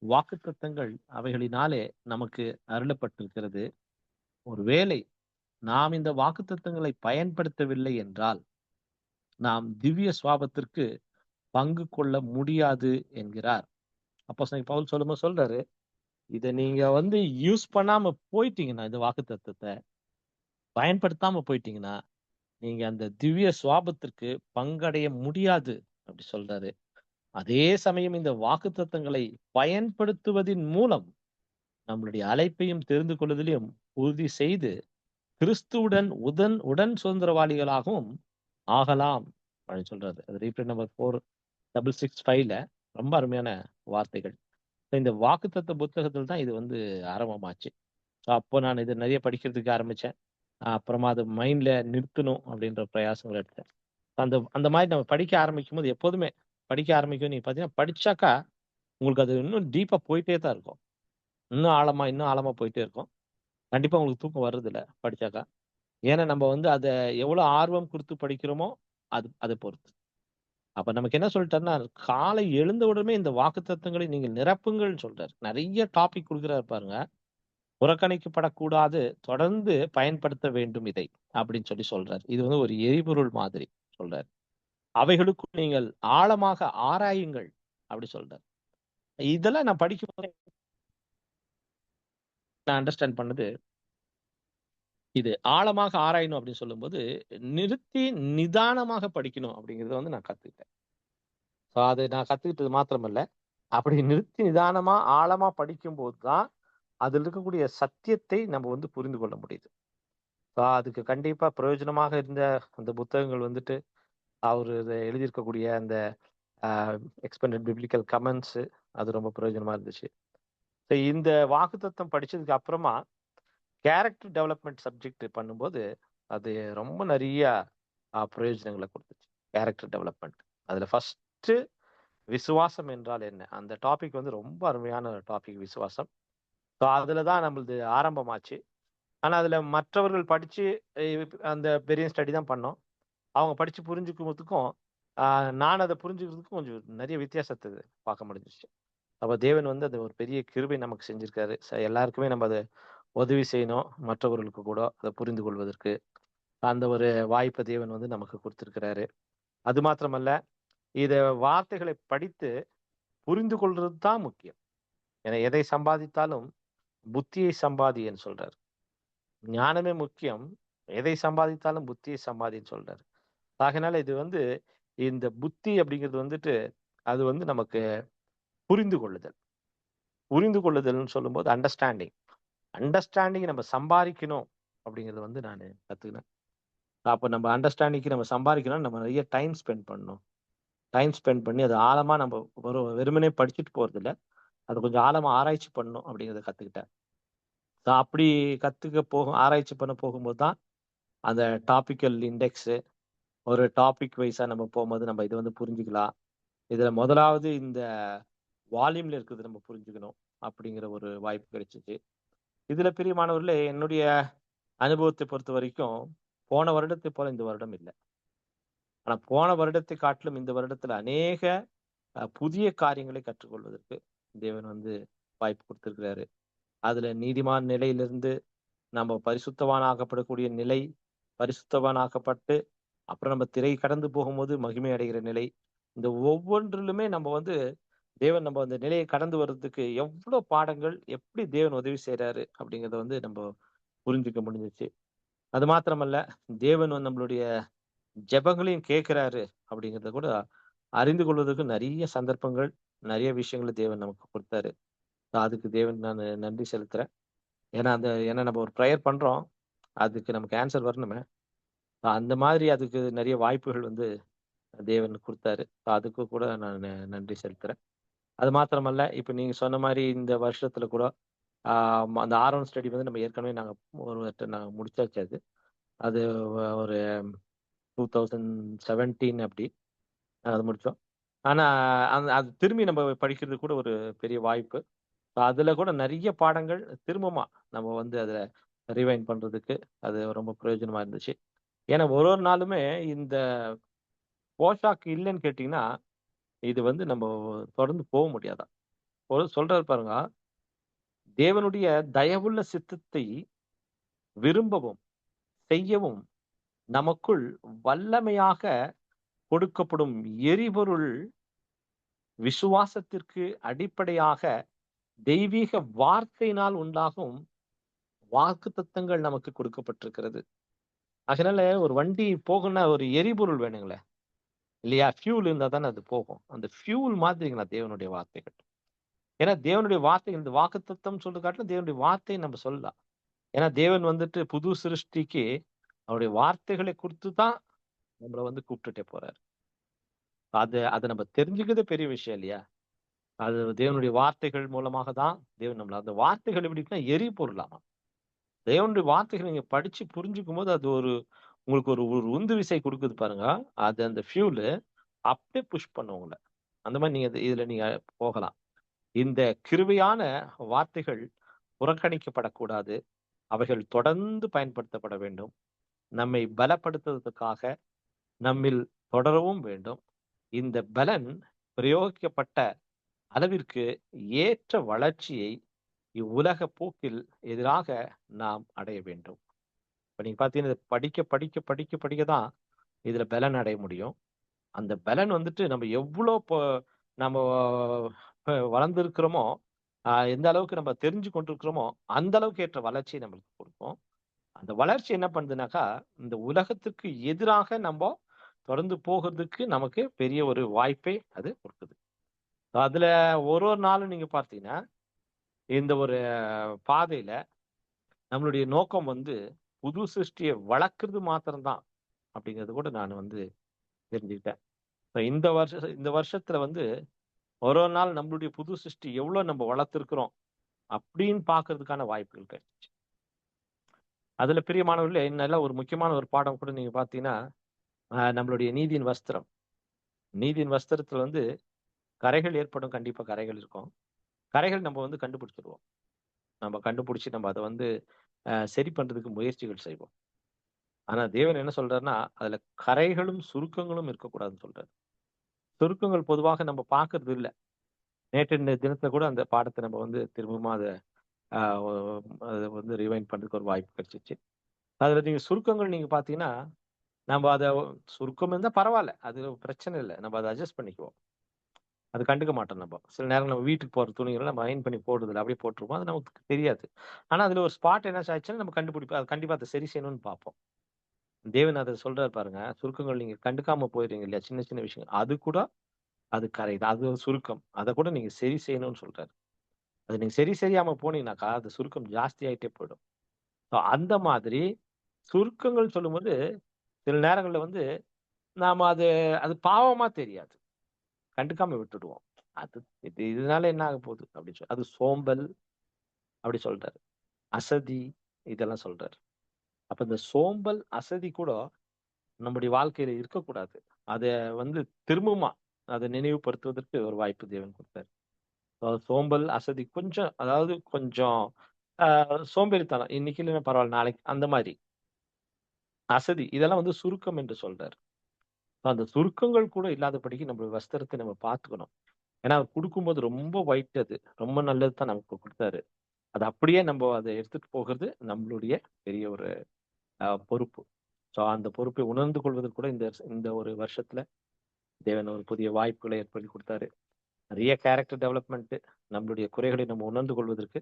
Speaker 1: வாக்குத்தத்தங்கள் அவைகளினாலே நமக்கு அருளப்பட்டிருக்கிறது. ஒருவேளை நாம் இந்த வாக்குத்தத்தங்களை பயன்படுத்தவில்லை என்றால் நாம் திவ்ய சுவாபத்திற்கு பங்கு கொள்ள முடியாது என்கிறார். அப்போஸ்தலன் பவுல் சொல்லும்போது சொல்றாரு, இதை நீங்க யூஸ் பண்ணாம போயிட்டீங்கன்னா, இந்த வாக்குத்தத்தத்தை பயன்படுத்தாம போயிட்டீங்கன்னா, நீங்க அந்த திவ்ய சுவாபத்திற்கு பங்கடைய முடியாது அப்படி சொல்றாரு. அதே சமயம் இந்த வாக்குத்தத்தங்களை பயன்படுத்துவதின் மூலம் நம்மளுடைய அழைப்பையும் தெரிந்து கொள்வதிலும் உறுதி செய்து கிறிஸ்துவுடன் உடன் சுதந்திரவாளிகளாகவும் ஆகலாம் அப்படின்னு சொல்றாரு. அது ரீப்ரிண்ட் நம்பர் 4665ல ரொம்ப அருமையான வார்த்தைகள். இந்த வாக்குத்தத்த புத்தகத்தில் தான் இது ஆரம்பமாச்சு. அப்போ நான் இது நிறைய படிக்கிறதுக்கு ஆரம்பிச்சேன். அப்புறமா அது மைண்ட்ல நிறுத்தணும் அப்படின்ற பிரயாசங்கள் எடுத்தேன். அந்த மாதிரி நம்ம படிக்க ஆரம்பிக்கும் போது எப்போதுமே படிக்க ஆரம்பிக்கும் நீங்க பாத்தீங்கன்னா படிச்சாக்கா உங்களுக்கு அது இன்னும் டீப்பா போயிட்டே தான் இருக்கும். இன்னும் ஆழமா போயிட்டே இருக்கும். கண்டிப்பா உங்களுக்கு தூக்கம் வர்றது இல்ல படிச்சாக்கா. ஏன்னா நம்ம அதை எவ்வளவு ஆர்வம் கொடுத்து படிக்கிறோமோ அதை பொறுத்து. அப்ப நமக்கு என்ன சொல்லிட்டாருன்னா, காலை எழுந்த உடனே இந்த வாக்குத்தத்தங்களை நீங்கள் நிரப்புங்கள்னு சொல்றாரு. நிறைய டாபிக் கொடுக்குறாரு பாருங்க. புறக்கணிக்கப்படக்கூடாது, தொடர்ந்து பயன்படுத்த வேண்டும் இதை அப்படின்னு சொல்றாரு. இது ஒரு எரிபொருள் மாதிரி சொல்றாரு. அவைகளுக்குள் நீங்கள் ஆழமாக ஆராயுங்கள் அப்படி சொல்றாரு. இதெல்லாம் நான் படிக்கும்போது நான் அண்டர்ஸ்டாண்ட் பண்ணது, இது ஆழமாக ஆராயணும் அப்படின்னு சொல்லும்போது நிறுத்தி நிதானமாக படிக்கணும் அப்படிங்கறத நான் கத்துக்கிட்டேன். அது நான் கத்துக்கிட்டது மாத்திரமல்ல, அப்படி நிறுத்தி நிதானமா ஆழமா படிக்கும்போது தான் அதில் இருக்கக்கூடிய சத்தியத்தை நம்ம புரிந்து கொள்ள முடியுது. அதுக்கு கண்டிப்பா பிரயோஜனமாக இருந்த அந்த புத்தகங்கள் அவர் எழுதியிருக்கக்கூடிய அந்த எக்ஸ்பெண்டட் பிப்ளிக்கல் கமெண்ட்ஸ் அது ரொம்ப பிரயோஜனமா இருந்துச்சு. இந்த வாக்குத்தத்தம் படிச்சதுக்கு அப்புறமா கேரக்டர் டெவலப்மெண்ட் சப்ஜெக்ட் பண்ணும்போது அது ரொம்ப நிறைய பிரயோஜனங்களை கொடுத்துச்சு. கேரக்டர் டெவலப்மெண்ட் அதுல ஃபர்ஸ்ட் விசுவாசம் என்றால் என்ன, அந்த டாபிக் ரொம்ப அருமையான டாபிக் விசுவாசம். அதுலதான் நம்மளது ஆரம்பமாச்சு. ஆனா அதுல மற்றவர்கள் படிச்சு அந்த பெரிய ஸ்டடி தான் பண்ணோம். அவங்க படிச்சு புரிஞ்சுக்கிறதுக்கும் நான் அதை புரிஞ்சுக்கிறதுக்கும் கொஞ்சம் நிறைய வித்தியாசத்தை பார்க்க முடிஞ்சிச்சு. அப்ப தேவன் அது ஒரு பெரிய கிருபை நமக்கு செஞ்சிருக்காரு. எல்லாருக்குமே நம்ம அதை உதவி செய்யணும், மற்றவர்களுக்கு கூட அதை புரிந்து கொள்வதற்கு அந்த ஒரு வாய்ப்பை தேவன் நமக்கு கொடுத்திருக்கிறாரு. அது மாத்திரமல்ல, இத வார்த்தைகளை படித்து புரிந்து கொள்றது தான் முக்கியம். ஏன்னா எதை சம்பாதித்தாலும் புத்தியை சம்பாதின்னு சொல்றாரு. ஞானமே முக்கியம், எதை சம்பாதித்தாலும் புத்தியை சம்பாதின்னு சொல்றாரு. ஆகையினால இது இந்த புத்தி அப்படிங்கிறது அது நமக்கு புரிந்து கொள்ளுதல்னு சொல்லும்போது அண்டர்ஸ்டாண்டிங் நம்ம சம்பாதிக்கணும் அப்படிங்கறது நான் கத்துக்கினேன். அப்ப நம்ம அண்டர்ஸ்டாண்டிங்க்கு நம்ம சம்பாதிக்கணும், நம்ம நிறைய டைம் ஸ்பெண்ட் பண்ணணும். டைம் ஸ்பெண்ட் பண்ணி அது ஆழமா நம்ம வெறுமனே படிச்சுட்டு போறது இல்லை, அது கொஞ்சம் ஆழமா ஆராய்ச்சி பண்ணணும் அப்படிங்கிறத கத்துக்கிட்டேன். அப்படி ஆராய்ச்சி பண்ண போகும்போது தான் அந்த டாபிக்கல் இண்டெக்ஸ் ஒரு டாபிக் வைஸா நம்ம போகும்போது நம்ம இது புரிஞ்சுக்கலாம். இதுல முதலாவது இந்த வால்யூம்ல இருக்கிறது நம்ம புரிஞ்சுக்கணும் அப்படிங்கிற ஒரு வாய்ப்பு கிடைச்சிச்சு. இதுல பிரியமானவர்களே, என்னுடைய அனுபவத்தை பொறுத்த வரைக்கும் போன வருடத்தை போல இந்த வருடம் இல்லை. ஆனா போன வருடத்தை காட்டிலும் இந்த வருடத்துல அநேக புதிய காரியங்களை கற்றுக்கொள்வதற்கு தேவன் வாய்ப்பு கொடுத்திருக்கிறாரு. அதுல நீதிமான் நிலையிலிருந்து நம்ம பரிசுத்தவானாக்கப்படக்கூடிய நிலை, பரிசுத்தவானாக்கப்பட்டு அப்புறம் நம்ம திரை கடந்து போகும்போது மகிமை அடைகிற நிலை, இந்த ஒவ்வொன்றிலுமே நம்ம தேவன் நம்ம அந்த நிலையை கடந்து வர்றதுக்கு எவ்வளவு பாடங்கள், எப்படி தேவன் உதவி செய்யறாரு அப்படிங்கறத நம்ம புரிஞ்சுக்க முடிஞ்சிச்சு. அது மாத்திரமல்ல, தேவன் நம்மளுடைய ஜெபங்களையும் கேட்கிறாரு அப்படிங்கறத கூட அறிந்து கொள்வதற்கு நிறைய சந்தர்ப்பங்கள், நிறைய விஷயங்களை தேவன் நமக்கு கொடுத்தாரு. அதுக்கு தேவன் நான் நன்றி செலுத்துறேன். ஏன்னா நம்ம ஒரு ப்ரேயர் பண்றோம், அதுக்கு நமக்கு ஆன்சர் வரணுமே. அந்த மாதிரி அதுக்கு நிறைய வாய்ப்புகள் தேவன் கொடுத்தாரு. அதுக்கு கூட நான் நன்றி செலுத்துறேன். அது மாத்திரமல்ல, இப்ப நீங்க சொன்ன மாதிரி இந்த வருஷத்துல கூட அந்த ஆர்வன் ஸ்டடி நம்ம ஏற்கனவே நாங்க முடிச்சாச்சு. அது ஒரு 2017 அப்படி அது முடிச்சோம். ஆனா அது திரும்பி நம்ம படிக்கிறது கூட ஒரு பெரிய வாய்ப்பு. அதுல கூட நிறைய பாடங்கள் திரும்பமா நம்ம அதுல ரிவைண்ட் பண்றதுக்கு அது ரொம்ப பிரயோஜனமா இருந்துச்சு. ஏன்னா ஒரு நாளுமே இந்த போஷாக்கு இல்லைன்னு கேட்டீங்கன்னா இது நம்ம தொடர்ந்து போக முடியாதான். சொல்றாரு பாருங்க, தேவனுடைய தயவுள்ள சித்தத்தை விரும்பவும் செய்யவும் நமக்குள் வல்லமையாக கொடுக்கப்படும் எரிபொருள் விசுவாசத்திற்கு அடிப்படையாக தெய்வீக வார்த்தையினால் உண்டாகும் வாக்குத்தத்தங்கள் நமக்கு கொடுக்கப்பட்டிருக்கிறது. அதனால ஒரு வண்டி போகணும்னா ஒரு எரிபொருள் வேணுங்களே இல்லையா? ஃபியூல் இருந்தா தானே அது போகும். அந்த ஃபியூல் மாதிரிங்களா தேவனுடைய வார்த்தைகள். ஏன்னா தேவனுடைய வார்த்தைகள், இந்த வாக்குத்தத்தம் சொல்றது காட்டிலும் தேவனுடைய வார்த்தையை நம்ம சொல்லலாம். ஏன்னா தேவன் வந்துட்டு புது சிருஷ்டிக்கு அவருடைய வார்த்தைகளை கொடுத்து தான் நம்மளை வந்து கூப்பிட்டுட்டே போறாரு. அதை நம்ம தெரிஞ்சுக்கிறதே பெரிய விஷயம் இல்லையா? அது தேவனுடைய வார்த்தைகள் மூலமாக தான் தேவன் நம்மள அந்த வார்த்தைகள் எப்படின்னா எரிபொருளாமா. தேவனுடைய வார்த்தைகளை நீங்க படிச்சு புரிஞ்சுக்கும் போது அது உங்களுக்கு ஒரு ஒரு உந்து விசை கொடுக்குது பாருங்க. அது அந்த ஃபியூலு அப்படியே புஷ் பண்ணும் உங்களை. அந்த மாதிரி நீங்க இதுல நீங்க போகலாம். இந்த கிருபையான வார்த்தைகள் புறக்கணிக்கப்படக்கூடாது. அவைகள் தொடர்ந்து பயன்படுத்தப்பட வேண்டும். நம்மை பலப்படுத்துவதற்காக நம்மில் தொடரவும் வேண்டும். இந்த பலன் பிரயோகிக்கப்பட்ட அளவிற்கு ஏற்ற வளர்ச்சியை இவ்வுலக போக்கில் எதிராக நாம் அடைய வேண்டும். இப்ப நீங்க பாத்தீங்கன்னா படிக்க படிக்க படிக்க படிக்கதான் இதுல பலன் அடைய முடியும். அந்த பலன் வந்துட்டு நம்ம எவ்வளவு நம்ம வளர்ந்திருக்கிறோமோ, எந்த அளவுக்கு நம்ம தெரிஞ்சு கொண்டிருக்கிறோமோ அந்த அளவுக்கு ஏற்ற வளர்ச்சி நம்மளுக்கு கொடுக்கும். அந்த வளர்ச்சி என்ன பண்ணுதுனாக்கா, இந்த உலகத்துக்கு எதிராக நம்ம தொடர்ந்து போகிறதுக்கு நமக்கு பெரிய ஒரு வாய்ப்பை அது கொடுக்குது. அதுல ஒரு நாளும் நீங்க பார்த்தீங்கன்னா இந்த ஒரு பாதையில நம்மளுடைய நோக்கம் வந்து புது சிருஷ்டியை வளர்க்கறது மாத்திரம்தான் அப்படிங்கிறது கூட நான் வந்து தெரிஞ்சுக்கிட்டேன். இந்த வருஷத்துல வந்து ஒரு நாள் நம்மளுடைய புது சிருஷ்டி எவ்வளவு நம்ம வளர்த்திருக்கிறோம் அப்படின்னு பாக்குறதுக்கான வாய்ப்புகள் கிடைச்சிச்சு. அதுல பிரியமானவர்களே, நல்ல ஒரு முக்கியமான ஒரு பாடம் கூட நீங்க பாத்தீங்கன்னா, நம்மளுடைய நீதியின் வஸ்திரம். நீதியின் வஸ்திரத்துல வந்து கரைகள் ஏற்படும், கண்டிப்பா கரைகள் இருக்கும். கரைகள் நம்ம வந்து கண்டுபிடிச்சிருவோம். நம்ம கண்டுபிடிச்சு நம்ம அதை வந்து சரி பண்றதுக்கு முயற்சிகள் செய்வோம். ஆனா தேவன் என்ன சொல்றாருன்னா, அதுல கரைகளும் சுருக்கங்களும் இருக்கக்கூடாதுன்னு சொல்றாரு. சுருக்கங்கள் பொதுவாக நம்ம பாக்குறது இல்லை. நேற்று தினத்துல கூட அந்த பாடத்தை நம்ம வந்து திரும்பவும் அதை வந்து ரிவைண்ட் பண்றதுக்கு ஒரு வாய்ப்பு கிடைச்சிச்சு. அதுல நீங்க சுருக்கங்கள் நீங்க பாத்தீங்கன்னா, நம்ம அதை சுருக்கம் இருந்தா பரவாயில்ல, அது பிரச்சனை இல்லை, நம்ம அதை அட்ஜஸ்ட் பண்ணிக்குவோம். அது கண்டுக்க மாட்டோம். நம்ம சில நேரம் நம்ம வீட்டுக்கு போற துணிகளை நம்ம அயன் பண்ணி போடுறதில்ல, அப்படியே போட்டுருவோம். அது நமக்கு தெரியாது. ஆனா அதுல ஒரு ஸ்பாட் என்ன ஆச்சுன்னா நம்ம கண்டுபிடிப்போம். அது கண்டிப்பா அதை சரி செய்யணும்னு பார்ப்போம். தேவன் அதை சொல்றாரு பாருங்க, சுருக்கங்கள் நீங்க கண்டுக்காம போயிடுறீங்க இல்லையா, சின்ன சின்ன விஷயங்கள், அது கூட அது கரையுது, அது ஒரு சுருக்கம், அதை கூட நீங்க சரி செய்யணும்னு சொல்றாரு. அது நீங்க சரி செய்யாம போனீங்கன்னாக்கா அது சுருக்கம் ஜாஸ்தி ஆயிட்டே போயிடும். அந்த மாதிரி சுருக்கங்கள் சொல்லும்போது சில நேரங்கள்ல வந்து நாம அது அது பாவமா தெரியாது, கண்டுக்காம விட்டுடுவோம். அது இதனால என்ன ஆக போகுது அப்படின்னு சொல்லி அது சோம்பல் அப்படி சொல்றாரு, அசதி இதெல்லாம் சொல்றாரு. அப்ப இந்த சோம்பல் அசதி கூட நம்முடைய வாழ்க்கையில இருக்கக்கூடாது. அதை வந்து திரும்பமா அதை நினைவுபடுத்துவதற்கு ஒரு வாய்ப்பு தேவன் கொடுத்தாரு. சோம்பல் அசதி கொஞ்சம், அதாவது கொஞ்சம் சோம்பேறித்தனம், இன்னைக்கு இல்லைன்னா பரவாயில்ல நாளைக்கு, அந்த மாதிரி அசதி இதெல்லாம் வந்து சுருக்கம் என்று சொல்றாரு. அந்த சுருக்கங்கள் கூட இல்லாதபடிக்கு நம்ம வஸ்திரத்தை நம்ம பார்த்துக்கணும். ஏன்னா அவர் கொடுக்கும்போது ரொம்ப ஒயிட், அது ரொம்ப நல்லது தான் நமக்கு கொடுத்தாரு. அது அப்படியே நம்ம அதை எடுத்துட்டு போகிறது நம்மளுடைய பெரிய ஒரு பொறுப்பு. ஸோ அந்த பொறுப்பை உணர்ந்து கொள்வதற்கு கூட இந்த ஒரு வருஷத்துல தேவன் ஒரு புதிய வாய்ப்புகளை ஏற்படுத்தி கொடுத்தாரு. நிறைய கேரக்டர் டெவலப்மெண்ட், நம்மளுடைய குறைகளை நம்ம உணர்ந்து கொள்வதற்கு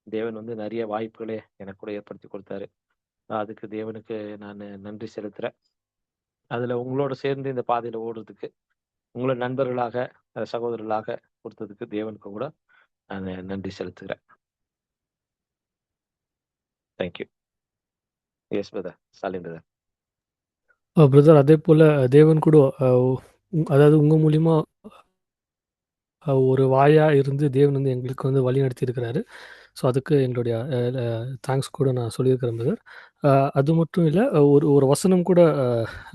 Speaker 1: தேவன் வந்து நிறைய வாய்ப்புகளை எனக்கு கூட ஏற்படுத்தி கொடுத்தாரு. அதுக்கு தேவனுக்கு நான் நன்றி செலுத்துறேன். அதுல உங்களோட சேர்ந்து இந்த பாதையில ஓடுறதுக்கு உங்களை நண்பர்களாக சகோதரர்களாக கொடுத்ததுக்கு தேவனுக்கு கூட நான் நன்றி செலுத்துகிறேன். Thank you. Yes brother, Stalin brother.
Speaker 2: Brother, அதே போல் தேவன் கூட அதாவது உங்கள் மூலிமா ஒரு வாயாக இருந்து தேவன் வந்து எங்களுக்கு வந்து வழி நடத்தி இருக்கிறாரு. ஸோ அதுக்கு எங்களுடைய தேங்க்ஸ் கூட நான் சொல்லியிருக்கிறேன் பிரதர். அது மட்டும் இல்லை, ஒரு வசனம் கூட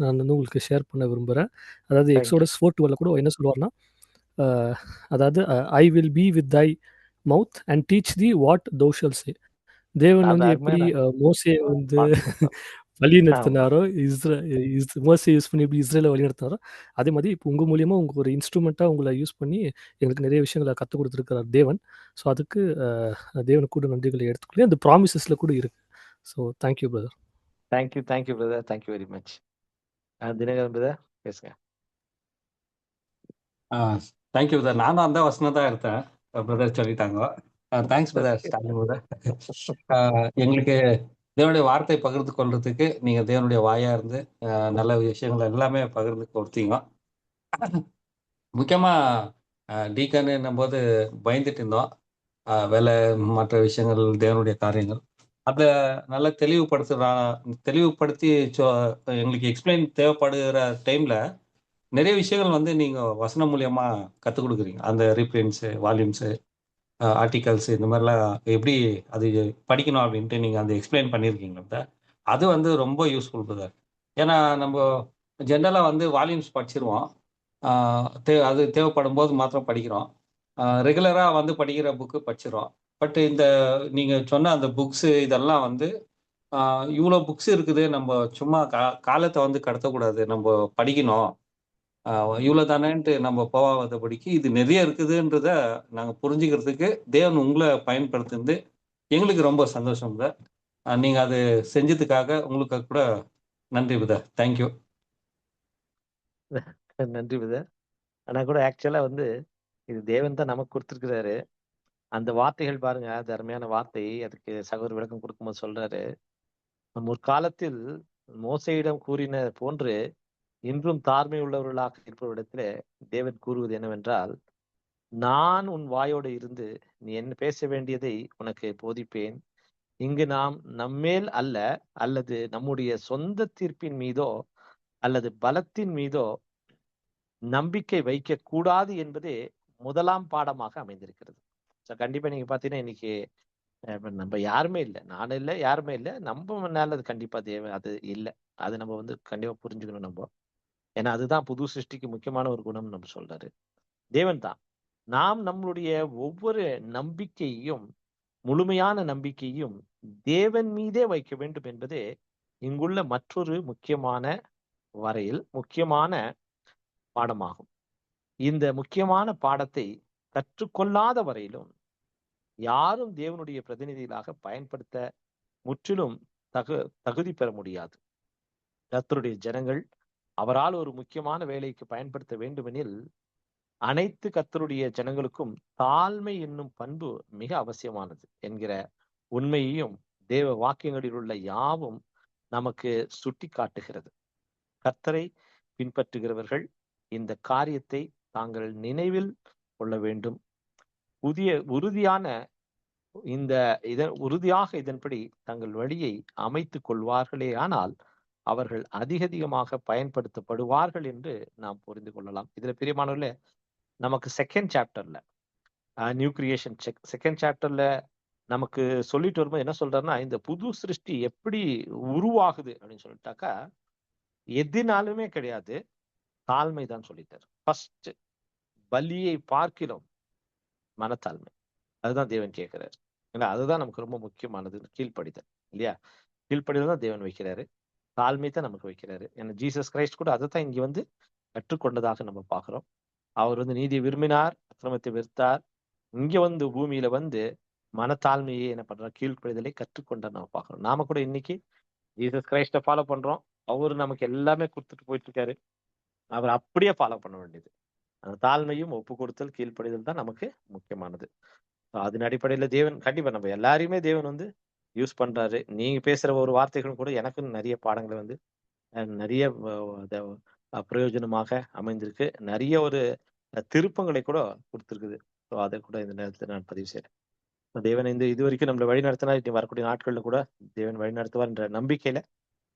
Speaker 2: நான் வந்து உங்களுக்கு ஷேர் பண்ண விரும்புகிறேன். அதாவது எக்ஸோடஸ் 4:12 கூட என்ன சொல்லுவார்னா, அதாவது I will be with thy mouth and teach thee what thou shall say. தேவன் வந்து எப்படி மோசே வந்து வழி நடத்தினாரோ, மோசே யூஸ் பண்ணி எப்படி இஸ்ரேலை வழி நடத்தினாரோ, அதே மாதிரி இப்போ உங்கள் மூலியமா ஒரு இன்ஸ்ட்ருமெண்ட்டாக உங்களை யூஸ் பண்ணி எங்களுக்கு நிறைய விஷயங்களை கற்றுக் கொடுத்துருக்கிறார் தேவன். ஸோ அதுக்கு தேவனுக்கு கூட நன்றிகளை எடுத்துக்கொள்ளி அந்த ப்ராமிசஸில் கூட இருக்கு. So thank you brother.
Speaker 1: Thank you brother, thank you very much. Dhinakaran brother பேசுங்க.
Speaker 3: Thank you brother. நானும் அந்த வசனம் தான் எடுத்தேன், பிரதர் சொல்லிட்டாங்க. Thanks brother, Stalin brother. எங்களுக்கு தேவனுடைய வார்த்தை பகிர்ந்து கொள்றதுக்கு நீங்க தேவனுடைய வாயா இருந்து நல்ல விஷயங்கள் எல்லாமே பகிர்ந்து கொடுத்தீங்க. முக்கியமா டீக்கன் போது பயந்துட்டு இருந்தோம். வேலை, மற்ற விஷயங்கள், தேவனுடைய காரியங்கள் அதை நல்லா தெளிவுபடுத்தி எங்களுக்கு எக்ஸ்பிளைன் தேவைப்படுகிற டைம்ல நிறைய விஷயங்கள் வந்து நீங்க வசனம் மூலியமா கற்றுக் கொடுக்குறீங்க. அந்த ரீப்ரின்ஸு, வால்யூம்ஸு, ஆர்டிகல்ஸ், இந்த மாதிரிலாம் எப்படி அது படிக்கணும் அப்படின்ட்டு நீங்கள் அந்த எக்ஸ்பிளைன் பண்ணியிருக்கீங்க. அது வந்து ரொம்ப யூஸ்ஃபுல் பிரதர். ஏன்னா நம்ம ஜென்ரலாக வந்து வால்யூம்ஸ் படிச்சிருவோம், அது தேவைப்படும் போது மாத்திரம் படிக்கிறோம். ரெகுலராக வந்து படிக்கிற புக்கு படிச்சிடும். பட் இந்த நீங்கள் சொன்ன அந்த புக்ஸு இதெல்லாம் வந்து இவ்வளோ புக்ஸ் இருக்குது, நம்ம சும்மா காலத்தை வந்து கடத்தக்கூடாது, நம்ம படிக்கணும். இவ்வளோ தானேன்ட்டு நம்ம போகாதபடிக்கு இது நிறைய இருக்குதுன்றத நாங்கள் புரிஞ்சுக்கிறதுக்கு தேவன் உங்களை பயன்படுத்துறது எங்களுக்கு ரொம்ப சந்தோஷம் பிரதர். நீங்கள் அது செஞ்சதுக்காக உங்களுக்கு கூட நன்றி பிரதர். தேங்க்யூ.
Speaker 1: நன்றி பிரதர். ஆனால் கூட ஆக்சுவலாக வந்து இது தேவன் தான் நமக்கு கொடுத்துருக்கிறாரு. அந்த வார்த்தைகள் பாருங்க, அது அருமையான வார்த்தை. அதுக்கு சகோதர விளக்கம் கொடுக்கும்போது சொல்றாரு, முற்காலத்தில் மோசையிடம் கூறின போன்று இன்றும் தாழ்மை உள்ளவர்களாக இருப்பவரிடத்திலே தேவன் கூறுவது என்னவென்றால், நான் உன் வாயோடு இருந்து நீ என்ன பேச வேண்டியதை உனக்கு போதிப்பேன். இங்கு நாம் நம்மேல் அல்ல, அல்லது நம்முடைய சொந்த தீர்ப்பின் மீதோ அல்லது பலத்தின் மீதோ நம்பிக்கை வைக்க கூடாது என்பதே முதலாம் பாடமாக அமைந்திருக்கிறது. கண்டிப்பா நீங்க பாத்தீங்கன்னா இன்னைக்கு நம்ம யாருமே இல்லை, நானும் இல்லை, யாருமே இல்லை, நம்ம மேல அது கண்டிப்பா தேவை அது இல்லை. அது நம்ம வந்து கண்டிப்பா புரிஞ்சுக்கணும் நம்ம. ஏன்னா அதுதான் புது சிருஷ்டிக்கு முக்கியமான ஒரு குணம் நம்ம சொல்றாரு. தேவன் தான் நாம் நம்மளுடைய ஒவ்வொரு நம்பிக்கையையும், முழுமையான நம்பிக்கையும் தேவன் மீதே வைக்க வேண்டும் என்பதே இங்குள்ள மற்றொரு முக்கியமான முக்கியமான பாடமாகும். இந்த முக்கியமான பாடத்தை கற்றுக்கொள்ளாத வரையிலும் யாரும் தேவனுடைய பிரதிநிதிகளாக பயன்படுத்த முற்றிலும் தகுதி பெற முடியாது. கர்த்தருடைய ஜனங்கள் அவரால் ஒரு முக்கியமான வேலைக்கு பயன்படுத்த வேண்டுமெனில் அனைத்து கர்த்தருடைய ஜனங்களுக்கும் தாழ்மை என்னும் பண்பு மிக அவசியமானது என்கிற உண்மையையும் தேவ வாக்கியங்களில் உள்ள யாவும் நமக்கு சுட்டி காட்டுகிறது. கர்த்தரை பின்பற்றுகிறவர்கள் இந்த காரியத்தை தாங்கள் நினைவில் கொள்ள வேண்டும். உறுதியாக இதன்படி தங்கள் வழியை அமைத்துக் கொள்வார்களே ஆனால் அவர்கள் அதிகமாக பயன்படுத்தப்படுவார்கள் என்று நாம் புரிந்து கொள்ளலாம். இதுல பிரியமானவர்களே, நமக்கு செகண்ட் சாப்டர்ல நியூ கிரியேஷன் செகண்ட் சாப்டர்ல நமக்கு சொல்லிட்டு வரும்போது என்ன சொல்றாருன்னா, இந்த புது சிருஷ்டி எப்படி உருவாகுது அப்படின்னு சொல்லிட்டாக்கா எதினாலுமே கிடையாது, தாழ்மை தான் சொல்லிட்டார். ஃபர்ஸ்ட் பலியை பார்க்கிறோம் மனத்தாழ்மை, அதுதான் தேவன் கேட்கிறாரு. ஏன்னா அதுதான் நமக்கு ரொம்ப முக்கியமானது, கீழ்ப்படிதல் இல்லையா? கீழ்ப்படிதல் தான் தேவன் வைக்கிறாரு, தாழ்மை தான் நமக்கு வைக்கிறாரு. ஏன்னா ஜீசஸ் கிரைஸ்ட் கூட அதை தான் இங்க வந்து கற்றுக்கொண்டதாக நம்ம பார்க்கிறோம். அவர் வந்து நீதியை விரும்பினார், அக்கிரமத்தை வெறுத்தார். இங்க வந்து பூமியில வந்து மனத்தாழ்மையை என்ன பண்றார், கீழ்ப்படிதலை கற்றுக்கொண்டார் நம்ம பார்க்கிறோம். நாம கூட இன்னைக்கு ஜீசஸ் கிரைஸ்ட ஃபாலோ பண்றோம். அவரு நமக்கு எல்லாமே கொடுத்துட்டு போயிட்டு இருக்காரு, அவர் அப்படியே ஃபாலோ பண்ண வேண்டியது. அந்த தாழ்மையும் ஒப்பு கொடுத்தல், கீழ்ப்படிதல் தான் நமக்கு முக்கியமானது. அதன் அடிப்படையில தேவன் கண்டிப்பா நம்ம எல்லாரையுமே தேவன் வந்து யூஸ் பண்றாரு. நீங்க பேசுற ஒரு வார்த்தைகளும் கூட எனக்கு நிறைய பாடங்களை வந்து நிறைய பிரயோஜனமாக அமைந்திருக்கு, நிறைய ஒரு திருப்பங்களை கூட கொடுத்துருக்குது. ஸோ அதை கூட இந்த நேரத்தில் நான் பதிவு செய்யறேன். தேவன் இது வரைக்கும் நம்மளை வழி நடத்தினா இனி வரக்கூடிய நாட்கள்ல கூட தேவன் வழி நடத்துவார் என்ற நம்பிக்கையில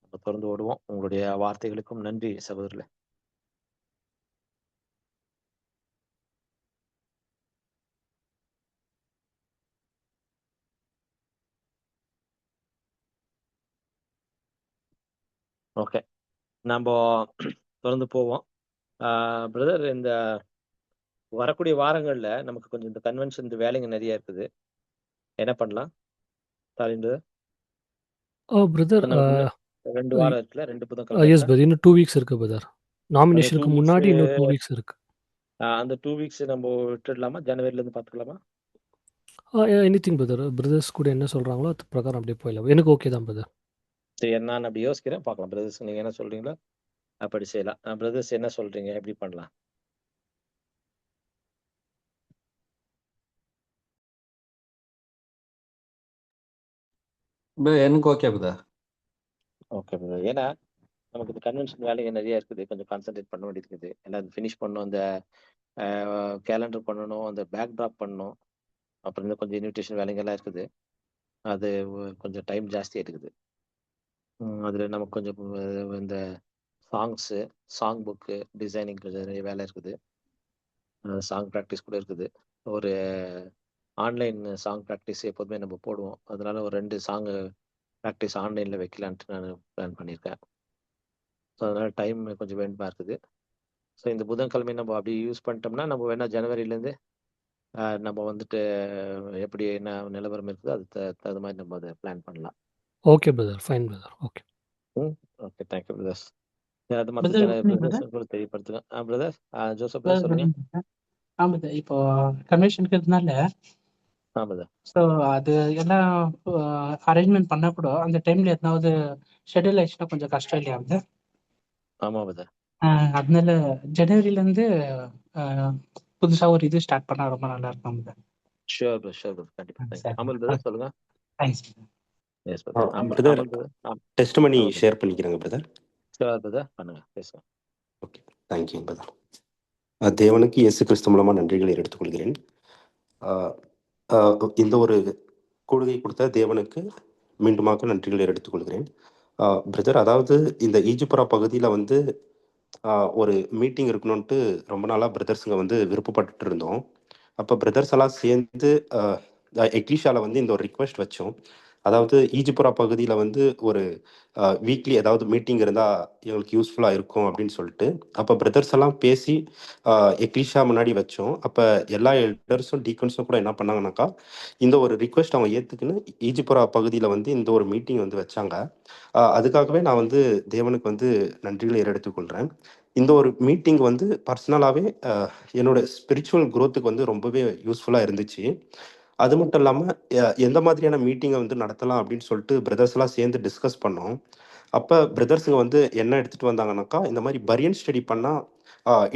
Speaker 1: நம்ம தொடர்ந்து ஓடுவோம். உங்களுடைய வார்த்தைகளுக்கும் நன்றி சகோதரர்களே. ஓகே, நம்ம தொடர்ந்து போவோம். பிரதர், இந்த வரக்கூடிய வாரங்கள்ல நமக்கு கொஞ்சம் இந்த கன்வென்ஷன் வேலைங்க நிறைய இருக்குது, என்ன பண்ணலாம்
Speaker 2: பிரதர்?
Speaker 1: 2 வாரம் இருக்குல்ல, 2 புதன்கிழமை
Speaker 2: எஸ் பிரதர், இன்னும் 2 வீக்ஸ் இருக்கு பிரதர். நாமினேஷனுக்கு முன்னாடி இன்னும் 2 வீக்ஸ் இருக்கு.
Speaker 1: அந்த 2 வீக்ஸ் நம்ம விட்டுடலாமா? ஜனவரில இருந்து பார்த்துக்கலாமா?
Speaker 2: எனிதிங் பிரதர், பிரதர்ஸ் கூட என்ன சொல்றாங்களோ அது பிரகாரம் அப்படியே போயிடலாம். எனக்கு ஓகே தான் பிரதர்.
Speaker 1: சரி, நான் அப்படி யோசிக்கிறேன், பார்க்கலாம். பிரதர்ஸ் நீங்க என்ன சொல்றீங்களோ அப்படி செய்யலாம். பிரதர்ஸ் என்ன சொல்றீங்க, எப்படி பண்ணலாம்?
Speaker 3: எனக்கு ஓகே பிரதர்.
Speaker 1: Okay brother. ஏன்னா நமக்கு இந்த கன்வென்ஷன் வேலைங்க நிறைய இருக்குது, கொஞ்சம் கான்சென்ட்ரேட் பண்ண வேண்டியது இருக்குது. எல்லாம் ஃபினிஷ் பண்ணணும், அந்த கேலண்டர் பண்ணணும், அந்த பேக் ட்ராப் பண்ணணும், அப்புறம் இன்னும் கொஞ்சம் இன்விடேஷன் வேலைங்கெல்லாம் இருக்குது. அது கொஞ்சம் டைம் ஜாஸ்தி எடுக்குது. அதில் நமக்கு கொஞ்சம் இந்த சாங்ஸு, சாங் புக்கு டிசைனிங் கொஞ்சம் நிறைய வேலை இருக்குது. சாங் ப்ராக்டிஸ் கூட இருக்குது. ஒரு ஆன்லைன் சாங் ப்ராக்டிஸ் எப்போதுமே நம்ம போடுவோம். அதனால ஒரு 2 சாங் ப்ராக்டிஸ் ஆன்லைனில் வைக்கலான்ட்டு நான் பிளான் பண்ணியிருக்கேன். ஸோ அதனால டைம் கொஞ்சம் வேண்டுமா இருக்குது. ஸோ இந்த புதன்கிழமை நம்ம அப்படி யூஸ் பண்ணிட்டோம்னா, நம்ம வேணா ஜனவரியிலேருந்து நம்ம வந்துட்டு எப்படி என்ன நிலவரம் இருக்குதோ அதுக்கு தகுந்த மாதிரி நம்ம அதை பிளான் பண்ணலாம்.
Speaker 2: Okay brother, fine brother. Okay.
Speaker 1: Okay, thank you brothers. அது
Speaker 6: பிரதர்
Speaker 1: மற்ற
Speaker 6: பிரதர்
Speaker 1: பிரதர்ஸ் கூட தெரியப்படுத்துங்க. பிரதர் ஜோசப் பிரதர் சொல்லுங்க.
Speaker 6: ஆமாம், இப்போ கன்வென்ஷனுக்கு இருந்தால
Speaker 1: பிரதர்.
Speaker 6: ஸோ அது எல்லாம் அரேஞ்ச்மெண்ட் பண்ண கூட அந்த டைம்ல எதாவது ஷெட்யூல் ஆயிடுச்சுன்னா கொஞ்சம் கஷ்டம் இல்லையா வந்து?
Speaker 1: ஆமாம் பிரதர்.
Speaker 6: அதனால ஜனவரியிலேருந்து புதுசா ஒரு இது ஸ்டார்ட் பண்ணா ரொம்ப நல்லா இருக்கும்.
Speaker 1: ஷூர் பிரதர், ஷூர் பிரதர், கண்டிப்பாக. தேங்க்யூ. அமல் பிரதர் சொல்லுங்க.
Speaker 6: Thanks.
Speaker 1: Yes brother.
Speaker 5: Brother
Speaker 1: Amal brother.
Speaker 5: Test பண்ணி ஷேர் பண்ணிக்கிறாங்க பிரதர்.
Speaker 1: ஷூர் பிரதர், பண்ணுங்க, பேசுங்க.
Speaker 5: Okay, thank you brother. தேவனுக்கு இயேசு கிறிஸ்து மூலமாக நன்றிகளை எடுத்துக்கொள்கிறேன். இந்த ஒரு கூடுகை கொடுத்த தேவனுக்கு மீண்டுமாக நன்றிகளை எடுத்துக்கொள்கிறேன். பிரதர், அதாவது இந்த ஈஜிபுரா பகுதியில் வந்து ஒரு மீட்டிங் இருக்கணும்ன்ட்டு ரொம்ப நாளாக பிரதர்ஸுங்க வந்து விருப்பப்பட்டு இருந்தோம். அப்போ பிரதர்ஸ் எல்லாம் சேர்ந்து எக்லிஷாவில் வந்து இந்த ஒரு ரிக்வெஸ்ட் வச்சோம். அதாவது ஈஜிபுரா பகுதியில் வந்து ஒரு வீக்லி ஏதாவது மீட்டிங் இருந்தால் எங்களுக்கு யூஸ்ஃபுல்லாக இருக்கும் அப்படின்னு சொல்லிட்டு அப்போ பிரதர்ஸ் எல்லாம் பேசி எக்லிஷா முன்னாடி வச்சோம். அப்போ எல்லா எல்டர்ஸும் டீக்கன்ஸும் கூட என்ன பண்ணாங்கனாக்கா, இந்த ஒரு ரிக்வெஸ்ட் அவங்க ஏற்றுக்குன்னு ஈஜிபுரா பகுதியில் வந்து இந்த ஒரு மீட்டிங் வந்து வச்சாங்க. அதுக்காகவே நான் வந்து தேவனுக்கு வந்து நன்றிகளை எடுத்துக்கொள்கிறேன். இந்த ஒரு மீட்டிங் வந்து பர்சனலாகவே என்னோட ஸ்பிரிச்சுவல் க்ரோத்துக்கு வந்து ரொம்பவே யூஸ்ஃபுல்லாக இருந்துச்சு. அது மட்டும் இல்லாமல் எந்த மாதிரியான மீட்டிங்கை வந்து நடத்தலாம் அப்படின்னு சொல்லிட்டு பிரதர்ஸ் எல்லாம் சேர்ந்து டிஸ்கஸ் பண்ணோம். அப்போ பிரதர்ஸுங்க வந்து என்ன எடுத்துகிட்டு வந்தாங்கனாக்கா, இந்த மாதிரி பரியன் ஸ்டடி பண்ணால்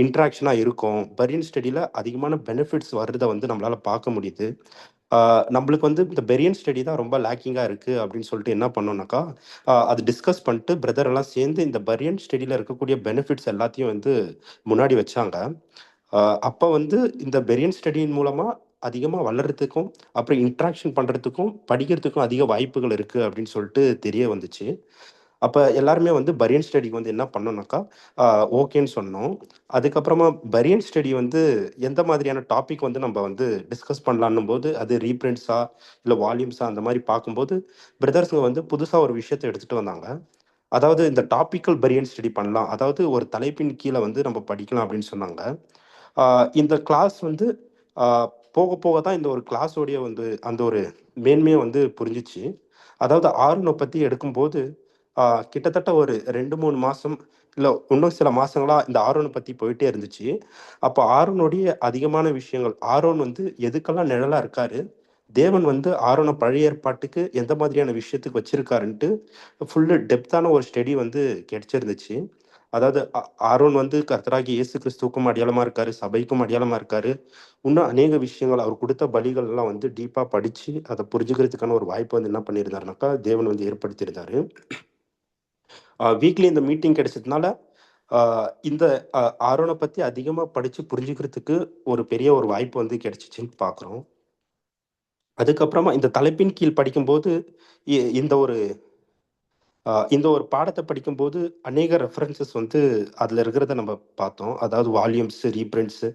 Speaker 5: இன்ட்ராக்ஷனாக இருக்கும், பரியன் ஸ்டடியில் அதிகமான பெனிஃபிட்ஸ் வர்றதை வந்து நம்மளால் பார்க்க முடியுது. நம்மளுக்கு வந்து இந்த பெரியன் ஸ்டடி தான் ரொம்ப லேக்கிங்காக இருக்குது அப்படின்னு சொல்லிட்டு என்ன பண்ணோம்னாக்கா, அது டிஸ்கஸ் பண்ணிட்டு பிரதர் எல்லாம் சேர்ந்து இந்த பரியன் ஸ்டடியில் இருக்கக்கூடிய பெனிஃபிட்ஸ் எல்லாத்தையும் வந்து முன்னாடி வச்சாங்க. அப்போ வந்து இந்த பெரியன் ஸ்டடியின் மூலமாக அதிகமாக வளர்கிறதுக்கும் அப்புறம் இன்ட்ராக்ஷன் பண்ணுறதுக்கும் படிக்கிறதுக்கும் அதிக வாய்ப்புகள் இருக்குது அப்படின்னு சொல்லிட்டு தெரிய வந்துச்சு. அப்போ எல்லாருமே வந்து பரியன் ஸ்டடிக்கு வந்து என்ன பண்ணோம்னாக்கா ஓகேன்னு சொன்னோம். அதுக்கப்புறமா பரியன் ஸ்டடி வந்து எந்த மாதிரியான டாபிக் வந்து நம்ம வந்து டிஸ்கஸ் பண்ணலான்னும் போது அது ரீப்ரிண்ட்ஸா இல்லை வால்யூம்ஸா அந்த மாதிரி பார்க்கும்போது பிரதர்ஸுங்க வந்து புதுசாக ஒரு விஷயத்தை எடுத்துகிட்டு வந்தாங்க. அதாவது இந்த டாபிக்கல் பரியன் ஸ்டடி பண்ணலாம், அதாவது ஒரு தலைப்பின் கீழே வந்து நம்ம படிக்கலாம் அப்படின்னு சொன்னாங்க. இந்த கிளாஸ் வந்து போக போக தான் இந்த ஒரு கிளாஸோடைய வந்து அந்த ஒரு மேன்மையை வந்து புரிஞ்சிச்சு. அதாவது ஆர்வனை பற்றி எடுக்கும்போது கிட்டத்தட்ட ஒரு 2-3 மாதம் இல்லை இன்னும் சில மாதங்களாக இந்த ஆரோனை பற்றி போயிட்டே இருந்துச்சு. அப்போ ஆரோனுடைய அதிகமான விஷயங்கள், ஆரோன் வந்து எதுக்கெல்லாம் நிழலாக இருக்காரு, தேவன் வந்து ஆரோனை பழைய ஏற்பாட்டுக்கு எந்த மாதிரியான விஷயத்துக்கு வச்சிருக்காருன்ட்டு ஃபுல்லு டெப்த்தான ஒரு ஸ்டடி வந்து கிடைச்சிருந்துச்சு. அதாவது ஆரோன் வந்து கர்த்தராகிய இயேசு கிறிஸ்துவுக்கும் அடையாளமாக இருக்காரு, சபைக்கும் அடையாளமாக இருக்காரு. இன்னும் அநேக விஷயங்கள் அவர் கொடுத்த பலிகள் எல்லாம் வந்து டீப்பாக படித்து அதை புரிஞ்சுக்கிறதுக்கான ஒரு வாய்ப்பு வந்து என்ன பண்ணியிருந்தாருனாக்கா தேவன் வந்து ஏற்படுத்தியிருந்தாரு. வீக்லி இந்த மீட்டிங் கிடைச்சதுனால இந்த ஆரோனை பற்றி அதிகமாக படித்து புரிஞ்சுக்கிறதுக்கு ஒரு பெரிய ஒரு வாய்ப்பு வந்து கிடைச்சிச்சின்னு பார்க்குறோம். அதுக்கப்புறமா இந்த தலைப்பின் கீழ் படிக்கும்போது இந்த ஒரு பாடத்தை படிக்கும்போது அநேக ரெஃபரன்சஸ் வந்து அதில் இருக்கிறத நம்ம பார்த்தோம். அதாவது volumes, reprints,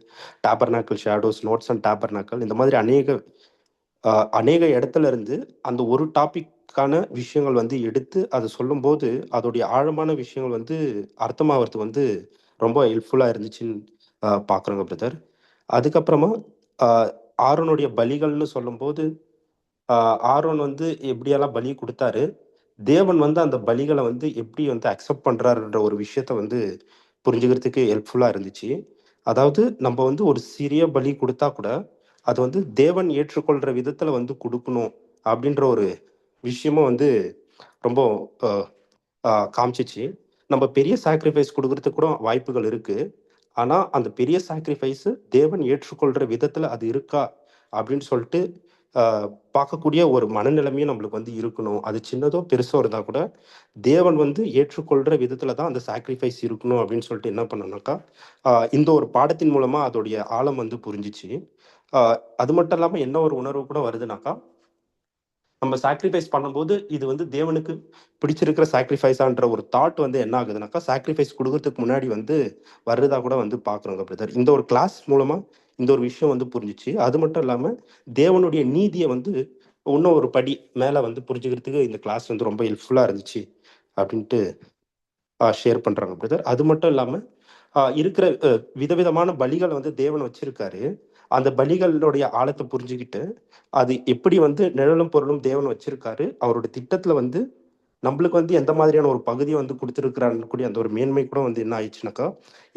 Speaker 5: tabernacle shadows, notes and tabernacle, இந்த மாதிரி அநேக இடத்துல இருந்து அந்த ஒரு டாபிக்கான விஷயங்கள் வந்து எடுத்து அதை சொல்லும்போது அதோடைய ஆழமான விஷயங்கள் வந்து அர்த்தமாகிறது வந்து ரொம்ப ஹெல்ப்ஃபுல்லாக இருந்துச்சுன்னு பார்க்குறோங்க பிரதர். அதுக்கப்புறமா ஆரோனுடைய பலிகள்னு சொல்லும்போது ஆரோன் வந்து எப்படியெல்லாம் பலி கொடுத்தாரு, தேவன் வந்து அந்த பலிகளை வந்து எப்படி வந்து அக்செப்ட் பண்ணுறாருன்ற ஒரு விஷயத்த வந்து புரிஞ்சுக்கிறதுக்கு ஹெல்ப்ஃபுல்லாக இருந்துச்சு. அதாவது நம்ம வந்து ஒரு சிறிய பலி கொடுத்தா கூட அது வந்து தேவன் ஏற்றுக்கொள்கிற விதத்தில் வந்து கொடுக்கணும் அப்படின்ற ஒரு விஷயமும் வந்து ரொம்ப காமிச்சிச்சு. நம்ம பெரிய சாக்ரிஃபைஸ் கொடுக்கறதுக்கு கூட வாய்ப்புகள் இருக்கு. ஆனா, அந்த பெரிய சாக்ரிஃபைஸ் தேவன் ஏற்றுக்கொள்ற விதத்துல அது இருக்கா அப்படின்னு சொல்லிட்டு ஆ பார்க்கக்கூடிய ஒரு மனநிலைமையும் நம்மளுக்கு வந்து இருக்கணும். அது சின்னதோ, பெருசோ இருந்தா கூட, தேவன் வந்து ஏற்றுக்கொள்ற விதத்துல தான் அந்த சாக்ரிஃபைஸ் இருக்கணும் அப்படின்னு சொல்லிட்டு என்ன பண்ணேன்னாக்கா, இந்த ஒரு பாடத்தின் மூலமா அதோடைய ஆழம் வந்து புரிஞ்சுச்சு. ஆ அது மட்டும் இல்லாம என்ன ஒரு உணர்வு கூட வருதுனாக்கா, நம்ம சாக்ரிஃபைஸ் பண்ணும்போது, இது வந்து தேவனுக்கு பிடிச்சிருக்கிற சாக்ரிஃபைஸான்ற ஒரு தாட் வந்து என்ன ஆகுதுனாக்கா, சாக்ரிஃபைஸ் குடுக்கறதுக்கு முன்னாடி வந்து வர்றதா கூட வந்து பார்க்குறோங்க பிரதர். இந்த ஒரு கிளாஸ் மூலமா இந்த ஒரு விஷயம் வந்து புரிஞ்சுச்சு. அது மட்டும் இல்லாம, தேவனுடைய நீதிய வந்து இன்னும் ஒரு படி மேல வந்து புரிஞ்சுக்கிறதுக்கு இந்த கிளாஸ் வந்து ரொம்ப ஹெல்ப்ஃபுல்லா இருந்துச்சு. அப்படின்ட்டு ஷேர் பண்றாங்க பிரதர். அது மட்டும் இல்லாம, இருக்கிற விதவிதமான பலிகள வந்து தேவன் வச்சிருக்காரு. அந்த பலிகளுடைய ஆழத்த புரிஞ்சுகிட்டு, அது எப்படி வந்து நிழலும் பொருளும் தேவன் வச்சிருக்காரு. அவரோட திட்டத்துல வந்து நம்பளுக்கு வந்து எந்த மாதிரியான ஒரு பகுதிய வந்து குடுத்திருக்கிறார்ன்னு கூடிய அந்த ஒரு மேன்மை கூட வந்து என்ன ஆயிடுச்சுனாக்கா,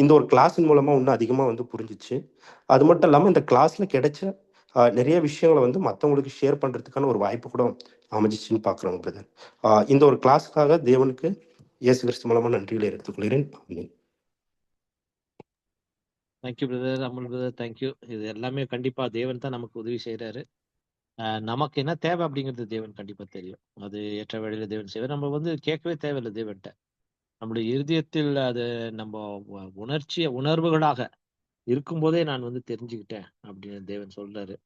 Speaker 5: இந்த ஒரு கிளாஸின் மூலமா இன்னும் அதிகமா வந்து புரிஞ்சுச்சு. அது மட்டும் இல்லாம இந்த கிளாஸ்ல கிடைச்ச நெறைய விஷயங்கள வந்து மத்தவங்களுக்கு ஷேர் பண்றதுக்கான ஒரு வாய்ப்பு கூட அமைஞ்சிச்சுன்னு பார்க்குறோங்க பிரதர். இந்த ஒரு கிளாஸ்க்காக தேவனுக்கு இயேசு கிறிஸ்து மூலமா நன்றிகளை எடுத்துக்கொள்கிறேன். ஆமென்.
Speaker 1: Thank you brother, Amul brother, thank you. இது எல்லாமே கண்டிப்பா தேவன் தான் நமக்கு உதவி செய்யறாரு. நமக்கு என்ன தேவை அப்படிங்கிறது தேவன் கண்டிப்பா தெரியும். அது ஏற்ற வழியில தேவன் செய்வார். நம்ம வந்து கேட்கவே தேவையில்லை தேவன்கிட்ட. நம்முடைய இருதயத்தில் அது நம்ம உணர்வுகளாக இருக்கும்போதே நான் வந்து தெரிஞ்சுக்கிட்டேன் அப்படின்னு தேவன் சொல்றாரு.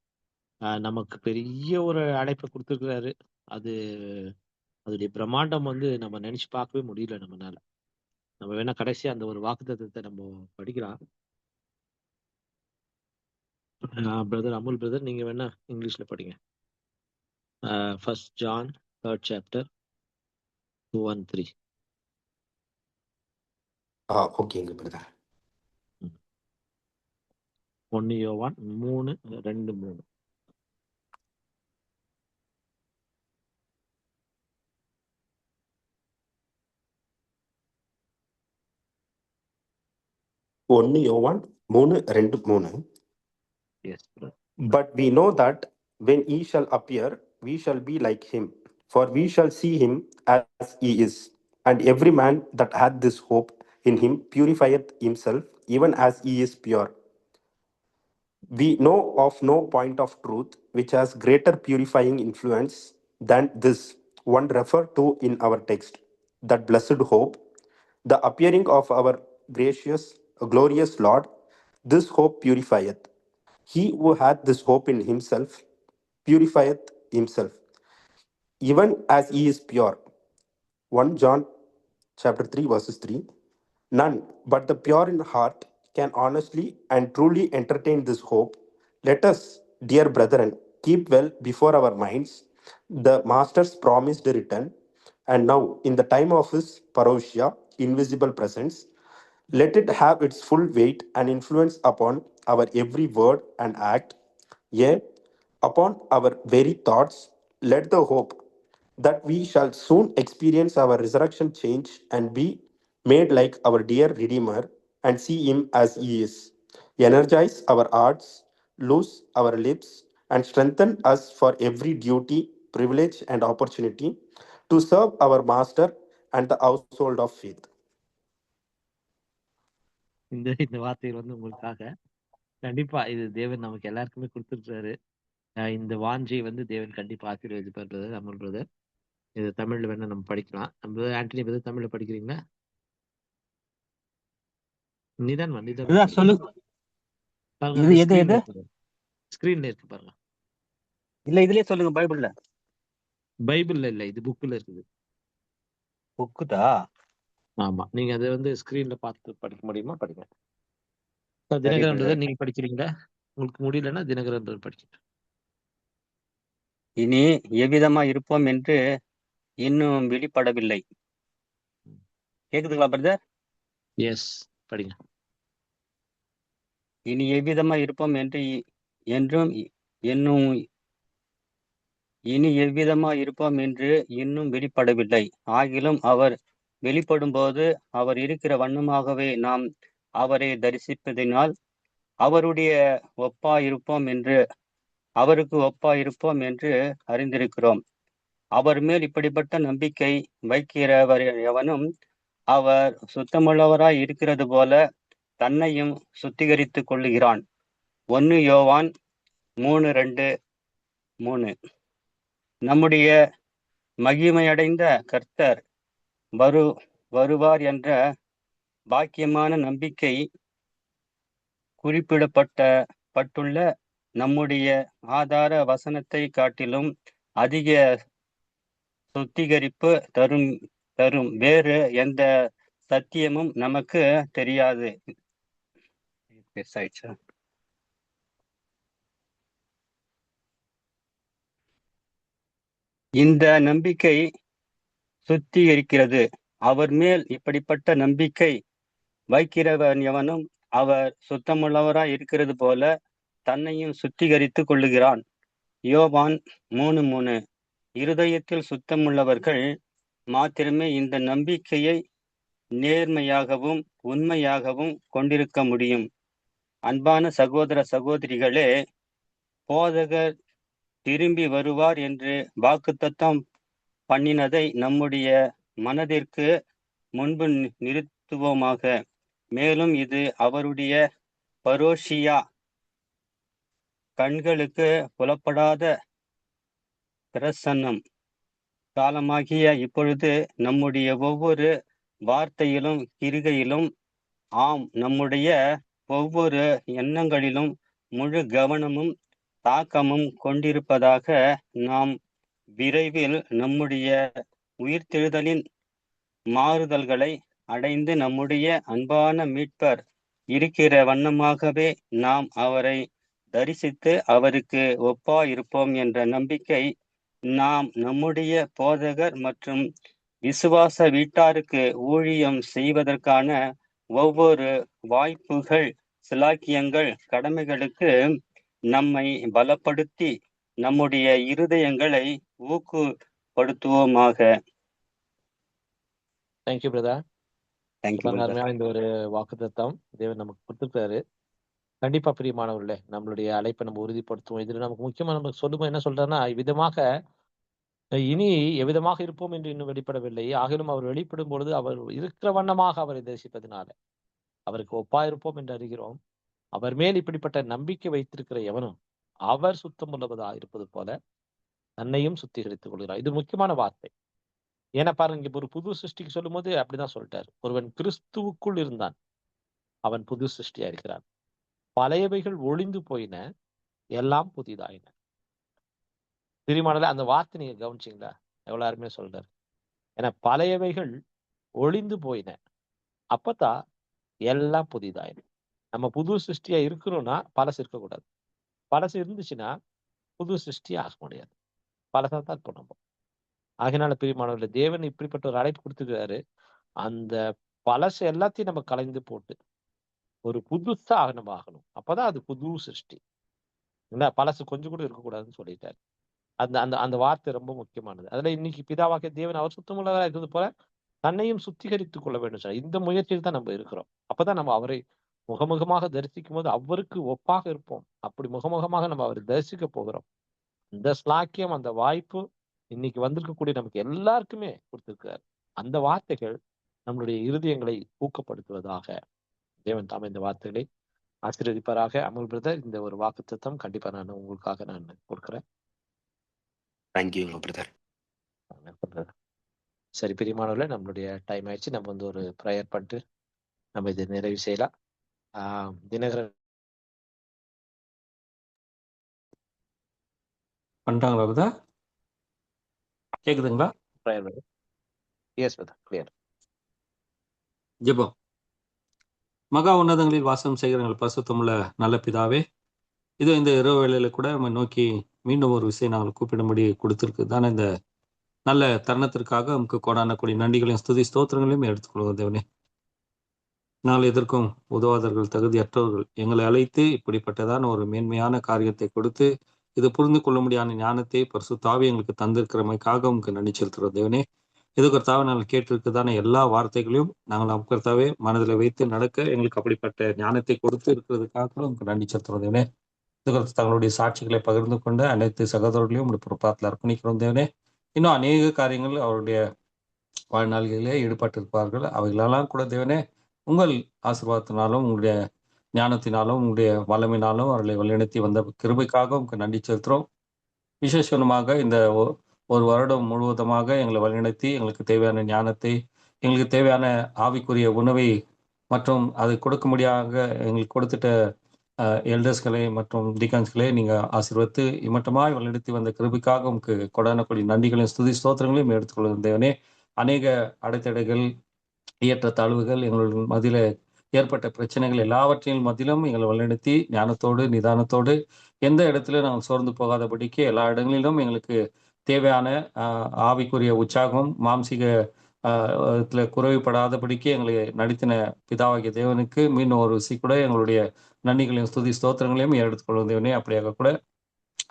Speaker 1: நமக்கு பெரிய ஒரு அழைப்பை கொடுத்துருக்கிறாரு. அது அதோடைய பிரம்மாண்டம் வந்து நம்ம நினைச்சு பார்க்கவே முடியல நம்மனால. நம்ம வேணா கடைசியா அந்த ஒரு வாக்குத்தத்தத்தை நம்ம படிக்கலாம். பிரதர் அமுல் பிரதர், நீங்க வேணா இங்கிலீஷ்ல படிங்க. 1 John 3rd chapter 2 and 3.
Speaker 5: ஓகேங்க பிரதர்.
Speaker 1: 1 யோவான் 3:2-3.
Speaker 5: ஒன்னு யோவான் 3:2-3.
Speaker 1: Yes, brother.
Speaker 5: But we know that when he shall appear, we shall be like him, for we shall see him as he is. And every man that hath this hope in him purifieth himself, even as he is pure. We know of no point of truth which has greater purifying influence than this one referred to in our text, that blessed hope, the appearing of our glorious Lord. This hope purifieth. He who hath this hope in himself purifieth himself, even as he is pure. 1 John chapter 3 verses 3. None but the pure in heart can honestly and truly entertain this hope. Let us, dear brethren, keep well before our minds the Master's promised return, and now in the time of his parousia, invisible presence, let it have its full weight and influence upon our every word and act, yea, upon our very thoughts. Let the hope that we shall soon experience our resurrection change and be made like our dear Redeemer and see him as he is. Energize our hearts, loose our lips, and strengthen us for every duty, privilege, and opportunity to serve our Master and the household of faith.
Speaker 1: இந்த வார்த்தைகள் வந்து உங்களுக்காக. கண்டிப்பா இது தேவன் நமக்கு எல்லாருக்குமே கொடுத்துருக்காரு. இந்த வாஞ்சை வந்து தேவன் கண்டிப்பா ஆசீர்வதிப்பார் பிரதர், அமுல் பிரதர். இது தமிழ்ல வேணா நம்ம படிக்கலாம். நம்ம ஆண்டனி பிரதர் தமிழ்ல படிக்கிறீங்களா? நிதான்
Speaker 4: சொல்லு. இது எது எது
Speaker 1: ஸ்கிரீன்ல இருக்கு பாருங்க.
Speaker 4: இல்ல இதுலயே சொல்லுங்க.
Speaker 1: பைபிள்ல இல்ல, இது புக்ல இருக்குது.
Speaker 4: புக்குதா?
Speaker 1: ஆமா, நீங்க அதை வந்து ஸ்கிரீன்ல பார்த்து படிக்க முடியுமா? படிங்க. தினகரன் பிரதர் நீங்க படிக்கிறீங்களா? உங்களுக்கு முடியலன்னா தினகரன் பிரதர் படிக்க.
Speaker 4: இனி எவ்விதமா இருப்போம் என்று இன்னும் வெளிப்படவில்லை. கேக்குதுங்களா பிரதர்?
Speaker 1: எஸ், படிங்க.
Speaker 4: இனி எவ்விதமா இருப்போம் என்று இன்னும் வெளிப்படவில்லை. ஆகிலும் அவர் வெளிப்படும் போது அவர் இருக்கிற வண்ணமாகவே நாம் அவரை தரிசிப்பதினால் அவருக்கு ஒப்பாயிருப்போம் என்று அறிந்திருக்கிறோம். அவர் மேல் இப்படிப்பட்ட நம்பிக்கை வைக்கிறவர் எவனும் அவர் சுத்தமுள்ளவராய் இருக்கிறது போல தன்னையும் சுத்திகரித்துக் கொள்ளுகிறான். 1 யோவான் 3:2-3. நம்முடைய மகிமையடைந்த கர்த்தர் வருவார் என்ற பாக்கியமான நம்பிக்கை குறிப்பிடப்பட்டுள்ள நம்முடைய ஆதார வசனத்தை காட்டிலும் அதிக சுத்திகரிப்பு தரும் வேறு எந்த சத்தியமும் நமக்கு தெரியாது. இந்த நம்பிக்கை சுத்திகரிக்கிறது. அவர் மேல் இப்படிப்பட்ட நம்பிக்கை வைக்கிறவன் எவனும் அவர் சுத்தமுள்ளவராய் இருக்கிறது போல தன்னையும் சுத்திகரித்துக் கொள்ளுகிறான். யோவான் 3:3. இருதயத்தில் சுத்தமுள்ளவர்கள் மாத்திரமே இந்த நம்பிக்கையை நேர்மையாகவும் உண்மையாகவும் கொண்டிருக்க முடியும். அன்பான சகோதர சகோதரிகளே, போதகர் திரும்பி வருவார் என்று வாக்குத்தத்தம் பண்ணினதை நம்முடைய மனதிற்கு முன்பு நிறுத்துவோமாக. மேலும் இது அவருடைய பரோஷியா கண்களுக்கு புலப்படாத பிரசன்னம் காலமாகிய இப்பொழுது நம்முடைய ஒவ்வொரு வார்த்தையிலும் கிரிகையிலும், ஆம், நம்முடைய ஒவ்வொரு எண்ணங்களிலும் முழு கவனமும் தாக்கமும் கொண்டிருப்பதாக நாம் விரைவில் நம்முடைய உயிர்த்தெழுதலின் மாறுதல்களை அடைந்து நம்முடைய அன்பான மீட்பர் இருக்கிற வண்ணமாகவே நாம் அவரை தரிசித்து அவருக்கு ஒப்பாயிருப்போம் என்ற நம்பிக்கை நாம் நம்முடைய போதகர் மற்றும் விசுவாச வீட்டாருக்கு ஊழியம் செய்வதற்கான ஒவ்வொரு வாய்ப்புகள், சிலாக்கியங்கள், கடமைகளுக்கு நம்மை பலப்படுத்தி நம்முடைய இருதயங்களை ஊக்குப்படுத்துவோமாக.
Speaker 1: Thank you brother.
Speaker 4: தேங்க்யூ.
Speaker 1: அருமையான இந்த ஒரு வாக்குத்தத்தம் தேவன் நமக்கு கொடுத்துருக்காரு. கண்டிப்பா பிரியமானவர்களே, நம்மளுடைய அழைப்பை நம்ம உறுதிப்படுத்துவோம். இதுல நமக்கு முக்கியமா நம்ம சொல்லும்போது என்ன சொல்றாருன்னா, இவ்விதமாக இனி எவ்விதமாக இருப்போம் என்று இன்னும் வெளிப்படவில்லை. ஆகிலும் அவர் வெளிப்படும் பொழுது அவர் இருக்கிற வண்ணமாக அவரை தரிசிப்பதனால அவருக்கு ஒப்பாயிருப்போம் என்று அறிகிறோம். அவர் மேல் இப்படிப்பட்ட நம்பிக்கை வைத்திருக்கிற எவனும் அவர் சுத்தம் உள்ளவதாக இருப்பது போல தன்னையும் சுத்திகரித்துக் கொள்கிறார். இது முக்கியமான வார்த்தை. ஏன்னா பாருங்க, இப்ப ஒரு புது சிருஷ்டிக்கு சொல்லும் போது அப்படிதான் சொல்லிட்டாரு. ஒருவன் கிறிஸ்துவுக்குள் இருந்தான், அவன் புது சிருஷ்டியா இருக்கிறான். பழையவைகள் ஒளிந்து போயின, எல்லாம் புதிதாயின. பிரியமானல அந்த வார்த்தை நீங்க கவனிச்சிங்களா? எவ்வளவு அருமையா சொல்றாரு. ஏன்னா பழையவைகள் ஒளிந்து போயின, அப்பதான் எல்லாம் புதிதாயின. நம்ம புது சிருஷ்டியா இருக்கிறோம்னா பழசு இருக்கக்கூடாது. பழசு இருந்துச்சுன்னா புது சிருஷ்டியா ஆக முடியாது. பழசாதான் இருப்போம் நம்ம. ஆகினால பிரியமானவர்களே, தேவன் இப்படிப்பட்ட ஒரு அழைப்பு கொடுத்துருக்காரு. அந்த பழசு எல்லாத்தையும் நம்ம கலைந்து போட்டு ஒரு புதுசா நம்ம ஆகணும். அப்பதான் அது புது சிருஷ்டி. இல்ல பழசு கொஞ்சம் கூட இருக்கக்கூடாதுன்னு சொல்லிட்டாரு. அந்த அந்த அந்த வார்த்தை ரொம்ப முக்கியமானது. அதுல இன்னைக்கு பிதாவாகிய தேவன் அவர் சுத்தமுள்ளவராக இருக்கிறது போல தன்னையும் சுத்திகரித்துக் கொள்ள வேண்டும் சார். இந்த முயற்சியில் தான் நம்ம இருக்கிறோம். அப்பதான் நம்ம அவரை முகமுகமாக தரிசிக்கும் போது அவருக்கு ஒப்பாக இருப்போம். அப்படி முகமுகமாக நம்ம அவரை தரிசிக்க போகிறோம். இந்த ஸ்லாக்கியம், அந்த வாய்ப்பு இன்னைக்கு வந்திருக்கக்கூடிய நமக்கு எல்லாருக்குமே கொடுத்திருக்கிறார். அந்த வார்த்தைகள் நம்மளுடைய இருதயங்களை ஊக்கப்படுத்துவதாக. தேவன் தாமே இந்த வார்த்தைகளை ஆசீர்வதிப்பாராக. அமுல் பிரதர், இந்த ஒரு வாக்குத்தத்தம் கண்டிப்பா நான் உங்களுக்காக நான் கொடுக்கிறேன்.
Speaker 5: Thank you brother.
Speaker 1: சரி பிரியமானவர்களே, நம்மளுடைய டைம் ஆயிடுச்சு. நம்ம வந்து ஒரு ப்ரேயர் பண்ணிட்டு நம்ம இதை நிறைவு செய்யலாம். தினகரன்
Speaker 3: பண்ணிட்டாங்களா பிரதர்? கேக்குதுங்களா?
Speaker 1: ப்ரேயர் பண்ணு. Yes brother, clear.
Speaker 3: ஜெபம். மகா உன்னதங்களில் வாசம் செய்கிறவங்கள் பரிசுத்தமுள்ள நல்ல பிதாவே, இதோ இந்த இரவு வேளையில கூட நம்ம நோக்கி மீண்டும் ஒரு விஷயம் நாங்கள் கூப்பிடும்படி கொடுத்திருக்கு தானே. இந்த நல்ல தருணத்திற்காக நமக்கு கொடான கூடிய நன்றிகளையும் ஸ்துதி ஸ்தோத்திரங்களையும் எடுத்துக்கொள்வோம் தேவனே. நாங்கள் எதற்கும் உதவாதவர்கள், தகுதியற்றவர்கள். எங்களை அழைத்து இப்படிப்பட்டதான ஒரு மேன்மையான காரியத்தை கொடுத்து இது புரிந்து கொள்ள முடியாத ஞானத்தை பரிசுத்தாவி எங்களுக்கு தந்திருக்கிறமைக்காக உங்களுக்கு நன்றி செலுத்துகிறோம் தேவனே. இது கர்த்தாவே நாங்கள் கேட்டிருக்கிறதான எல்லா வார்த்தைகளையும் நாங்கள் கர்த்தாவே மனதில் வைத்து நடக்க எங்களுக்கு அப்படிப்பட்ட ஞானத்தை கொடுத்து இருக்கிறதுக்காக உங்களுக்கு நன்றி செலுத்துகிறோம் தேவனே. இது தங்களுடைய சாட்சிகளை பகிர்ந்து கொண்டு அனைத்து சகோதரர்களையும் உங்களுடைய பொறுப்பாத்தில் அர்ப்பணிக்கிறோம் தேவனே. இன்னும் அநேக காரியங்கள் அவருடைய வாழ்நாளிலே ஈடுபட்டிருப்பார்கள். அவைகளெல்லாம் கூட தேவனே உங்கள் ஆசீர்வாதத்தினாலும் உங்களுடைய ஞானத்தினாலும் உங்களுடைய வல்லமையினாலும் அவர்களை வழிநடத்தி வந்த கிருபைக்காக உங்களுக்கு நன்றி செலுத்துகிறோம். விசேஷமாக இந்த ஒரு வருடம் முழுவதுமாக எங்களை வழிநடத்தி எங்களுக்கு தேவையான ஞானத்தை, எங்களுக்கு தேவையான ஆவிக்குரிய உணவை மற்றும் அதை கொடுக்க முடியாத எங்களுக்கு கொடுத்துட்ட எல்டர்ஸ்களை மற்றும் டீக்கன்ஸ்களை நீங்க ஆசீர்வதித்து இம்மட்டமாய் வழிநடத்தி வந்த கிருபைக்காக உங்களுக்கு கொடான கொடி நன்றிகளையும் ஸ்துதி ஸ்தோத்திரங்களையும் எடுத்துக்கொள்ளும் தேவனே. அநேக அடைத்தடைகள், ஏற்றத்தாழ்வுகள், எங்களுடைய மத்தியில ஏற்பட்ட பிரச்சனைகள் எல்லாவற்றின் மத்தியிலும் எங்களை வழிநடத்தி ஞானத்தோடு நிதானத்தோடு எந்த இடத்துல நாங்கள் சோர்ந்து போகாதபடிக்கு எல்லா இடங்களிலும் எங்களுக்கு தேவையான ஆவிக்குரிய உற்சாகம், மாம்சீக இதுல குறைவுபடாதபடிக்கு எங்களை நடத்தின பிதாவாகிய தேவனுக்கு மீண்டும் ஒரு கூட எங்களுடைய நன்றிகளையும் ஸ்துதி ஸ்தோத்திரங்களையும் எடுத்துக்கொள்ளும் தேவனே. அப்படியாக கூட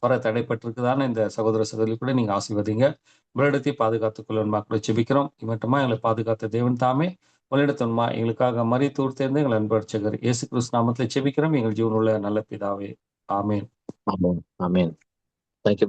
Speaker 3: வர தடைப்பட்டிருக்குதான இந்த சகோதர சகோதரி கூட நீங்க ஆசீர்வதிங்க, உங்களிடத்தை பாதுகாத்துக் கொள்ளுமா கூட செபிக்கிறோம். இம்மட்டமா எங்களை பாதுகாத்த தேவன் தாமே வழிநடத்தணுமா எங்களுக்காக மரித்து உயிர்த்தெழுந்த எங்கள் அன்பு ரட்சகர் இயேசு கிறிஸ்து நாமத்தில் செபிக்கிறோம் எங்கள் ஜீவனுள்ள நல்ல பிதாவே. ஆமேன்.
Speaker 1: ஆமென். ஆமென். தேங்க்யூ.